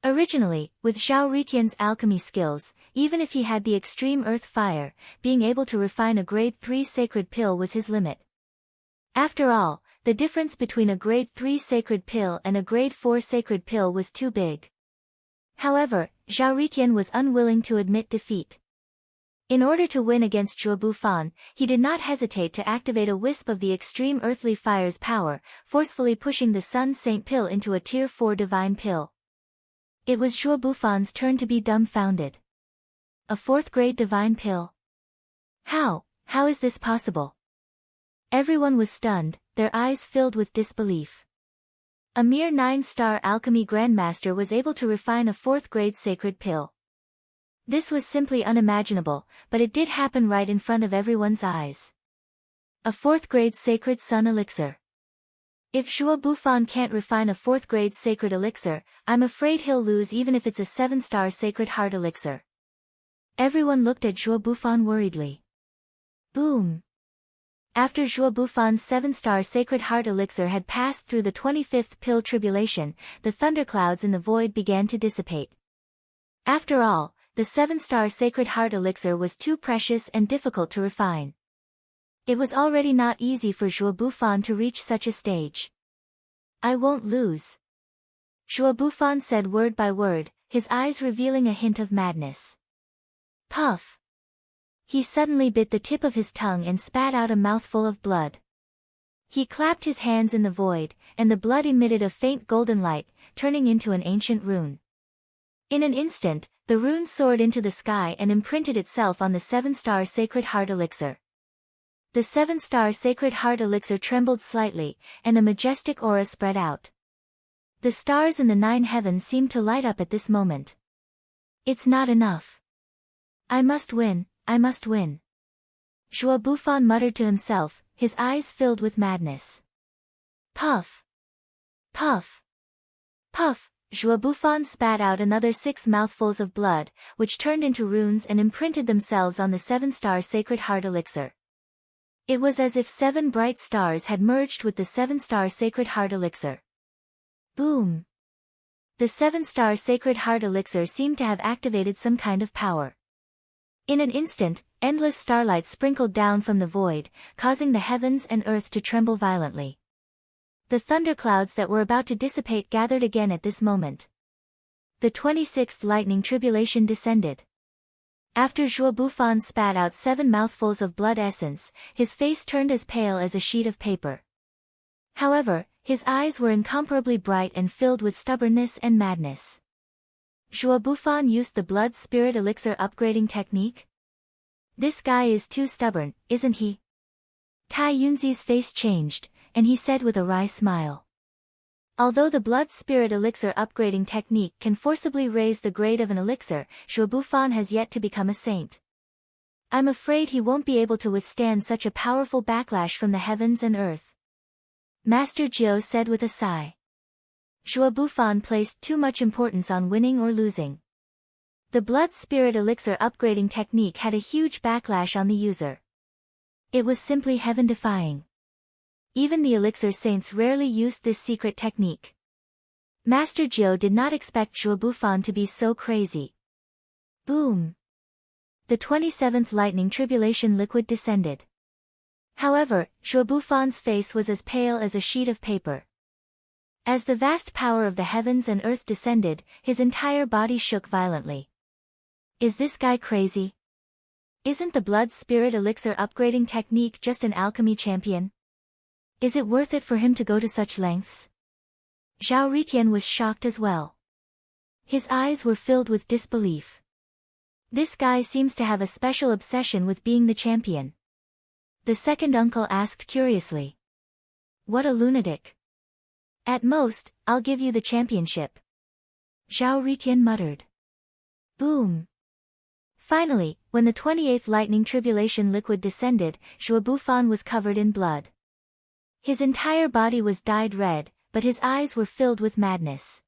Originally, with Zhao Ritian's alchemy skills, even if he had the extreme earth fire, being able to refine a grade 3 sacred pill was his limit. After all, the difference between a grade 3 sacred pill and a grade 4 sacred pill was too big. However, Zhao Ritian was unwilling to admit defeat. In order to win against Zhuo Bufan, he did not hesitate to activate a wisp of the extreme earthly fire's power, forcefully pushing the Sun Saint pill into a tier 4 divine pill. It was Zhuo Bufan's turn to be dumbfounded. A fourth-grade divine pill? How is this possible? Everyone was stunned, their eyes filled with disbelief. A mere 9-star alchemy grandmaster was able to refine a fourth-grade sacred pill. This was simply unimaginable, but it did happen right in front of everyone's eyes. A fourth-grade sacred sun elixir. If Zhuo Bufan can't refine a fourth-grade sacred elixir, I'm afraid he'll lose even if it's a 7-star sacred heart elixir. Everyone looked at Zhuo Bufan worriedly. Boom! After Zhuo Bufan's 7-star sacred heart elixir had passed through the 25th pill tribulation, the thunderclouds in the void began to dissipate. After all, the 7-star sacred heart elixir was too precious and difficult to refine. It was already not easy for Zhuo Bufan to reach such a stage. I won't lose. Zhuo Bufan said word by word, his eyes revealing a hint of madness. Puff! He suddenly bit the tip of his tongue and spat out a mouthful of blood. He clapped his hands in the void, and the blood emitted a faint golden light, turning into an ancient rune. In an instant, the rune soared into the sky and imprinted itself on the 7-star sacred heart elixir. The 7-star sacred heart elixir trembled slightly, and a majestic aura spread out. The stars in the 9 heavens seemed to light up at this moment. It's not enough. I must win, I must win. Zhuo Bufan muttered to himself, his eyes filled with madness. Puff! Puff! Puff! Zhuo Bufan spat out another 6 mouthfuls of blood, which turned into runes and imprinted themselves on the 7-star sacred heart elixir. It was as if 7 bright stars had merged with the 7-star sacred heart elixir. Boom! The 7-star sacred heart elixir seemed to have activated some kind of power. In an instant, endless starlight sprinkled down from the void, causing the heavens and earth to tremble violently. The thunderclouds that were about to dissipate gathered again at this moment. The 26th lightning tribulation descended. After Zhuo Bufan spat out 7 mouthfuls of blood essence, his face turned as pale as a sheet of paper. However, his eyes were incomparably bright and filled with stubbornness and madness. Zhuo Bufan used the blood spirit elixir upgrading technique? This guy is too stubborn, isn't he? Tai Yunzi's face changed, and he said with a wry smile. Although the blood spirit elixir upgrading technique can forcibly raise the grade of an elixir, Zhuo Bufan has yet to become a saint. I'm afraid he won't be able to withstand such a powerful backlash from the heavens and earth. Master Jiu said with a sigh. Zhuo Bufan placed too much importance on winning or losing. The blood spirit elixir upgrading technique had a huge backlash on the user. It was simply heaven-defying. Even the elixir saints rarely used this secret technique. Master Jiu did not expect Zhuo Bufan to be so crazy. Boom! The 27th lightning tribulation liquid descended. However, Zhuo Bufan's face was as pale as a sheet of paper. As the vast power of the heavens and earth descended, his entire body shook violently. Is this guy crazy? Isn't the blood spirit elixir upgrading technique just an alchemy champion? Is it worth it for him to go to such lengths? Zhao Ritian was shocked as well. His eyes were filled with disbelief. This guy seems to have a special obsession with being the champion. The second uncle asked curiously. What a lunatic. At most, I'll give you the championship. Zhao Ritian muttered. Boom. Finally, when the 28th lightning tribulation liquid descended, Zhuo Bufan was covered in blood. His entire body was dyed red, but his eyes were filled with madness.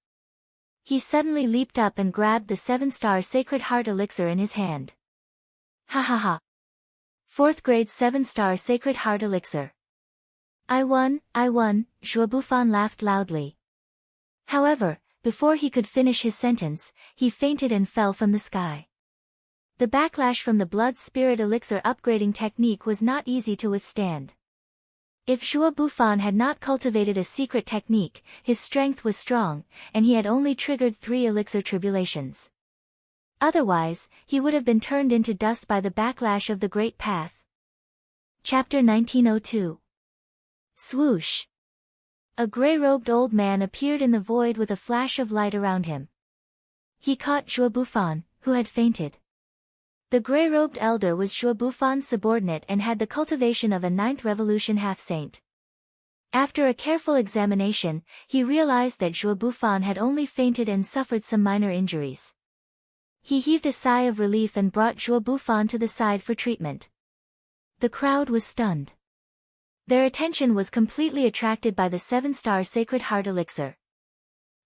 He suddenly leaped up and grabbed the 7-star Sacred Heart elixir in his hand. Ha ha ha. 4th grade 7-star Sacred Heart elixir. I won, Zhuo Bufan laughed loudly. However, before he could finish his sentence, he fainted and fell from the sky. The backlash from the blood spirit elixir upgrading technique was not easy to withstand. If Zhuo Bufan had not cultivated a secret technique, his strength was strong, and he had only triggered 3 elixir tribulations. Otherwise, he would have been turned into dust by the backlash of the Great Path. Chapter 1902. Swoosh! A gray-robed old man appeared in the void with a flash of light around him. He caught Zhuo Bufan, who had fainted. The gray-robed elder was Zhuo Bufan's subordinate and had the cultivation of a 9th revolution half-saint. After a careful examination, he realized that Zhuo Bufan had only fainted and suffered some minor injuries. He heaved a sigh of relief and brought Zhuo Bufan to the side for treatment. The crowd was stunned. Their attention was completely attracted by the 7-star Sacred Heart elixir.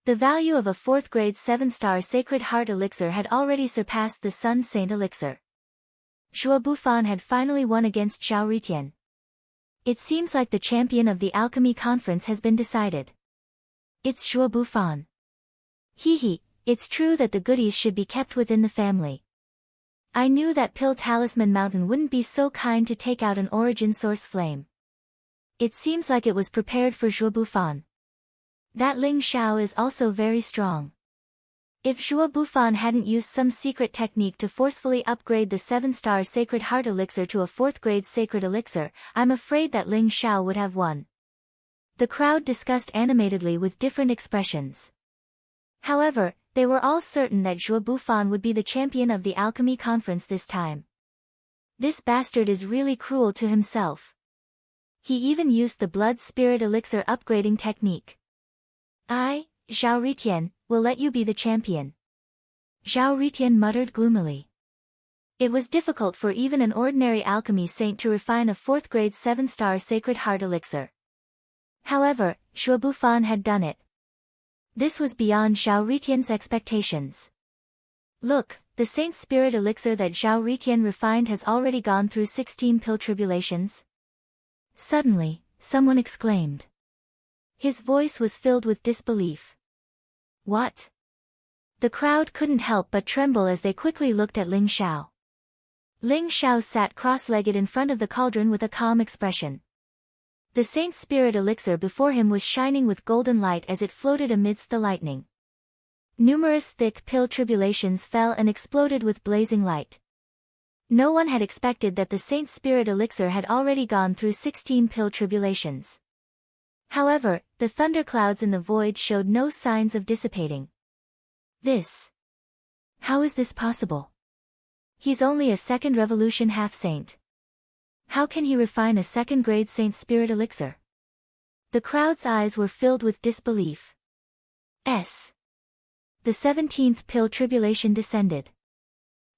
The value of a 4th grade 7-star Sacred Heart elixir had already surpassed the Sun Saint elixir. Zhuo Bufan had finally won against Zhao Ritian. It seems like the champion of the alchemy conference has been decided. It's Zhuo Bufan. Hee, it's true that the goodies should be kept within the family. I knew that Pill Talisman Mountain wouldn't be so kind to take out an origin source flame. It seems like it was prepared for Zhuo Bufan. That Ling Xiao is also very strong. If Zhuo Bufan hadn't used some secret technique to forcefully upgrade the 7-star Sacred Heart elixir to a 4th grade sacred elixir, I'm afraid that Ling Xiao would have won. The crowd discussed animatedly with different expressions. However, they were all certain that Zhuo Bufan would be the champion of the alchemy conference this time. This bastard is really cruel to himself. He even used the blood spirit elixir upgrading technique. I, Zhao Ritian, will let you be the champion. Zhao Ritian muttered gloomily. It was difficult for even an ordinary alchemy saint to refine a 4th grade 7-star Sacred Heart elixir. However, Zhuo Bufan had done it. This was beyond Zhao Ritian's expectations. Look, the Saint Spirit elixir that Zhao Ritian refined has already gone through 16 pill tribulations. Suddenly, someone exclaimed. His voice was filled with disbelief. What? The crowd couldn't help but tremble as they quickly looked at Ling Xiao. Ling Xiao sat cross-legged in front of the cauldron with a calm expression. The Saint Spirit elixir before him was shining with golden light as it floated amidst the lightning. Numerous thick pill tribulations fell and exploded with blazing light. No one had expected that the Saint Spirit elixir had already gone through 16 pill tribulations. However, the thunderclouds in the void showed no signs of dissipating. How is this possible? He's only a 2nd revolution half-saint. How can he refine a 2nd grade Saint Spirit elixir? The crowd's eyes were filled with disbelief. The 17th pill tribulation descended.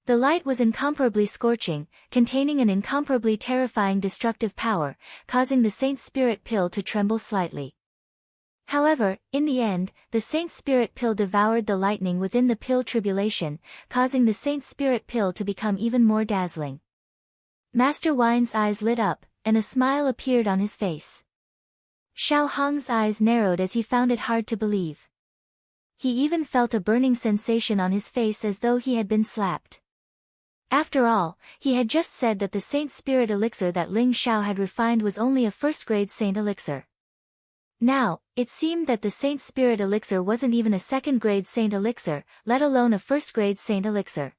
The light was incomparably scorching, containing an incomparably terrifying destructive power, causing the Saint Spirit pill to tremble slightly. However, in the end, the Saint Spirit pill devoured the lightning within the pill tribulation, causing the Saint Spirit pill to become even more dazzling. Master Wine's eyes lit up, and a smile appeared on his face. Xiao Hong's eyes narrowed as he found it hard to believe. He even felt a burning sensation on his face as though he had been slapped. After all, he had just said that the Saint Spirit elixir that Ling Xiao had refined was only a first-grade saint elixir. Now, it seemed that the Saint Spirit elixir wasn't even a second-grade saint elixir, let alone a first-grade saint elixir.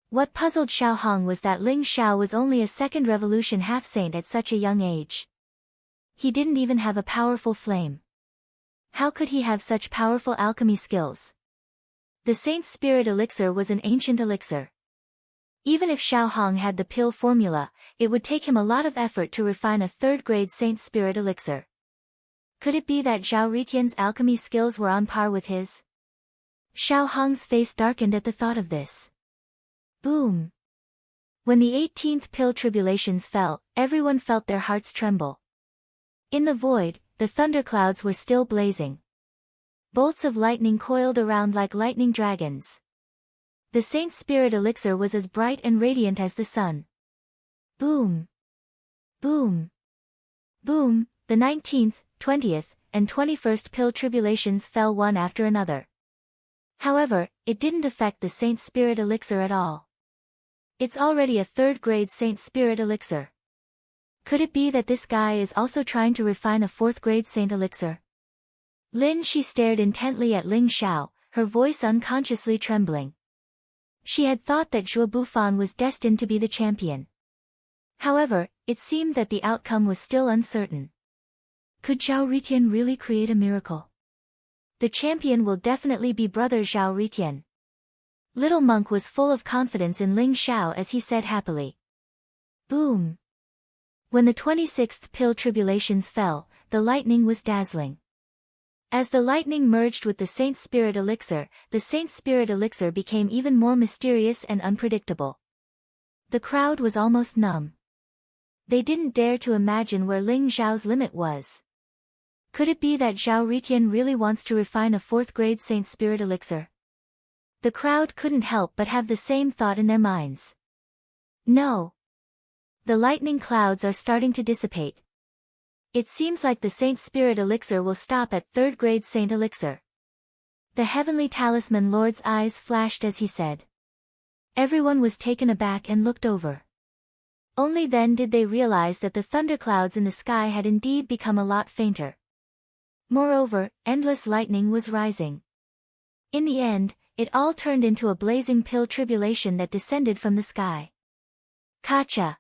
What puzzled Xiao Hong was that Ling Xiao was only a second revolution half-saint at such a young age. He didn't even have a powerful flame. How could he have such powerful alchemy skills? The Saint Spirit elixir was an ancient elixir. Even if Xiao Hong had the pill formula, it would take him a lot of effort to refine a third-grade Saint Spirit elixir. Could it be that Zhao Ritian's alchemy skills were on par with his? Xiao Hong's face darkened at the thought of this. Boom! When the 18th pill tribulations fell, everyone felt their hearts tremble. In the void, the thunderclouds were still blazing. Bolts of lightning coiled around like lightning dragons. The Saint Spirit elixir was as bright and radiant as the sun. Boom! Boom! Boom! The 19th, 20th, and 21st pill tribulations fell one after another. However, it didn't affect the Saint Spirit elixir at all. It's already a third-grade Saint Spirit elixir. Could it be that this guy is also trying to refine a fourth-grade saint elixir? Lin Shi stared intently at Ling Xiao, her voice unconsciously trembling. She had thought that Zhuo Bufan was destined to be the champion. However, it seemed that the outcome was still uncertain. Could Zhao Ritian really create a miracle? The champion will definitely be brother Zhao Ritian. Little Monk was full of confidence in Ling Xiao as he said happily. Boom! When the 26th pill tribulations fell, the lightning was dazzling. As the lightning merged with the Saint Spirit elixir, the Saint Spirit elixir became even more mysterious and unpredictable. The crowd was almost numb. They didn't dare to imagine where Ling Xiao's limit was. Could it be that Zhao Ritian really wants to refine a fourth-grade Saint Spirit elixir? The crowd couldn't help but have the same thought in their minds. No! The lightning clouds are starting to dissipate. It seems like the Saint Spirit elixir will stop at third-grade Saint elixir. The Heavenly Talisman Lord's eyes flashed as he said. Everyone was taken aback and looked over. Only then did they realize that the thunderclouds in the sky had indeed become a lot fainter. Moreover, endless lightning was rising. In the end, it all turned into a blazing pill tribulation that descended from the sky. Kacha!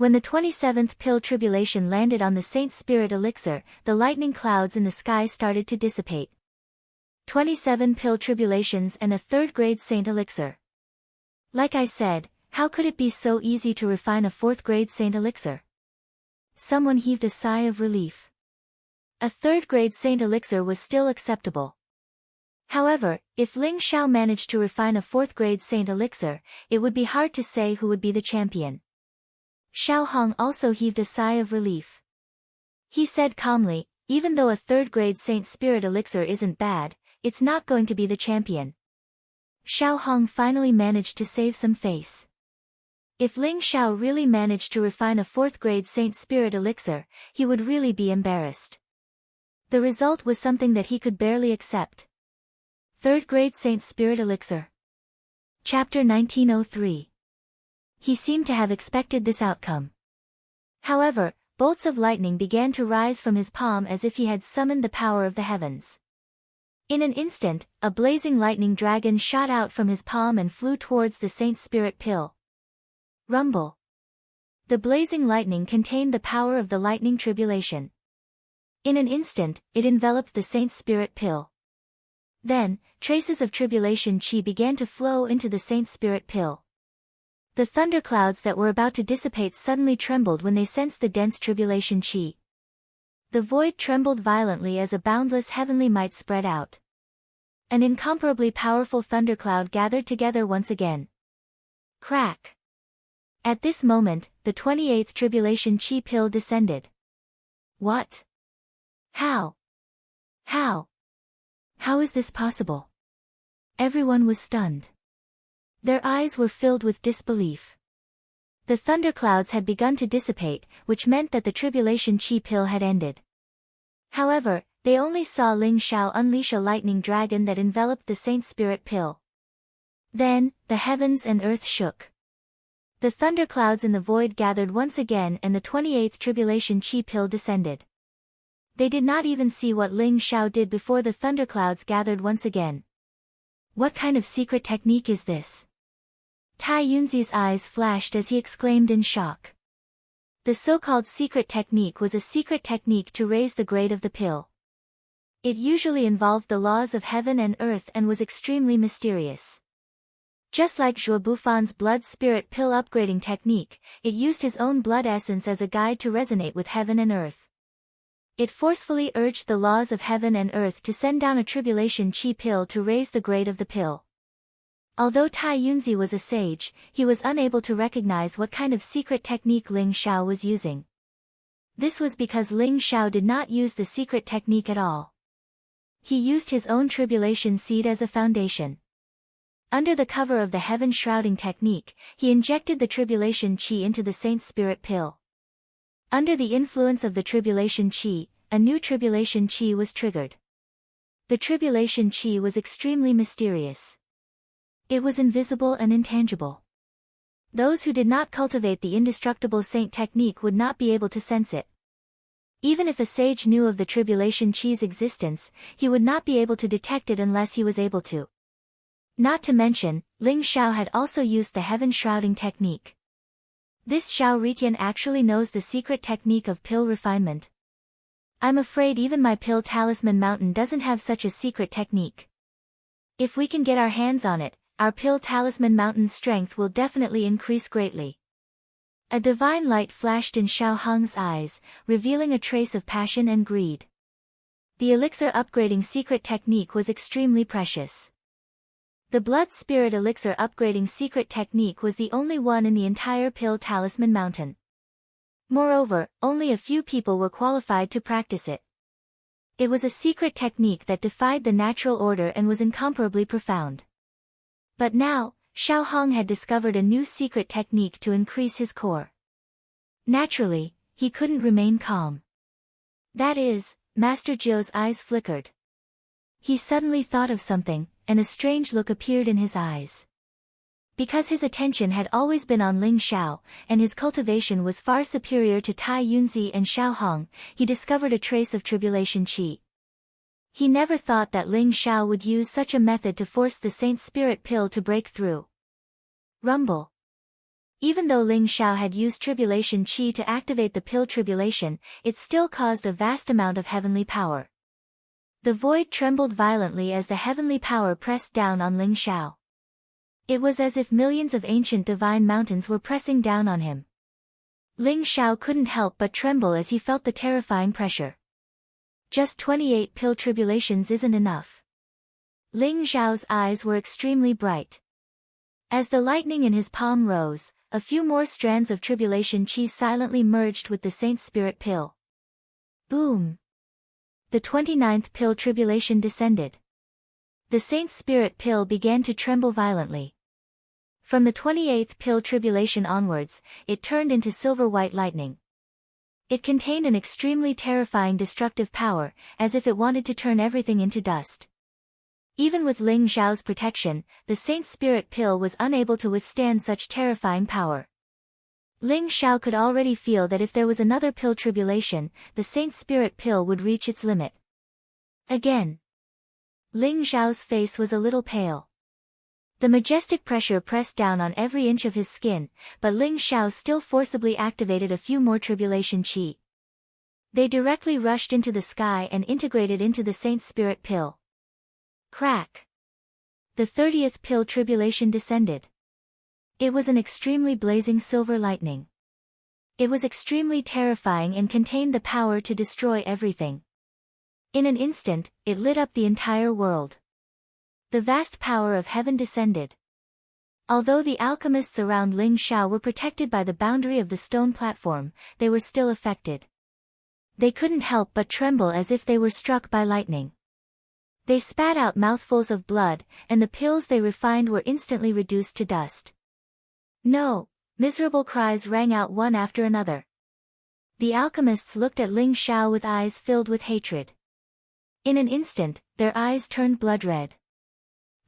When the 27th pill tribulation landed on the Saint Spirit elixir, the lightning clouds in the sky started to dissipate. 27 pill tribulations and a third-grade saint elixir. Like I said, how could it be so easy to refine a fourth-grade saint elixir? Someone heaved a sigh of relief. A third-grade saint elixir was still acceptable. However, if Ling Xiao managed to refine a fourth-grade saint elixir, it would be hard to say who would be the champion. Xiao Hong also heaved a sigh of relief. He said calmly, even though a third-grade Saint Spirit elixir isn't bad, it's not going to be the champion. Xiao Hong finally managed to save some face. If Ling Xiao really managed to refine a fourth-grade Saint Spirit elixir, he would really be embarrassed. The result was something that he could barely accept. Third-grade Saint Spirit elixir. Chapter 1903. He seemed to have expected this outcome. However, bolts of lightning began to rise from his palm as if he had summoned the power of the heavens. In an instant, a blazing lightning dragon shot out from his palm and flew towards the Saint Spirit pill. Rumble. The blazing lightning contained the power of the lightning tribulation. In an instant, it enveloped the Saint Spirit pill. Then, traces of tribulation chi began to flow into the Saint Spirit pill. The thunderclouds that were about to dissipate suddenly trembled when they sensed the dense tribulation chi. The void trembled violently as a boundless heavenly might spread out. An incomparably powerful thundercloud gathered together once again. Crack! At this moment, the 28th tribulation chi pill descended. What? How? How? How is this possible? Everyone was stunned. Their eyes were filled with disbelief. The thunderclouds had begun to dissipate, which meant that the tribulation chi pill had ended. However, they only saw Ling Xiao unleash a lightning dragon that enveloped the Saint Spirit pill. Then, the heavens and earth shook. The thunderclouds in the void gathered once again and the 28th tribulation chi pill descended. They did not even see what Ling Xiao did before the thunderclouds gathered once again. What kind of secret technique is this? Tai Yunzi's eyes flashed as he exclaimed in shock. The so-called secret technique was a secret technique to raise the grade of the pill. It usually involved the laws of heaven and earth and was extremely mysterious. Just like Zhuo Bufan's blood spirit pill upgrading technique, it used his own blood essence as a guide to resonate with heaven and earth. It forcefully urged the laws of heaven and earth to send down a tribulation chi pill to raise the grade of the pill. Although Tai Yunzi was a sage, he was unable to recognize what kind of secret technique Ling Xiao was using. This was because Ling Xiao did not use the secret technique at all. He used his own tribulation seed as a foundation. Under the cover of the heaven shrouding technique, he injected the tribulation chi into the Saint Spirit pill. Under the influence of the tribulation chi, a new tribulation chi was triggered. The tribulation chi was extremely mysterious. It was invisible and intangible. Those who did not cultivate the indestructible saint technique would not be able to sense it. Even if a sage knew of the tribulation chi's existence, he would not be able to detect it unless he was able to. Not to mention, Ling Xiao had also used the heaven shrouding technique. This Xiao Ritian actually knows the secret technique of pill refinement. I'm afraid even my pill talisman mountain doesn't have such a secret technique. If we can get our hands on it, our pill talisman mountain's strength will definitely increase greatly. A divine light flashed in Xiao Hong's eyes, revealing a trace of passion and greed. The elixir upgrading secret technique was extremely precious. The blood spirit elixir upgrading secret technique was the only one in the entire pill talisman mountain. Moreover, only a few people were qualified to practice it. It was a secret technique that defied the natural order and was incomparably profound. But now, Xiao Hong had discovered a new secret technique to increase his core. Naturally, he couldn't remain calm. That is, Master Jiu's eyes flickered. He suddenly thought of something, and a strange look appeared in his eyes. Because his attention had always been on Ling Xiao, and his cultivation was far superior to Tai Yunzi and Xiao Hong, he discovered a trace of tribulation chi. He never thought that Ling Xiao would use such a method to force the Saint Spirit pill to break through. Rumble. Even though Ling Xiao had used tribulation chi to activate the pill tribulation, it still caused a vast amount of heavenly power. The void trembled violently as the heavenly power pressed down on Ling Xiao. It was as if millions of ancient divine mountains were pressing down on him. Ling Xiao couldn't help but tremble as he felt the terrifying pressure. Just 28 pill tribulations isn't enough. Ling Xiao's eyes were extremely bright. As the lightning in his palm rose, a few more strands of tribulation chi silently merged with the Saint Spirit pill. Boom! The 29th pill tribulation descended. The Saint Spirit pill began to tremble violently. From the 28th pill tribulation onwards, it turned into silver-white lightning. It contained an extremely terrifying destructive power, as if it wanted to turn everything into dust. Even with Ling Xiao's protection, the Saint Spirit pill was unable to withstand such terrifying power. Ling Xiao could already feel that if there was another pill tribulation, the Saint Spirit pill would reach its limit. Again. Ling Xiao's face was a little pale. The majestic pressure pressed down on every inch of his skin, but Ling Xiao still forcibly activated a few more tribulation chi. They directly rushed into the sky and integrated into the Saint Spirit pill. Crack! The 30th pill tribulation descended. It was an extremely blazing silver lightning. It was extremely terrifying and contained the power to destroy everything. In an instant, it lit up the entire world. The vast power of heaven descended. Although the alchemists around Ling Xiao were protected by the boundary of the stone platform, they were still affected. They couldn't help but tremble as if they were struck by lightning. They spat out mouthfuls of blood, and the pills they refined were instantly reduced to dust. No, Miserable cries rang out one after another. The alchemists looked at Ling Xiao with eyes filled with hatred. In an instant, their eyes turned blood red.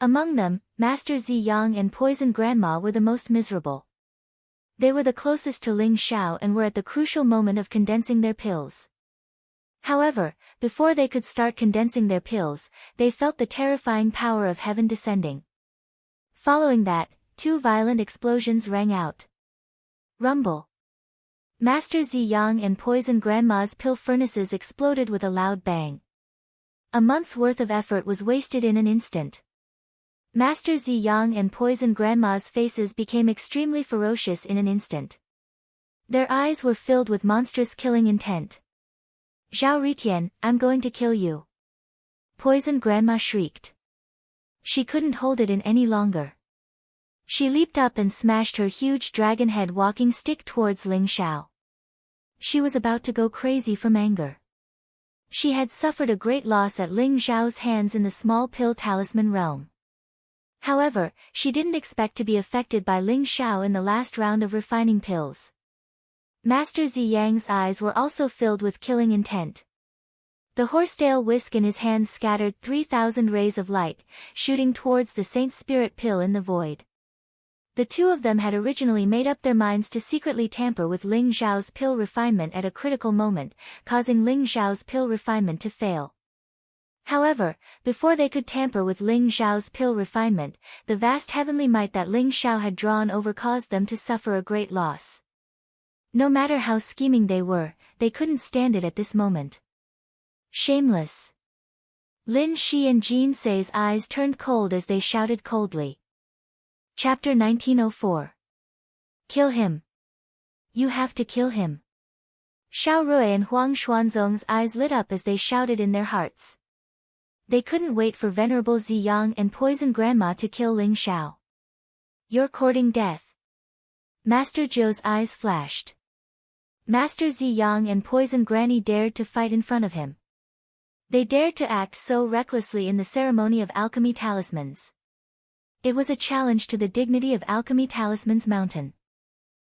Among them, Master Zi Yang and Poison Grandma were the most miserable. They were the closest to Ling Xiao and were at the crucial moment of condensing their pills. However, before they could start condensing their pills, they felt the terrifying power of heaven descending. Following that, two violent explosions rang out. Rumble. Master Zi Yang and Poison Grandma's pill furnaces exploded with a loud bang. A month's worth of effort was wasted in an instant. Master Zi Yang and Poison Grandma's faces became extremely ferocious in an instant. Their eyes were filled with monstrous killing intent. Zhao Ritian, I'm going to kill you. Poison Grandma shrieked. She couldn't hold it in any longer. She leaped up and smashed her huge dragon head walking stick towards Ling Xiao. She was about to go crazy from anger. She had suffered a great loss at Ling Xiao's hands in the small pill talisman realm. However, she didn't expect to be affected by Ling Xiao in the last round of refining pills. Master Zi Yang's eyes were also filled with killing intent. The horsetail whisk in his hands scattered 3,000 rays of light, shooting towards the Saint Spirit pill in the void. The two of them had originally made up their minds to secretly tamper with Ling Xiao's pill refinement at a critical moment, causing Ling Xiao's pill refinement to fail. However, before they could tamper with Ling Xiao's pill refinement, the vast heavenly might that Ling Xiao had drawn over caused them to suffer a great loss. No matter how scheming they were, they couldn't stand it at this moment. Shameless. Lin Shi and Jin Sei's eyes turned cold as they shouted coldly. Chapter 1904. Kill him. You have to kill him. Xiao Rui and Huang Xuanzong's eyes lit up as they shouted in their hearts. They couldn't wait for Venerable Zi Yang and Poison Grandma to kill Ling Xiao. You're courting death. Master Zhou's eyes flashed. Master Zi Yang and Poison Granny dared to fight in front of him. They dared to act so recklessly in the ceremony of alchemy talismans. It was a challenge to the dignity of Alchemy Talisman's mountain.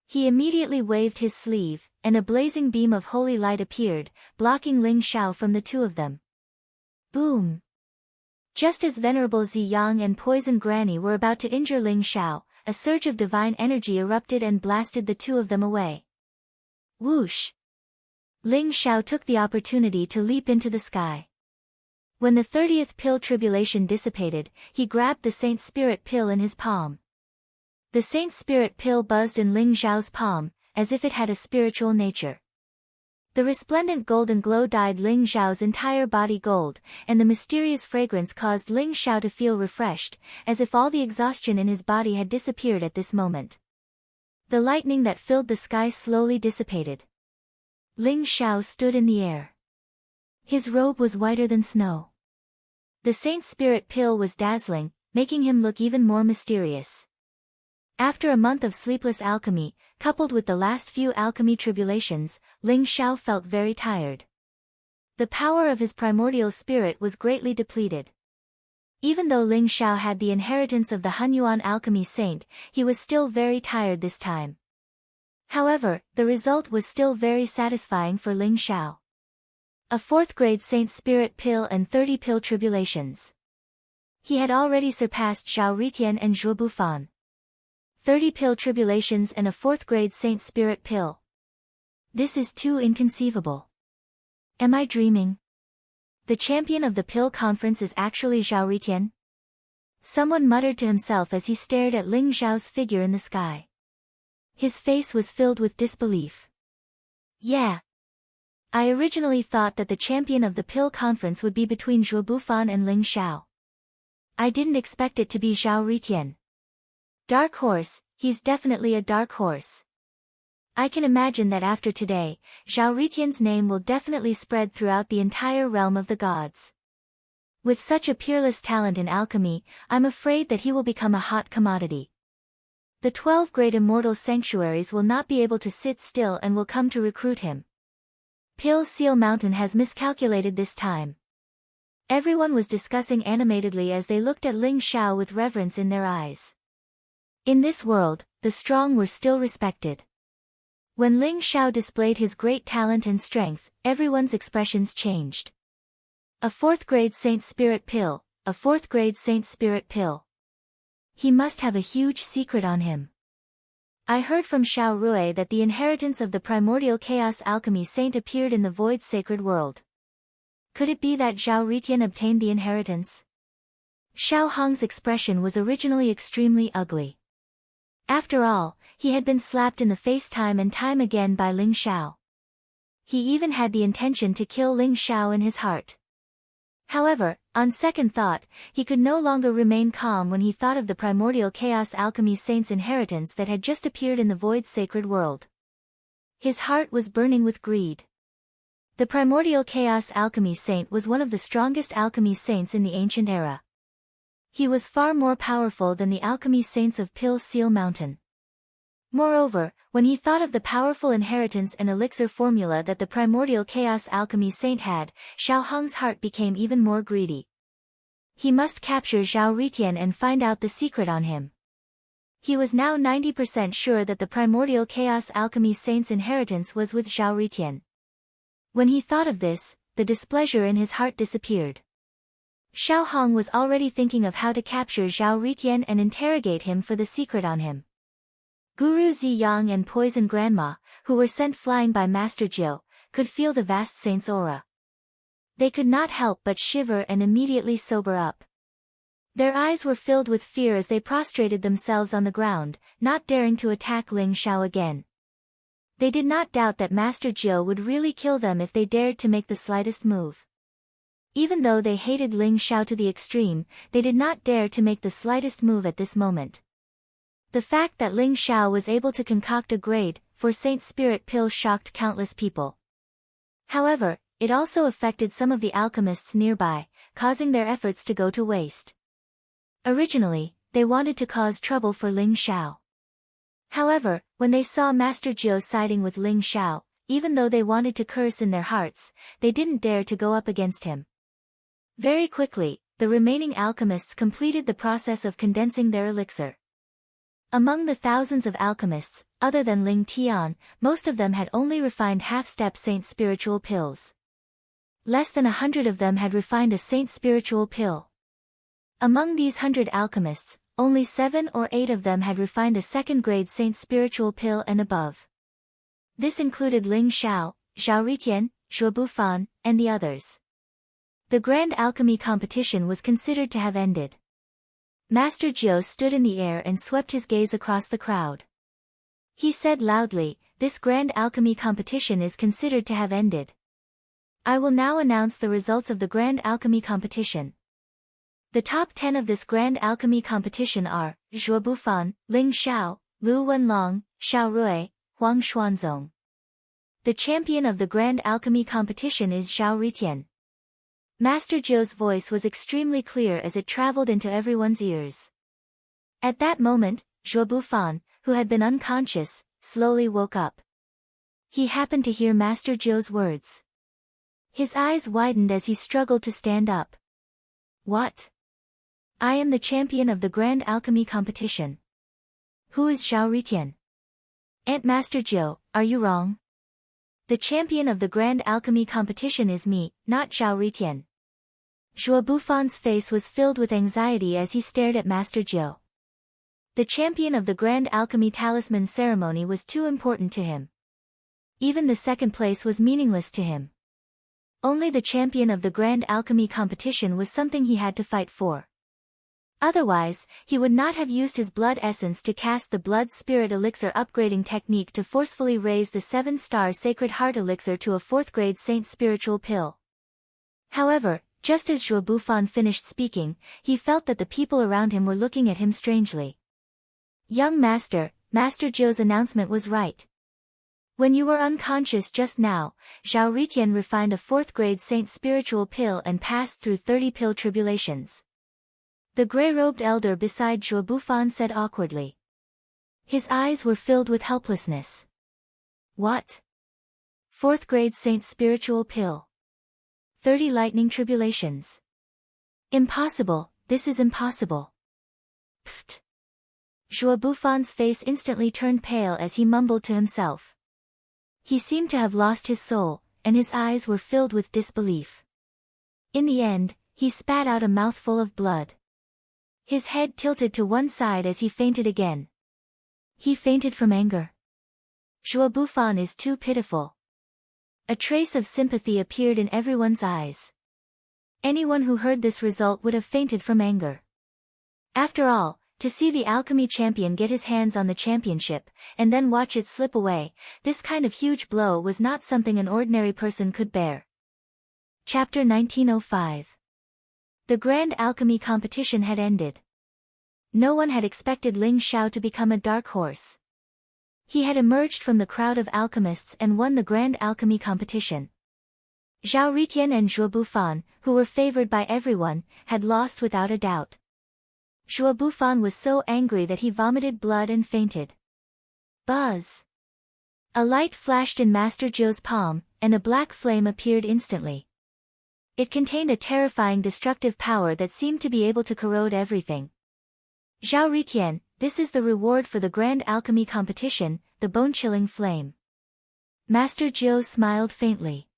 He immediately waved his sleeve, and a blazing beam of holy light appeared, blocking Ling Xiao from the two of them. Boom! Just as Venerable Zi Yang and Poison Granny were about to injure Ling Xiao, a surge of divine energy erupted and blasted the two of them away. Whoosh! Ling Xiao took the opportunity to leap into the sky. When the 30th pill tribulation dissipated, he grabbed the Saint Spirit pill in his palm. The Saint Spirit pill buzzed in Ling Xiao's palm, as if it had a spiritual nature. The resplendent golden glow dyed Ling Xiao's entire body gold, and the mysterious fragrance caused Ling Xiao to feel refreshed, as if all the exhaustion in his body had disappeared at this moment. The lightning that filled the sky slowly dissipated. Ling Xiao stood in the air. His robe was whiter than snow. The Saint Spirit pill was dazzling, making him look even more mysterious. After a month of sleepless alchemy, coupled with the last few alchemy tribulations, Ling Xiao felt very tired. The power of his primordial spirit was greatly depleted. Even though Ling Xiao had the inheritance of the Hunyuan alchemy saint, he was still very tired this time. However, the result was still very satisfying for Ling Xiao. A 4th grade Saint Spirit pill and 30 pill tribulations. He had already surpassed Zhao Ritian and Zhuo Bufan. 30 pill tribulations and a 4th grade Saint Spirit pill. This is too inconceivable. Am I dreaming? The champion of the pill conference is actually Zhao Ritian? Someone muttered to himself as he stared at Ling Xiao's figure in the sky. His face was filled with disbelief. Yeah. I originally thought that the champion of the pill conference would be between Zhuo Bufan and Ling Xiao. I didn't expect it to be Zhao Ritian. Dark horse, he's definitely a dark horse. I can imagine that after today, Zhao Ritian's name will definitely spread throughout the entire realm of the gods. With such a peerless talent in alchemy, I'm afraid that he will become a hot commodity. The 12 great immortal sanctuaries will not be able to sit still and will come to recruit him. Pill Seal Mountain has miscalculated this time. Everyone was discussing animatedly as they looked at Ling Xiao with reverence in their eyes. In this world, the strong were still respected. When Ling Xiao displayed his great talent and strength, everyone's expressions changed. A fourth-grade Saint Spirit pill, a fourth-grade Saint Spirit pill. He must have a huge secret on him. I heard from Xiao Rui that the inheritance of the primordial chaos alchemy saint appeared in the void sacred world. Could it be that Zhao Ritian obtained the inheritance? Xiao Hong's expression was originally extremely ugly. After all, he had been slapped in the face time and time again by Ling Xiao. He even had the intention to kill Ling Xiao in his heart. However, on second thought, he could no longer remain calm when he thought of the primordial chaos alchemy saint's inheritance that had just appeared in the void sacred world. His heart was burning with greed. The primordial chaos alchemy saint was one of the strongest alchemy saints in the ancient era. He was far more powerful than the alchemy saints of Pill Seal Mountain. Moreover, when he thought of the powerful inheritance and elixir formula that the primordial chaos alchemy saint had, Xiao Hong's heart became even more greedy. He must capture Zhao Ritian and find out the secret on him. He was now 90% sure that the primordial chaos alchemy saint's inheritance was with Zhao Ritian. When he thought of this, the displeasure in his heart disappeared. Xiao Hong was already thinking of how to capture Zhao Ritian and interrogate him for the secret on him. Guru Ziyang and Poison Grandma, who were sent flying by Master Jiu, could feel the vast saint's aura. They could not help but shiver and immediately sober up. Their eyes were filled with fear as they prostrated themselves on the ground, not daring to attack Ling Xiao again. They did not doubt that Master Jiu would really kill them if they dared to make the slightest move. Even though they hated Ling Xiao to the extreme, they did not dare to make the slightest move at this moment. The fact that Ling Xiao was able to concoct a grade for Saint Spirit pill shocked countless people. However, it also affected some of the alchemists nearby, causing their efforts to go to waste. Originally, they wanted to cause trouble for Ling Xiao. However, when they saw Master Jiu siding with Ling Xiao, even though they wanted to curse in their hearts, they didn't dare to go up against him. Very quickly, the remaining alchemists completed the process of condensing their elixir. Among the thousands of alchemists, other than Ling Tian, most of them had only refined half-step saint spiritual pills. Less than 100 of them had refined a saint spiritual pill. Among these 100 alchemists, only 7 or 8 of them had refined a second-grade saint spiritual pill and above. This included Ling Xiao, Zhao Ritian, Zhuo Bufan, and the others. The grand alchemy competition was considered to have ended. Master Jiu stood in the air and swept his gaze across the crowd. He said loudly, "This grand alchemy competition is considered to have ended. I will now announce the results of the grand alchemy competition. The top 10 of this grand alchemy competition are Zhuo Bufan, Ling Xiao, Lu Wenlong, Xiao Rui, Huang Xuanzong. The champion of the grand alchemy competition is Zhao Ritian." Master Jiu's voice was extremely clear as it traveled into everyone's ears. At that moment, Zhuo Bufan, who had been unconscious, slowly woke up. He happened to hear Master Jiu's words. His eyes widened as he struggled to stand up. "What? I am the champion of the grand alchemy competition. Who is Zhao Ritian?" "Aunt Master Jiu, are you wrong? The champion of the grand alchemy competition is me, not Zhao Ritian." Zhuo Bufan's face was filled with anxiety as he stared at Master Jiu. The champion of the grand alchemy talisman ceremony was too important to him. Even the second place was meaningless to him. Only the champion of the grand alchemy competition was something he had to fight for. Otherwise, he would not have used his blood essence to cast the blood spirit elixir upgrading technique to forcefully raise the 7-star sacred heart elixir to a 4th-grade saint spiritual pill. However, just as Zhuo Bufan finished speaking, he felt that the people around him were looking at him strangely. "Young master, Master Jiu's announcement was right. When you were unconscious just now, Zhao Ritian refined a 4th-grade saint spiritual pill and passed through 30 pill tribulations." The grey-robed elder beside Zhuo Bufan said awkwardly. His eyes were filled with helplessness. "What? 4th-grade saint spiritual pill. 30 lightning tribulations. Impossible, this is impossible." "Pfft. Zhuo Bufan's face instantly turned pale as he mumbled to himself. He seemed to have lost his soul, and his eyes were filled with disbelief. In the end, he spat out a mouthful of blood. His head tilted to one side as he fainted again. He fainted from anger. Zhuo Bufan is too pitiful. A trace of sympathy appeared in everyone's eyes. Anyone who heard this result would have fainted from anger. After all, to see the alchemy champion get his hands on the championship, and then watch it slip away, this kind of huge blow was not something an ordinary person could bear. Chapter 1905. The Grand Alchemy competition had ended. No one had expected Ling Xiao to become a dark horse. He had emerged from the crowd of alchemists and won the Grand Alchemy competition. Zhao Ritian and Zhuo Bufan, who were favored by everyone, had lost without a doubt. Zhuo Bufan was so angry that he vomited blood and fainted. Buzz! A light flashed in Master Zhou's palm, and a black flame appeared instantly. It contained a terrifying destructive power that seemed to be able to corrode everything. Zhao Ritian, this is the reward for the Grand Alchemy competition, the bone-chilling flame. Master Zhou smiled faintly.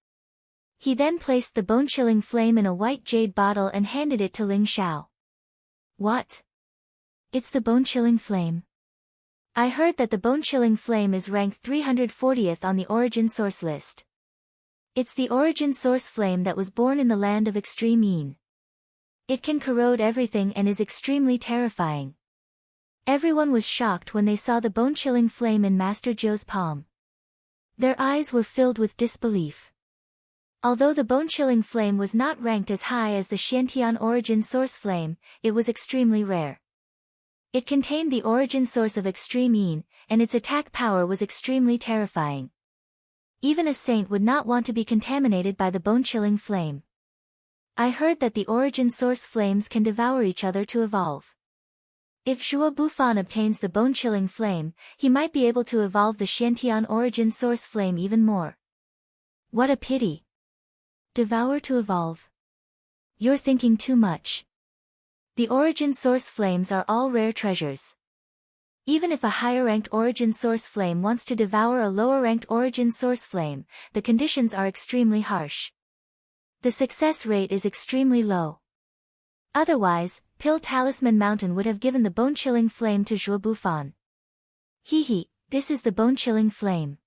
He then placed the bone-chilling flame in a white jade bottle and handed it to Ling Xiao. What? It's the bone-chilling flame. I heard that the bone-chilling flame is ranked 340th on the origin source list. It's the origin source flame that was born in the land of extreme Yin. It can corrode everything and is extremely terrifying. Everyone was shocked when they saw the bone-chilling flame in Master Zhou's palm. Their eyes were filled with disbelief. Although the bone-chilling flame was not ranked as high as the Xiantian origin source flame, it was extremely rare. It contained the origin source of extreme Yin, and its attack power was extremely terrifying. Even a saint would not want to be contaminated by the bone-chilling flame. I heard that the origin source flames can devour each other to evolve. If Zhuo Bufan obtains the bone-chilling flame, he might be able to evolve the Xiantian origin source flame even more. What a pity! Devour to evolve. You're thinking too much. The origin source flames are all rare treasures. Even if a higher-ranked origin source flame wants to devour a lower-ranked origin source flame, the conditions are extremely harsh. The success rate is extremely low. Otherwise, Pill Talisman Mountain would have given the bone-chilling flame to Zhuo Bufan. This is the bone-chilling flame.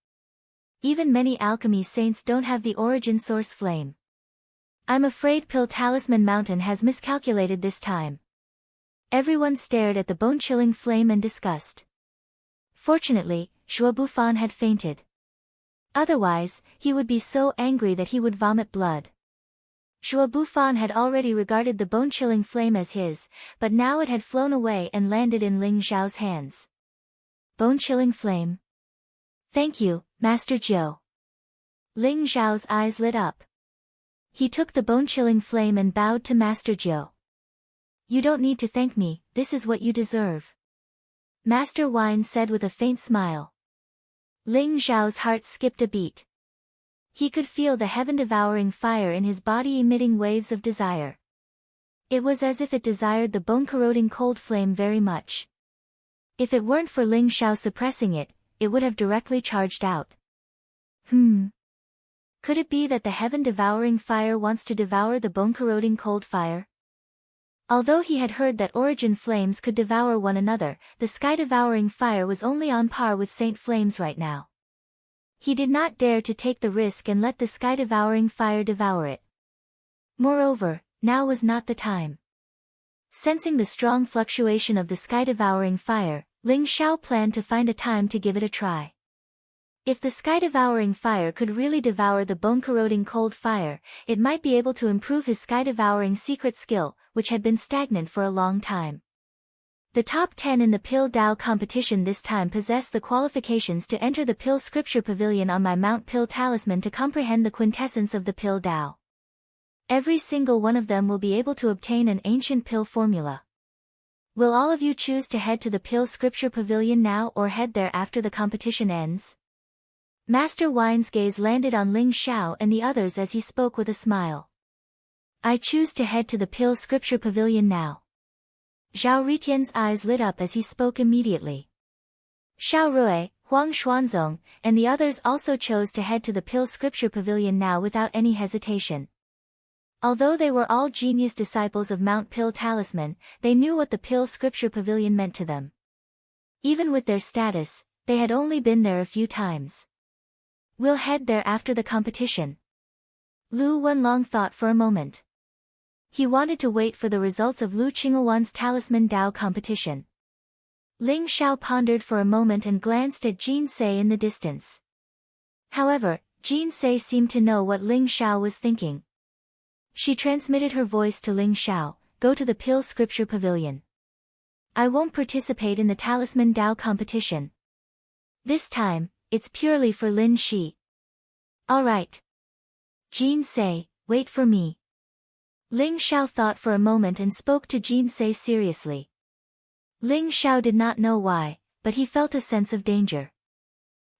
Even many alchemy saints don't have the origin source flame. I'm afraid Pill Talisman Mountain has miscalculated this time. Everyone stared at the bone-chilling flame in disgust. Fortunately, Zhuo Bufan had fainted. Otherwise, he would be so angry that he would vomit blood. Zhuo Bufan had already regarded the bone-chilling flame as his, but now it had flown away and landed in Ling Xiao's hands. Bone-chilling flame. Thank you, Master Zhou. Ling Xiao's eyes lit up. He took the bone-chilling flame and bowed to Master Zhou. You don't need to thank me, this is what you deserve. Master Wine said with a faint smile. Ling Xiao's heart skipped a beat. He could feel the heaven-devouring fire in his body emitting waves of desire. It was as if it desired the bone-corroding cold flame very much. If it weren't for Ling Xiao suppressing it, it would have directly charged out. Could it be that the heaven-devouring fire wants to devour the bone-corroding cold fire? Although he had heard that origin flames could devour one another, the sky-devouring fire was only on par with saint flames right now. He did not dare to take the risk and let the sky-devouring fire devour it. Moreover, now was not the time. Sensing the strong fluctuation of the sky-devouring fire, Ling Xiao planned to find a time to give it a try. If the sky-devouring fire could really devour the bone-corroding cold fire, it might be able to improve his sky-devouring secret skill, which had been stagnant for a long time. The top 10 in the Pill Dao competition this time possess the qualifications to enter the Pill Scripture Pavilion on my Mount Pill Talisman to comprehend the quintessence of the Pill Dao. Every single one of them will be able to obtain an ancient pill formula. Will all of you choose to head to the Pill Scripture Pavilion now or head there after the competition ends? Master Wine's gaze landed on Ling Xiao and the others as he spoke with a smile. I choose to head to the Pill Scripture Pavilion now. Zhao Ritian's eyes lit up as he spoke immediately. Xiao Rui, Huang Xuanzong, and the others also chose to head to the Pill Scripture Pavilion now without any hesitation. Although they were all genius disciples of Mount Pill Talisman, they knew what the Pill Scripture Pavilion meant to them. Even with their status, they had only been there a few times. We'll head there after the competition. Lu Wenlong thought for a moment. He wanted to wait for the results of Lu Qinghuan's Talisman Dao competition. Ling Xiao pondered for a moment and glanced at Jin Sei in the distance. However, Jin Sei seemed to know what Ling Xiao was thinking. She transmitted her voice to Ling Xiao, "Go to the Pill Scripture Pavilion. I won't participate in the Talisman Dao competition. This time, it's purely for Lin Shi." "All right. Jin Sei, wait for me." Ling Xiao thought for a moment and spoke to Jin Sei seriously. Ling Xiao did not know why, but he felt a sense of danger.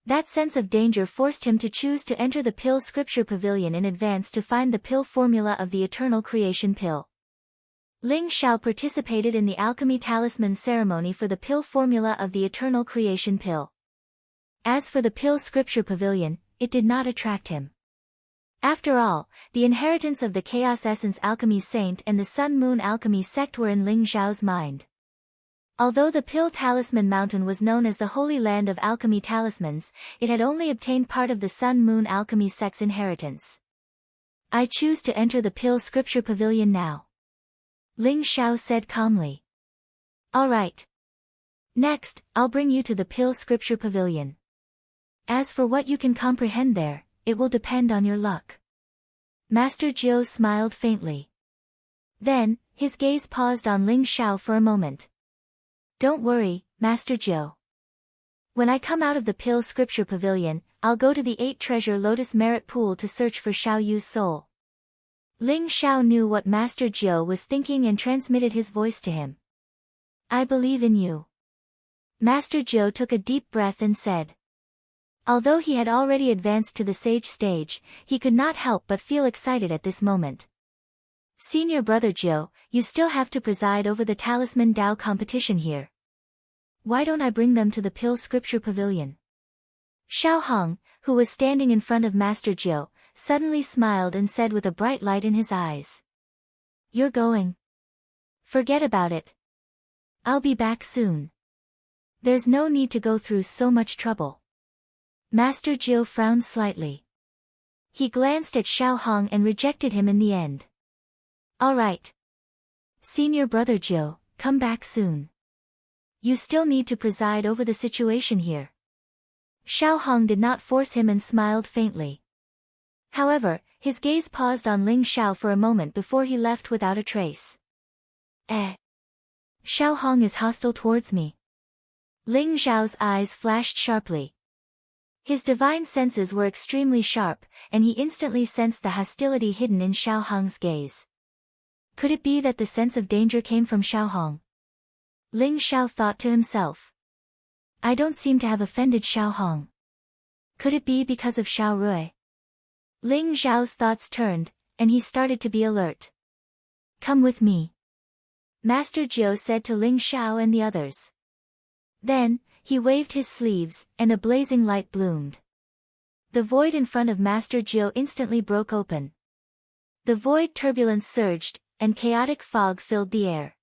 That sense of danger forced him to choose to enter the Pill Scripture Pavilion in advance to find the pill formula of the Eternal Creation Pill. Ling Xiao participated in the Alchemy Talisman ceremony for the pill formula of the Eternal Creation Pill. As for the Pill Scripture Pavilion, it did not attract him. After all, the inheritance of the Chaos Essence Alchemy Saint and the Sun Moon Alchemy sect were in Ling Xiao's mind. Although the Pill Talisman Mountain was known as the Holy Land of Alchemy Talismans, it had only obtained part of the Sun Moon Alchemy sect's inheritance. "I choose to enter the Pill Scripture Pavilion now," Ling Xiao said calmly. "All right. Next, I'll bring you to the Pill Scripture Pavilion. As for what you can comprehend there, it will depend on your luck." Master Jiu smiled faintly. Then, his gaze paused on Ling Xiao for a moment. "Don't worry, Master Jiu. When I come out of the Pill Scripture Pavilion, I'll go to the 8-treasure Lotus Merit Pool to search for Xiao Yu's soul." Ling Xiao knew what Master Jiu was thinking and transmitted his voice to him. "I believe in you." Master Jiu took a deep breath and said. Although he had already advanced to the sage stage, he could not help but feel excited at this moment. "Senior Brother Jiu, you still have to preside over the Talisman Dao competition here. Why don't I bring them to the Pill Scripture Pavilion?" Xiao Hong, who was standing in front of Master Jiu, suddenly smiled and said with a bright light in his eyes. "You're going? Forget about it. I'll be back soon. There's no need to go through so much trouble." Master Jiu frowned slightly. He glanced at Xiao Hong and rejected him in the end. "All right. Senior Brother Jiu, come back soon. You still need to preside over the situation here." Xiao Hong did not force him and smiled faintly. However, his gaze paused on Ling Xiao for a moment before he left without a trace. Xiao Hong is hostile towards me." Ling Xiao's eyes flashed sharply. His divine senses were extremely sharp, and he instantly sensed the hostility hidden in Xiao Hong's gaze. Could it be that the sense of danger came from Xiao Hong? Ling Xiao thought to himself. I don't seem to have offended Xiao Hong. Could it be because of Xiao Rui? Ling Xiao's thoughts turned, and he started to be alert. "Come with me," Master Jiu said to Ling Xiao and the others. Then, he waved his sleeves, and a blazing light bloomed. The void in front of Master Jiu instantly broke open. The void turbulence surged, and chaotic fog filled the air.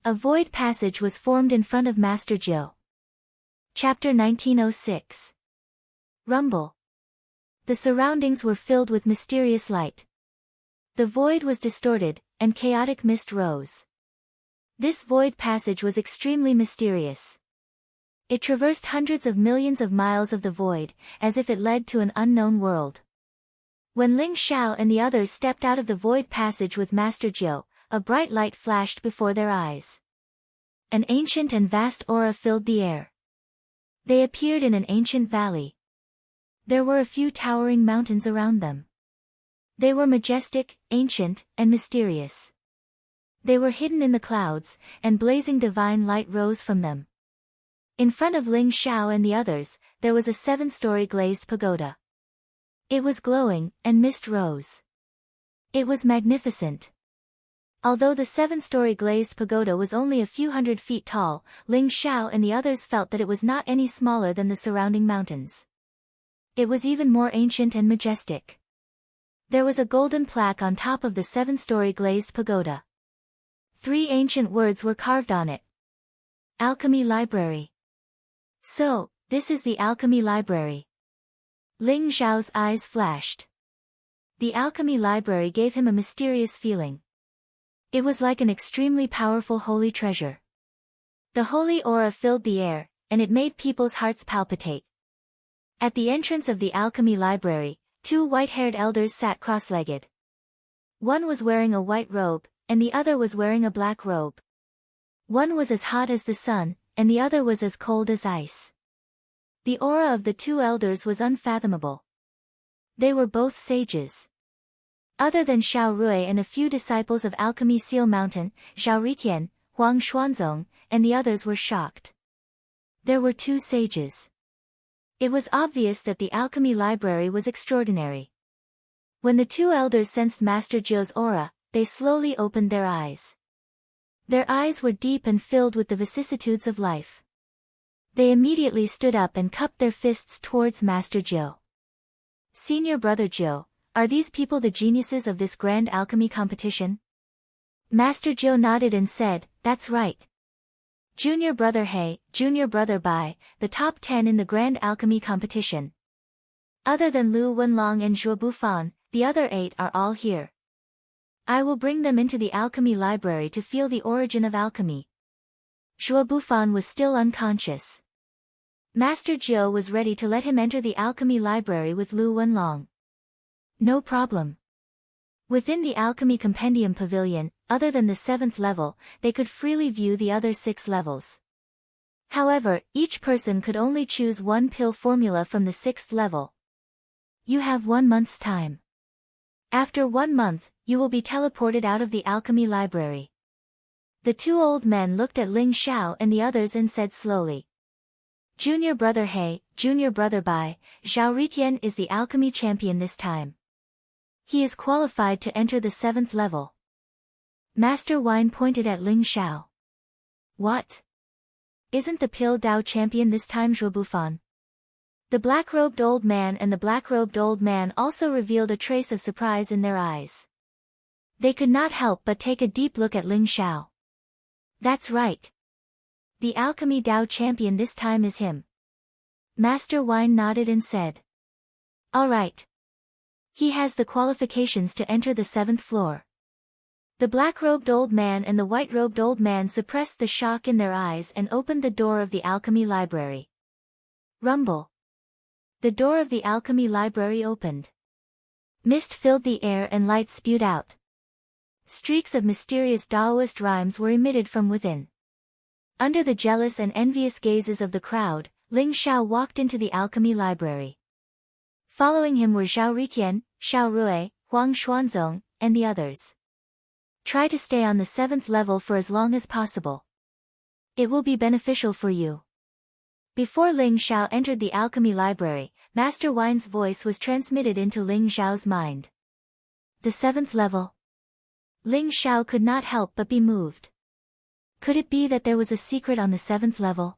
A void passage was formed in front of Master Jiu. Chapter 1906. Rumble. The surroundings were filled with mysterious light. The void was distorted, and chaotic mist rose. This void passage was extremely mysterious. It traversed hundreds of millions of miles of the void, as if it led to an unknown world. When Ling Xiao and the others stepped out of the void passage with Master Jiu, a bright light flashed before their eyes. An ancient and vast aura filled the air. They appeared in an ancient valley. There were a few towering mountains around them. They were majestic, ancient, and mysterious. They were hidden in the clouds, and blazing divine light rose from them. In front of Ling Xiao and the others, there was a 7-story glazed pagoda. It was glowing, and mist rose. It was magnificent. Although the 7-story glazed pagoda was only a few hundred feet tall, Ling Xiao and the others felt that it was not any smaller than the surrounding mountains. It was even more ancient and majestic. There was a golden plaque on top of the 7-story glazed pagoda. 3 ancient words were carved on it. Alchemy Library. So, this is the Alchemy Library. Ling Xiao's eyes flashed. The Alchemy Library gave him a mysterious feeling. It was like an extremely powerful holy treasure. The holy aura filled the air, and it made people's hearts palpitate. At the entrance of the Alchemy Library, 2 white-haired elders sat cross-legged. One was wearing a white robe, and the other was wearing a black robe. One was as hot as the sun, and the other was as cold as ice. The aura of the 2 elders was unfathomable. They were both sages. Other than Xiao Rui and a few disciples of Alchemy Seal Mountain, Zhao Ritian, Huang Xuanzong, and the others were shocked. There were 2 sages. It was obvious that the Alchemy Library was extraordinary. When the 2 elders sensed Master Zhou's aura, they slowly opened their eyes. Their eyes were deep and filled with the vicissitudes of life. They immediately stood up and cupped their fists towards Master Zhou. Senior Brother Zhou, are these people the geniuses of this grand alchemy competition? Master Zhou nodded and said, that's right. Junior Brother He, Junior Brother Bai, the top 10 in the grand alchemy competition. Other than Lu Wenlong and Zhuo Bufan, the other 8 are all here. I will bring them into the Alchemy Library to feel the origin of alchemy. Zhuo Bufan was still unconscious. Master Zhou was ready to let him enter the Alchemy Library with Lu Wenlong. No problem. Within the Alchemy Compendium Pavilion, other than the 7th level, they could freely view the other 6 levels. However, each person could only choose 1 pill formula from the 6th level. You have 1 month's time. After 1 month, you will be teleported out of the Alchemy Library. The 2 old men looked at Ling Xiao and the others and said slowly. Junior Brother He, Junior Brother Bai, Zhao Ritian is the alchemy champion this time. He is qualified to enter the 7th level. Master Wine pointed at Ling Xiao. What? Isn't the Pill Dao champion this time Zhuo Bufan? The black-robed old man and the black-robed old man also revealed a trace of surprise in their eyes. They could not help but take a deep look at Ling Xiao. That's right. The Alchemy Dao champion this time is him. Master Wine nodded and said. All right. He has the qualifications to enter the 7th floor. The black-robed old man and the white-robed old man suppressed the shock in their eyes and opened the door of the Alchemy Library. Rumble. The door of the Alchemy Library opened. Mist filled the air and light spewed out. Streaks of mysterious Taoist rhymes were emitted from within. Under the jealous and envious gazes of the crowd, Ling Xiao walked into the Alchemy Library. Following him were Zhao Ritian, Xiao Rui, Huang Xuanzong, and the others. Try to stay on the 7th level for as long as possible. It will be beneficial for you. Before Ling Xiao entered the Alchemy Library, Master Wine's voice was transmitted into Ling Xiao's mind. The 7th level. Ling Xiao could not help but be moved. Could it be that there was a secret on the 7th level?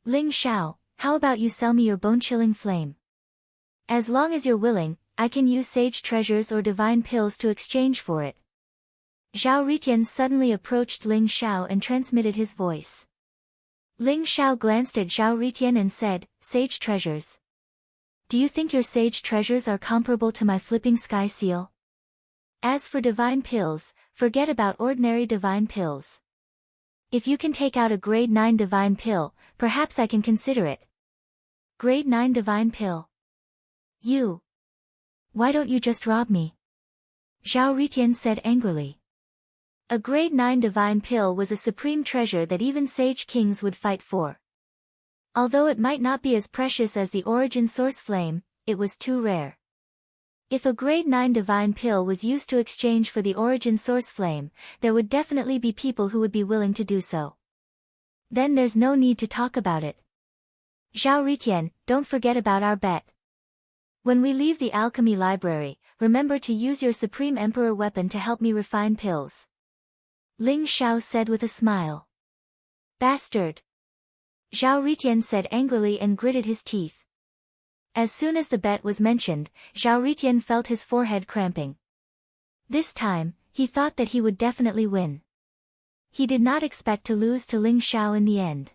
Ling Xiao, how about you sell me your bone-chilling flame? As long as you're willing, I can use sage treasures or divine pills to exchange for it. Zhao Ritian suddenly approached Ling Xiao and transmitted his voice. Ling Xiao glanced at Zhao Ritian and said, Sage treasures. Do you think your sage treasures are comparable to my flipping sky seal? As for divine pills, forget about ordinary divine pills. If you can take out a grade 9 divine pill, perhaps I can consider it. Grade 9 divine pill. You. Why don't you just rob me? Zhao Ritian said angrily. A grade 9 divine pill was a supreme treasure that even sage kings would fight for. Although it might not be as precious as the origin source flame, it was too rare. If a grade 9 divine pill was used to exchange for the origin source flame, there would definitely be people who would be willing to do so. Then there's no need to talk about it. Zhao Ritian, don't forget about our bet. When we leave the Alchemy Library, remember to use your Supreme Emperor weapon to help me refine pills. Ling Xiao said with a smile. Bastard! Zhao Ritian said angrily and gritted his teeth. As soon as the bet was mentioned, Zhao Ritian felt his forehead cramping. This time, he thought that he would definitely win. He did not expect to lose to Ling Xiao in the end.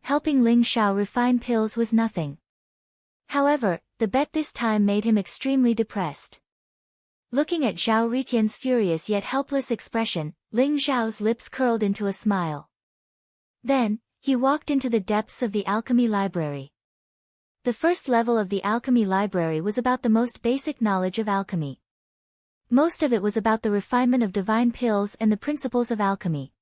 Helping Ling Xiao refine pills was nothing. However, the bet this time made him extremely depressed. Looking at Zhao Ritian's furious yet helpless expression, Ling Xiao's lips curled into a smile. Then, he walked into the depths of the alchemy library. The first level of the alchemy library was about the most basic knowledge of alchemy. Most of it was about the refinement of divine pills and the principles of alchemy.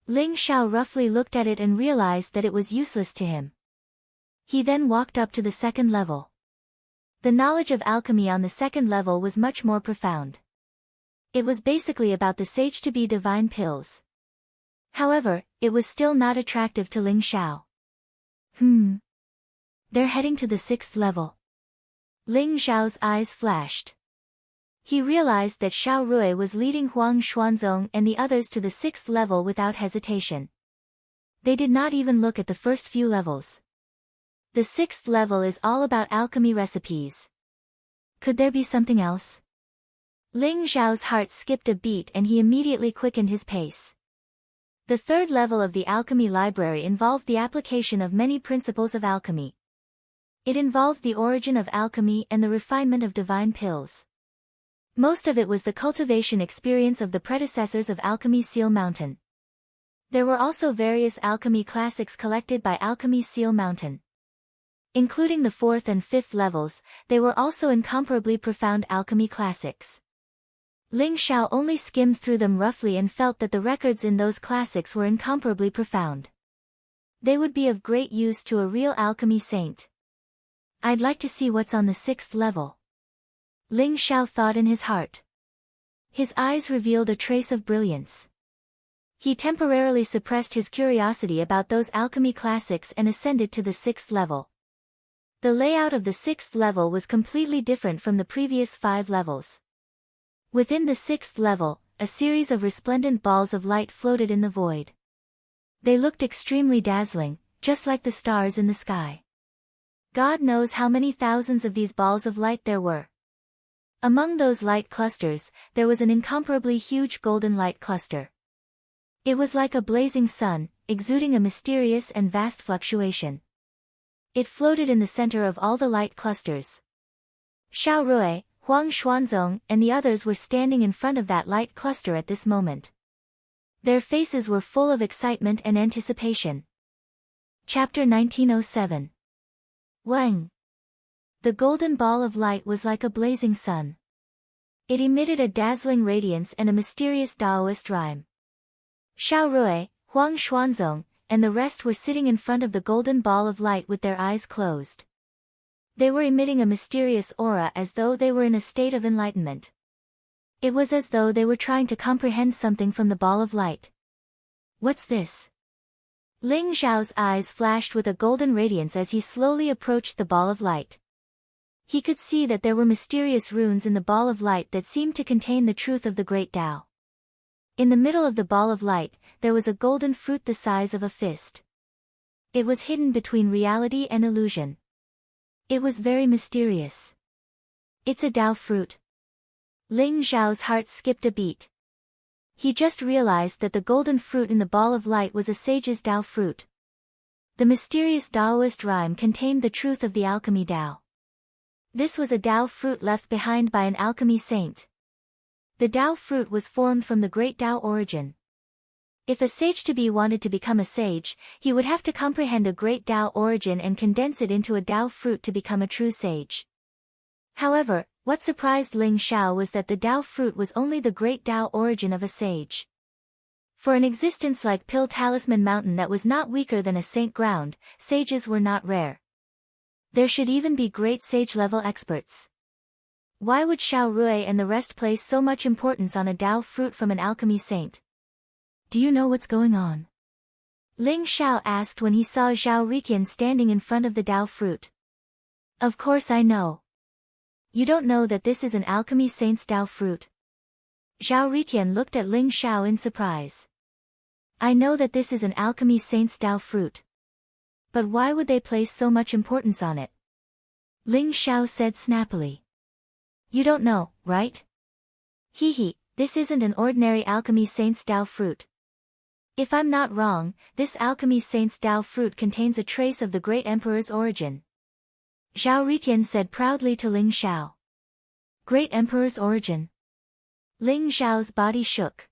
Ling Xiao roughly looked at it and realized that it was useless to him. He then walked up to the second level. The knowledge of alchemy on the second level was much more profound. It was basically about the sage-to-be divine pills. However, it was still not attractive to Ling Xiao. They're heading to the sixth level. Ling Xiao's eyes flashed. He realized that Xiao Rui was leading Huang Xuanzong and the others to the sixth level without hesitation. They did not even look at the first few levels. The sixth level is all about alchemy recipes. Could there be something else? Ling Xiao's heart skipped a beat and he immediately quickened his pace. The third level of the alchemy library involved the application of many principles of alchemy. It involved the origin of alchemy and the refinement of divine pills. Most of it was the cultivation experience of the predecessors of Alchemy Seal Mountain. There were also various alchemy classics collected by Alchemy Seal Mountain. Including the fourth and fifth levels, they were also incomparably profound alchemy classics. Ling Xiao only skimmed through them roughly and felt that the records in those classics were incomparably profound. They would be of great use to a real alchemy saint. I'd like to see what's on the sixth level. Ling Xiao thought in his heart. His eyes revealed a trace of brilliance. He temporarily suppressed his curiosity about those alchemy classics and ascended to the sixth level. The layout of the sixth level was completely different from the previous 5 levels. Within the sixth level, a series of resplendent balls of light floated in the void. They looked extremely dazzling, just like the stars in the sky. God knows how many thousands of these balls of light there were. Among those light clusters, there was an incomparably huge golden light cluster. It was like a blazing sun, exuding a mysterious and vast fluctuation. It floated in the center of all the light clusters. Xiao Rui, Huang Xuanzong, and the others were standing in front of that light cluster at this moment. Their faces were full of excitement and anticipation. Chapter 1907. Wang. The golden ball of light was like a blazing sun. It emitted a dazzling radiance and a mysterious Taoist rhyme. Xiao Rui, Huang Xuanzong, and the rest were sitting in front of the golden ball of light with their eyes closed. They were emitting a mysterious aura as though they were in a state of enlightenment. It was as though they were trying to comprehend something from the ball of light. What's this? Ling Xiao's eyes flashed with a golden radiance as he slowly approached the ball of light. He could see that there were mysterious runes in the ball of light that seemed to contain the truth of the great Tao. In the middle of the ball of light, there was a golden fruit the size of a fist. It was hidden between reality and illusion. It was very mysterious. It's a Tao fruit. Ling Xiao's heart skipped a beat. He just realized that the golden fruit in the ball of light was a sage's Tao fruit. The mysterious Taoist rhyme contained the truth of the alchemy Tao. This was a Tao fruit left behind by an alchemy saint. The Tao fruit was formed from the great Tao origin. If a sage-to-be wanted to become a sage, he would have to comprehend a great Tao origin and condense it into a Tao fruit to become a true sage. However, what surprised Ling Xiao was that the Tao fruit was only the great Tao origin of a sage. For an existence like Pill Talisman Mountain that was not weaker than a saint ground, sages were not rare. There should even be great sage-level experts. Why would Xiao Rui and the rest place so much importance on a Tao fruit from an alchemy saint? Do you know what's going on? Ling Xiao asked when he saw Zhao Ritian standing in front of the Tao fruit. Of course I know. You don't know that this is an alchemy saint's Tao fruit? Zhao Ritian looked at Ling Xiao in surprise. I know that this is an alchemy saint's Dao fruit. But why would they place so much importance on it? Ling Xiao said snappily. You don't know, right? Hee, this isn't an ordinary alchemy saint's Dao fruit. If I'm not wrong, this alchemy saint's Dao fruit contains a trace of the great emperor's origin. Zhao Ritian said proudly to Ling Xiao. Great emperor's origin. Ling Xiao's body shook.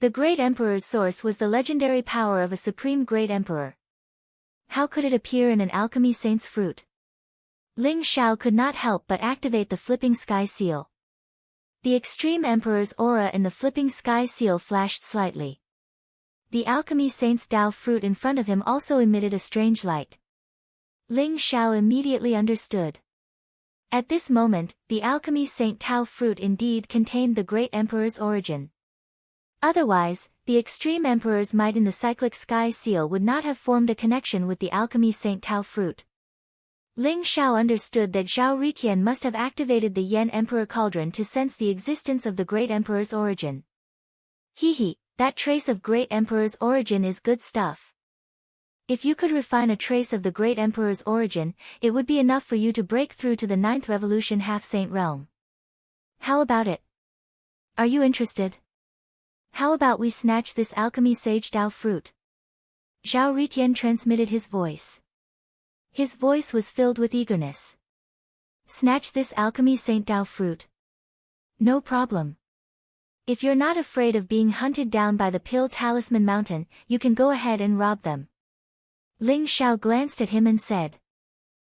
The great emperor's source was the legendary power of a supreme great emperor. How could it appear in an alchemy saint's fruit? Ling Xiao could not help but activate the flipping sky seal. The extreme emperor's aura in the flipping sky seal flashed slightly. The alchemy saint's Dao fruit in front of him also emitted a strange light. Ling Xiao immediately understood. At this moment, the alchemy saint Tao fruit indeed contained the great emperor's origin. Otherwise, the extreme emperor's might in the cyclic sky seal would not have formed a connection with the alchemy saint Tao fruit. Ling Xiao understood that Zhao Ritian must have activated the Yen Emperor Cauldron to sense the existence of the great emperor's origin. Hee, that trace of great emperor's origin is good stuff. If you could refine a trace of the great emperor's origin, it would be enough for you to break through to the 9th revolution half-saint realm. How about it? Are you interested? How about we snatch this alchemy sage Dao fruit? Zhao Ritian transmitted his voice. His voice was filled with eagerness. Snatch this alchemy saint Dao fruit. No problem. If you're not afraid of being hunted down by the Pill Talisman Mountain, you can go ahead and rob them. Ling Xiao glanced at him and said.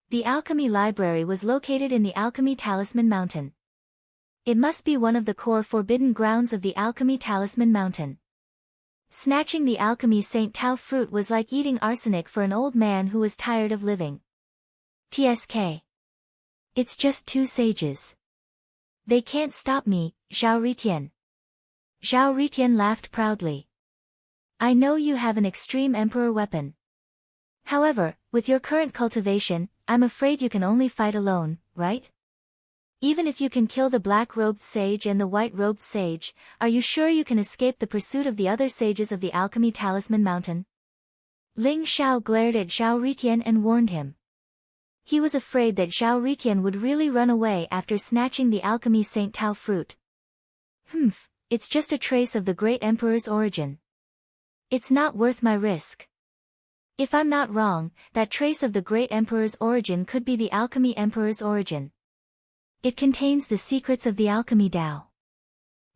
The alchemy library was located in the Alchemy Talisman Mountain. It must be one of the core forbidden grounds of the Alchemy Talisman Mountain. Snatching the alchemy Saint Tao fruit was like eating arsenic for an old man who was tired of living. TSK. It's just 2 sages. They can't stop me, Zhao Ritian. Zhao Ritian laughed proudly. I know you have an extreme emperor weapon. However, with your current cultivation, I'm afraid you can only fight alone, right? Even if you can kill the black-robed sage and the white-robed sage, are you sure you can escape the pursuit of the other sages of the Alchemy Talisman Mountain? Ling Xiao glared at Zhao Ritian and warned him. He was afraid that Zhao Ritian would really run away after snatching the alchemy Saint Tao fruit. It's just a trace of the great emperor's origin. It's not worth my risk. If I'm not wrong, that trace of the great emperor's origin could be the alchemy emperor's origin. It contains the secrets of the alchemy Dao.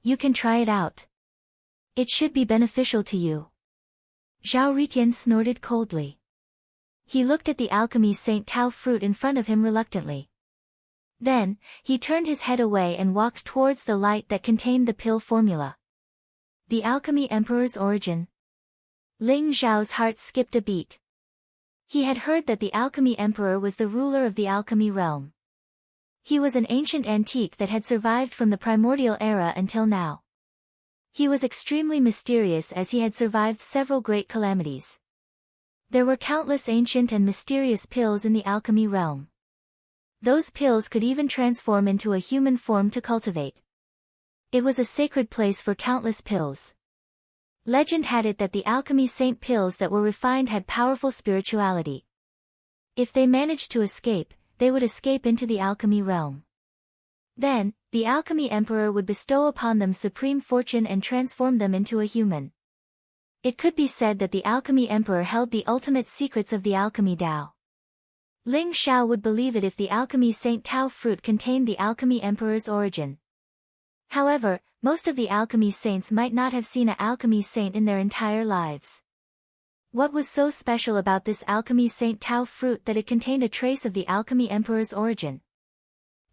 You can try it out. It should be beneficial to you. Zhao Ritian snorted coldly. He looked at the alchemy Saint Tao fruit in front of him reluctantly. Then, he turned his head away and walked towards the light that contained the pill formula. The alchemy emperor's origin. Ling Zhao's heart skipped a beat. He had heard that the alchemy emperor was the ruler of the alchemy realm. He was an ancient antique that had survived from the primordial era until now. He was extremely mysterious as he had survived several great calamities. There were countless ancient and mysterious pills in the alchemy realm. Those pills could even transform into a human form to cultivate. It was a sacred place for countless pills. Legend had it that the alchemy saint pills that were refined had powerful spirituality. If they managed to escape, they would escape into the alchemy realm. Then, the alchemy emperor would bestow upon them supreme fortune and transform them into a human. It could be said that the alchemy emperor held the ultimate secrets of the alchemy Dao. Ling Xiao would believe it if the alchemy Saint Tao fruit contained the alchemy emperor's origin. However, most of the alchemy saints might not have seen an alchemy saint in their entire lives. What was so special about this alchemy Saint Tao fruit that it contained a trace of the alchemy emperor's origin?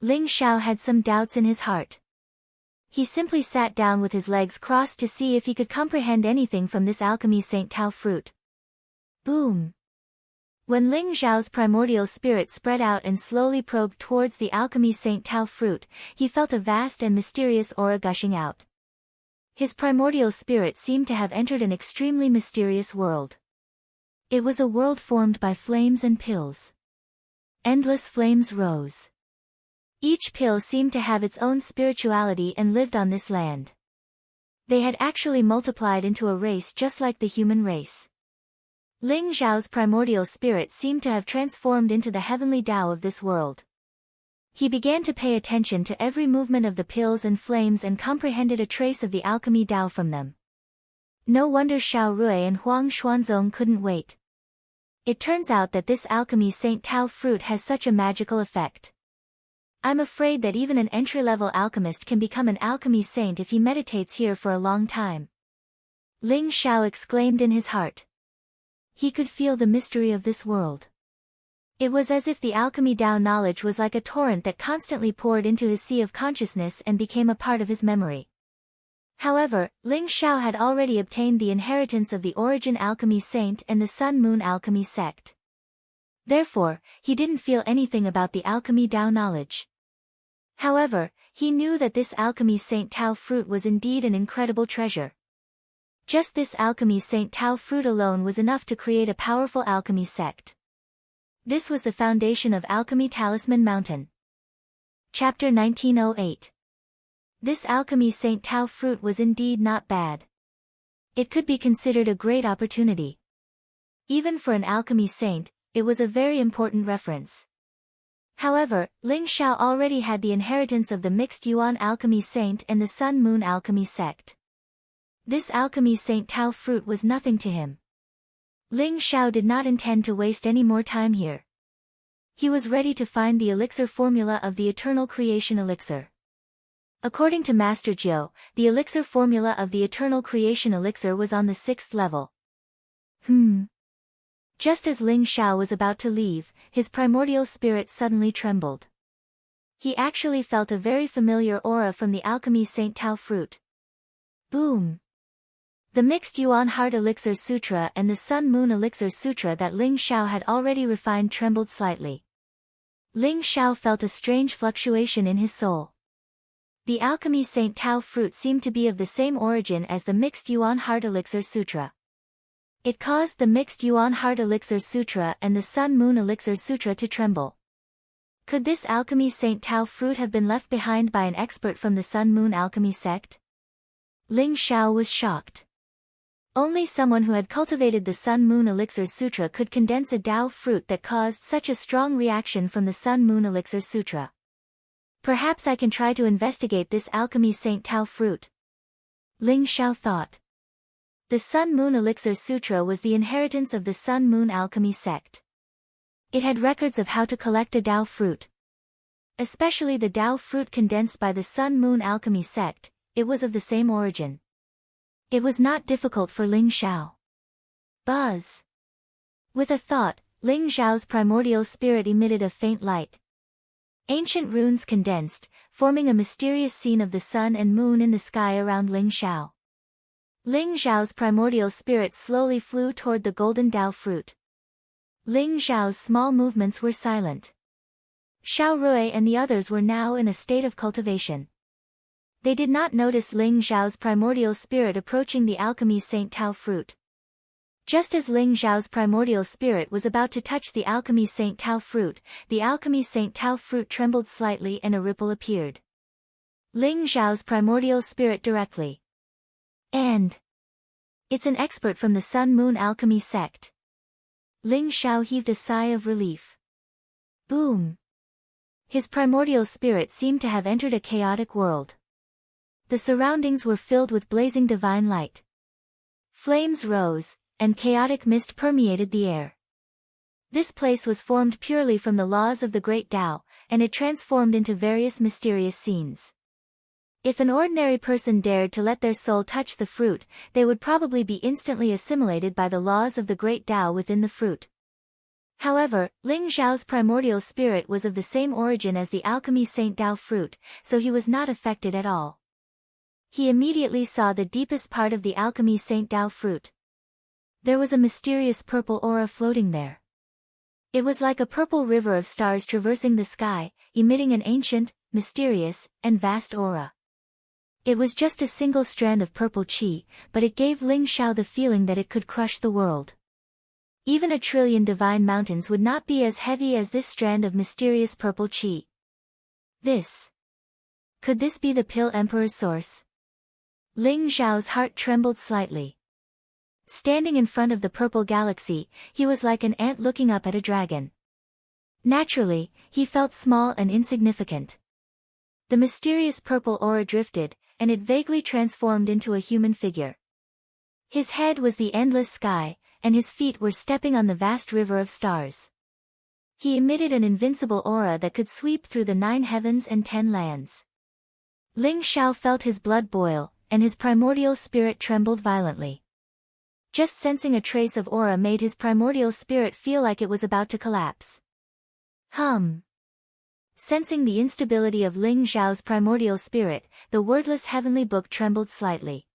Ling Xiao had some doubts in his heart. He simply sat down with his legs crossed to see if he could comprehend anything from this alchemy Saint Tao fruit. Boom! When Ling Zhao's primordial spirit spread out and slowly probed towards the alchemy Saint Tao fruit, he felt a vast and mysterious aura gushing out. His primordial spirit seemed to have entered an extremely mysterious world. It was a world formed by flames and pills. Endless flames rose. Each pill seemed to have its own spirituality and lived on this land. They had actually multiplied into a race just like the human race. Ling Zhao's primordial spirit seemed to have transformed into the heavenly Tao of this world. He began to pay attention to every movement of the pills and flames and comprehended a trace of the alchemy Tao from them. No wonder Xiao Rui and Huang Xuanzong couldn't wait. It turns out that this alchemy Saint Tao fruit has such a magical effect. I'm afraid that even an entry-level alchemist can become an alchemy saint if he meditates here for a long time. Ling Xiao exclaimed in his heart. He could feel the mystery of this world. It was as if the alchemy Tao knowledge was like a torrent that constantly poured into his sea of consciousness and became a part of his memory. However, Ling Xiao had already obtained the inheritance of the Origin Alchemy Saint and the Sun Moon Alchemy Sect. Therefore, he didn't feel anything about the alchemy Tao knowledge. However, he knew that this alchemy Saint Tao fruit was indeed an incredible treasure. Just this alchemy Saint Tao fruit alone was enough to create a powerful alchemy sect. This was the foundation of Alchemy Talisman Mountain. Chapter 1908. This alchemy Saint Tao fruit was indeed not bad. It could be considered a great opportunity. Even for an alchemy saint, it was a very important reference. However, Ling Xiao already had the inheritance of the mixed Yuan alchemy saint and the Sun Moon alchemy sect. This alchemy Saint Tao fruit was nothing to him. Ling Xiao did not intend to waste any more time here. He was ready to find the elixir formula of the eternal creation elixir. According to Master Jiu, the elixir formula of the eternal creation elixir was on the 6th level. Just as Ling Xiao was about to leave, his primordial spirit suddenly trembled. He actually felt a very familiar aura from the alchemy Saint Tao fruit. Boom! The mixed Yuan Heart Elixir Sutra and the Sun Moon Elixir Sutra that Ling Xiao had already refined trembled slightly. Ling Xiao felt a strange fluctuation in his soul. The alchemy Saint Tao fruit seemed to be of the same origin as the mixed Yuan Heart Elixir Sutra. It caused the mixed Yuan Heart Elixir Sutra and the Sun Moon Elixir Sutra to tremble. Could this alchemy Saint Tao fruit have been left behind by an expert from the Sun Moon alchemy sect? Ling Xiao was shocked. Only someone who had cultivated the Sun Moon Elixir Sutra could condense a Tao fruit that caused such a strong reaction from the Sun Moon Elixir Sutra. Perhaps I can try to investigate this alchemy Saint Tao fruit. Ling Xiao thought. The Sun Moon Elixir Sutra was the inheritance of the Sun Moon alchemy sect. It had records of how to collect a Tao fruit. Especially the Tao fruit condensed by the Sun Moon alchemy sect, it was of the same origin. It was not difficult for Ling Xiao. Buzz! With a thought, Ling Xiao's primordial spirit emitted a faint light. Ancient runes condensed, forming a mysterious scene of the sun and moon in the sky around Ling Xiao. Ling Xiao's primordial spirit slowly flew toward the golden Tao fruit. Ling Xiao's small movements were silent. Xiao Rui and the others were now in a state of cultivation. They did not notice Ling Xiao's primordial spirit approaching the alchemy Saint Tao fruit. Just as Ling Xiao's primordial spirit was about to touch the alchemy Saint Tao fruit, the alchemy Saint Tao fruit trembled slightly and a ripple appeared. Ling Xiao's primordial spirit directly. And it's an expert from the Sun Moon alchemy sect. Ling Xiao heaved a sigh of relief. Boom! His primordial spirit seemed to have entered a chaotic world. The surroundings were filled with blazing divine light. Flames rose, and chaotic mist permeated the air. This place was formed purely from the laws of the Great Tao, and it transformed into various mysterious scenes. If an ordinary person dared to let their soul touch the fruit, they would probably be instantly assimilated by the laws of the Great Tao within the fruit. However, Ling Xiao's primordial spirit was of the same origin as the alchemy Saint Tao fruit, so he was not affected at all. He immediately saw the deepest part of the alchemy Saint Tao fruit. There was a mysterious purple aura floating there. It was like a purple river of stars traversing the sky, emitting an ancient, mysterious, and vast aura. It was just a single strand of purple qi, but it gave Ling Xiao the feeling that it could crush the world. Even 1,000,000,000,000 divine mountains would not be as heavy as this strand of mysterious purple qi. Could this be the Pill Emperor's source? Ling Zhao's heart trembled slightly. Standing in front of the purple galaxy, he was like an ant looking up at a dragon. Naturally, he felt small and insignificant. The mysterious purple aura drifted, and it vaguely transformed into a human figure. His head was the endless sky, and his feet were stepping on the vast river of stars. He emitted an invincible aura that could sweep through the 9 heavens and 10 lands. Ling Zhao felt his blood boil, and his primordial spirit trembled violently. Just sensing a trace of aura made his primordial spirit feel like it was about to collapse. Sensing the instability of Ling Zhao's primordial spirit, the wordless heavenly book trembled slightly.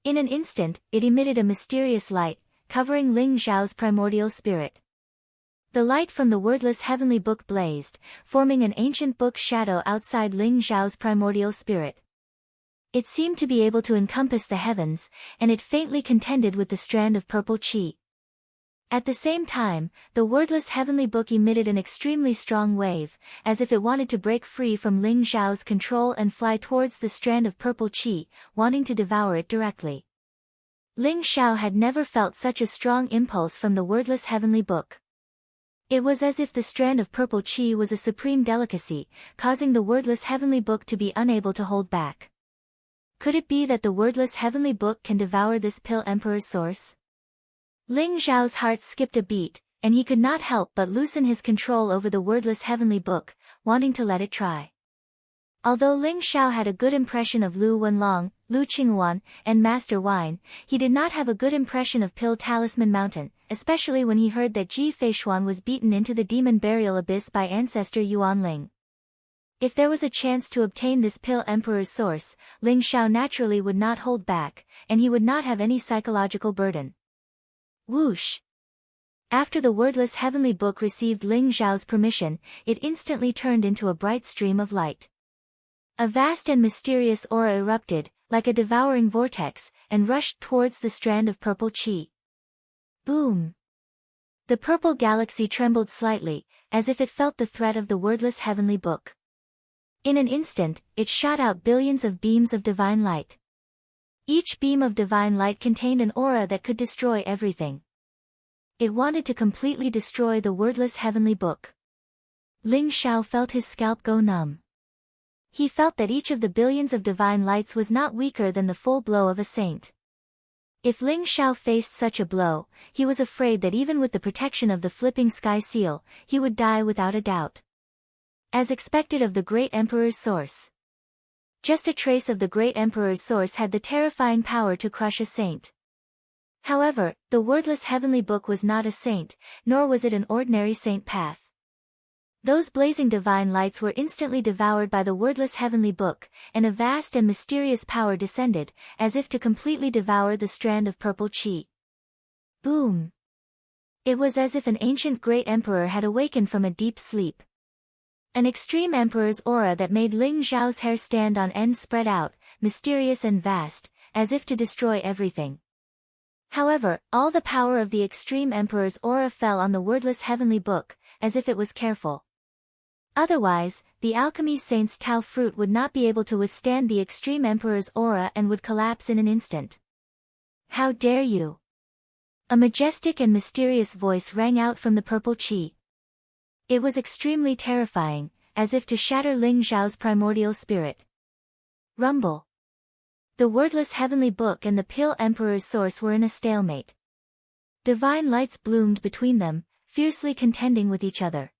In an instant, it emitted a mysterious light, covering Ling Zhao's primordial spirit. The light from the wordless heavenly book blazed, forming an ancient book shadow outside Ling Zhao's primordial spirit. It seemed to be able to encompass the heavens, and it faintly contended with the strand of purple qi. At the same time, the wordless heavenly book emitted an extremely strong wave, as if it wanted to break free from Ling Zhao's control and fly towards the strand of purple qi, wanting to devour it directly. Ling Zhao had never felt such a strong impulse from the wordless heavenly book. It was as if the strand of purple qi was a supreme delicacy, causing the wordless heavenly book to be unable to hold back. Could it be that the wordless heavenly book can devour this pill emperor's source? Ling Zhao's heart skipped a beat, and he could not help but loosen his control over the wordless heavenly book, wanting to let it try. Although Ling Zhao had a good impression of Lu Wenlong, Lu Qingwan, and Master Wine, he did not have a good impression of Pill Talisman Mountain, especially when he heard that Ji Feishuan was beaten into the demon burial abyss by ancestor Yuan Ling. If there was a chance to obtain this pill emperor's source, Ling Zhao naturally would not hold back, and he would not have any psychological burden. Whoosh! After the wordless heavenly book received Ling Zhao's permission, it instantly turned into a bright stream of light. A vast and mysterious aura erupted, like a devouring vortex, and rushed towards the strand of purple qi. Boom! The purple galaxy trembled slightly, as if it felt the threat of the wordless heavenly book. In an instant, it shot out billions of beams of divine light. Each beam of divine light contained an aura that could destroy everything. It wanted to completely destroy the wordless heavenly book. Ling Zhao felt his scalp go numb. He felt that each of the billions of divine lights was not weaker than the full blow of a saint. If Ling Zhao faced such a blow, he was afraid that even with the protection of the flipping sky seal, he would die without a doubt. As expected of the great emperor's source. Just a trace of the great emperor's source had the terrifying power to crush a saint. However, the wordless heavenly book was not a saint, nor was it an ordinary saint path. Those blazing divine lights were instantly devoured by the wordless heavenly book, and a vast and mysterious power descended, as if to completely devour the strand of purple qi. Boom! It was as if an ancient great emperor had awakened from a deep sleep. An extreme emperor's aura that made Ling Zhao's hair stand on end spread out, mysterious and vast, as if to destroy everything. However, all the power of the extreme emperor's aura fell on the wordless heavenly book, as if it was careful. Otherwise, the alchemy saint's Tao fruit would not be able to withstand the extreme emperor's aura and would collapse in an instant. How dare you! A majestic and mysterious voice rang out from the purple qi. It was extremely terrifying, as if to shatter Ling Zhao's primordial spirit. Rumble! The wordless heavenly book and the Pill Emperor's source were in a stalemate. Divine lights bloomed between them, fiercely contending with each other.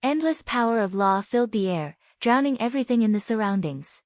Endless power of law filled the air, drowning everything in the surroundings.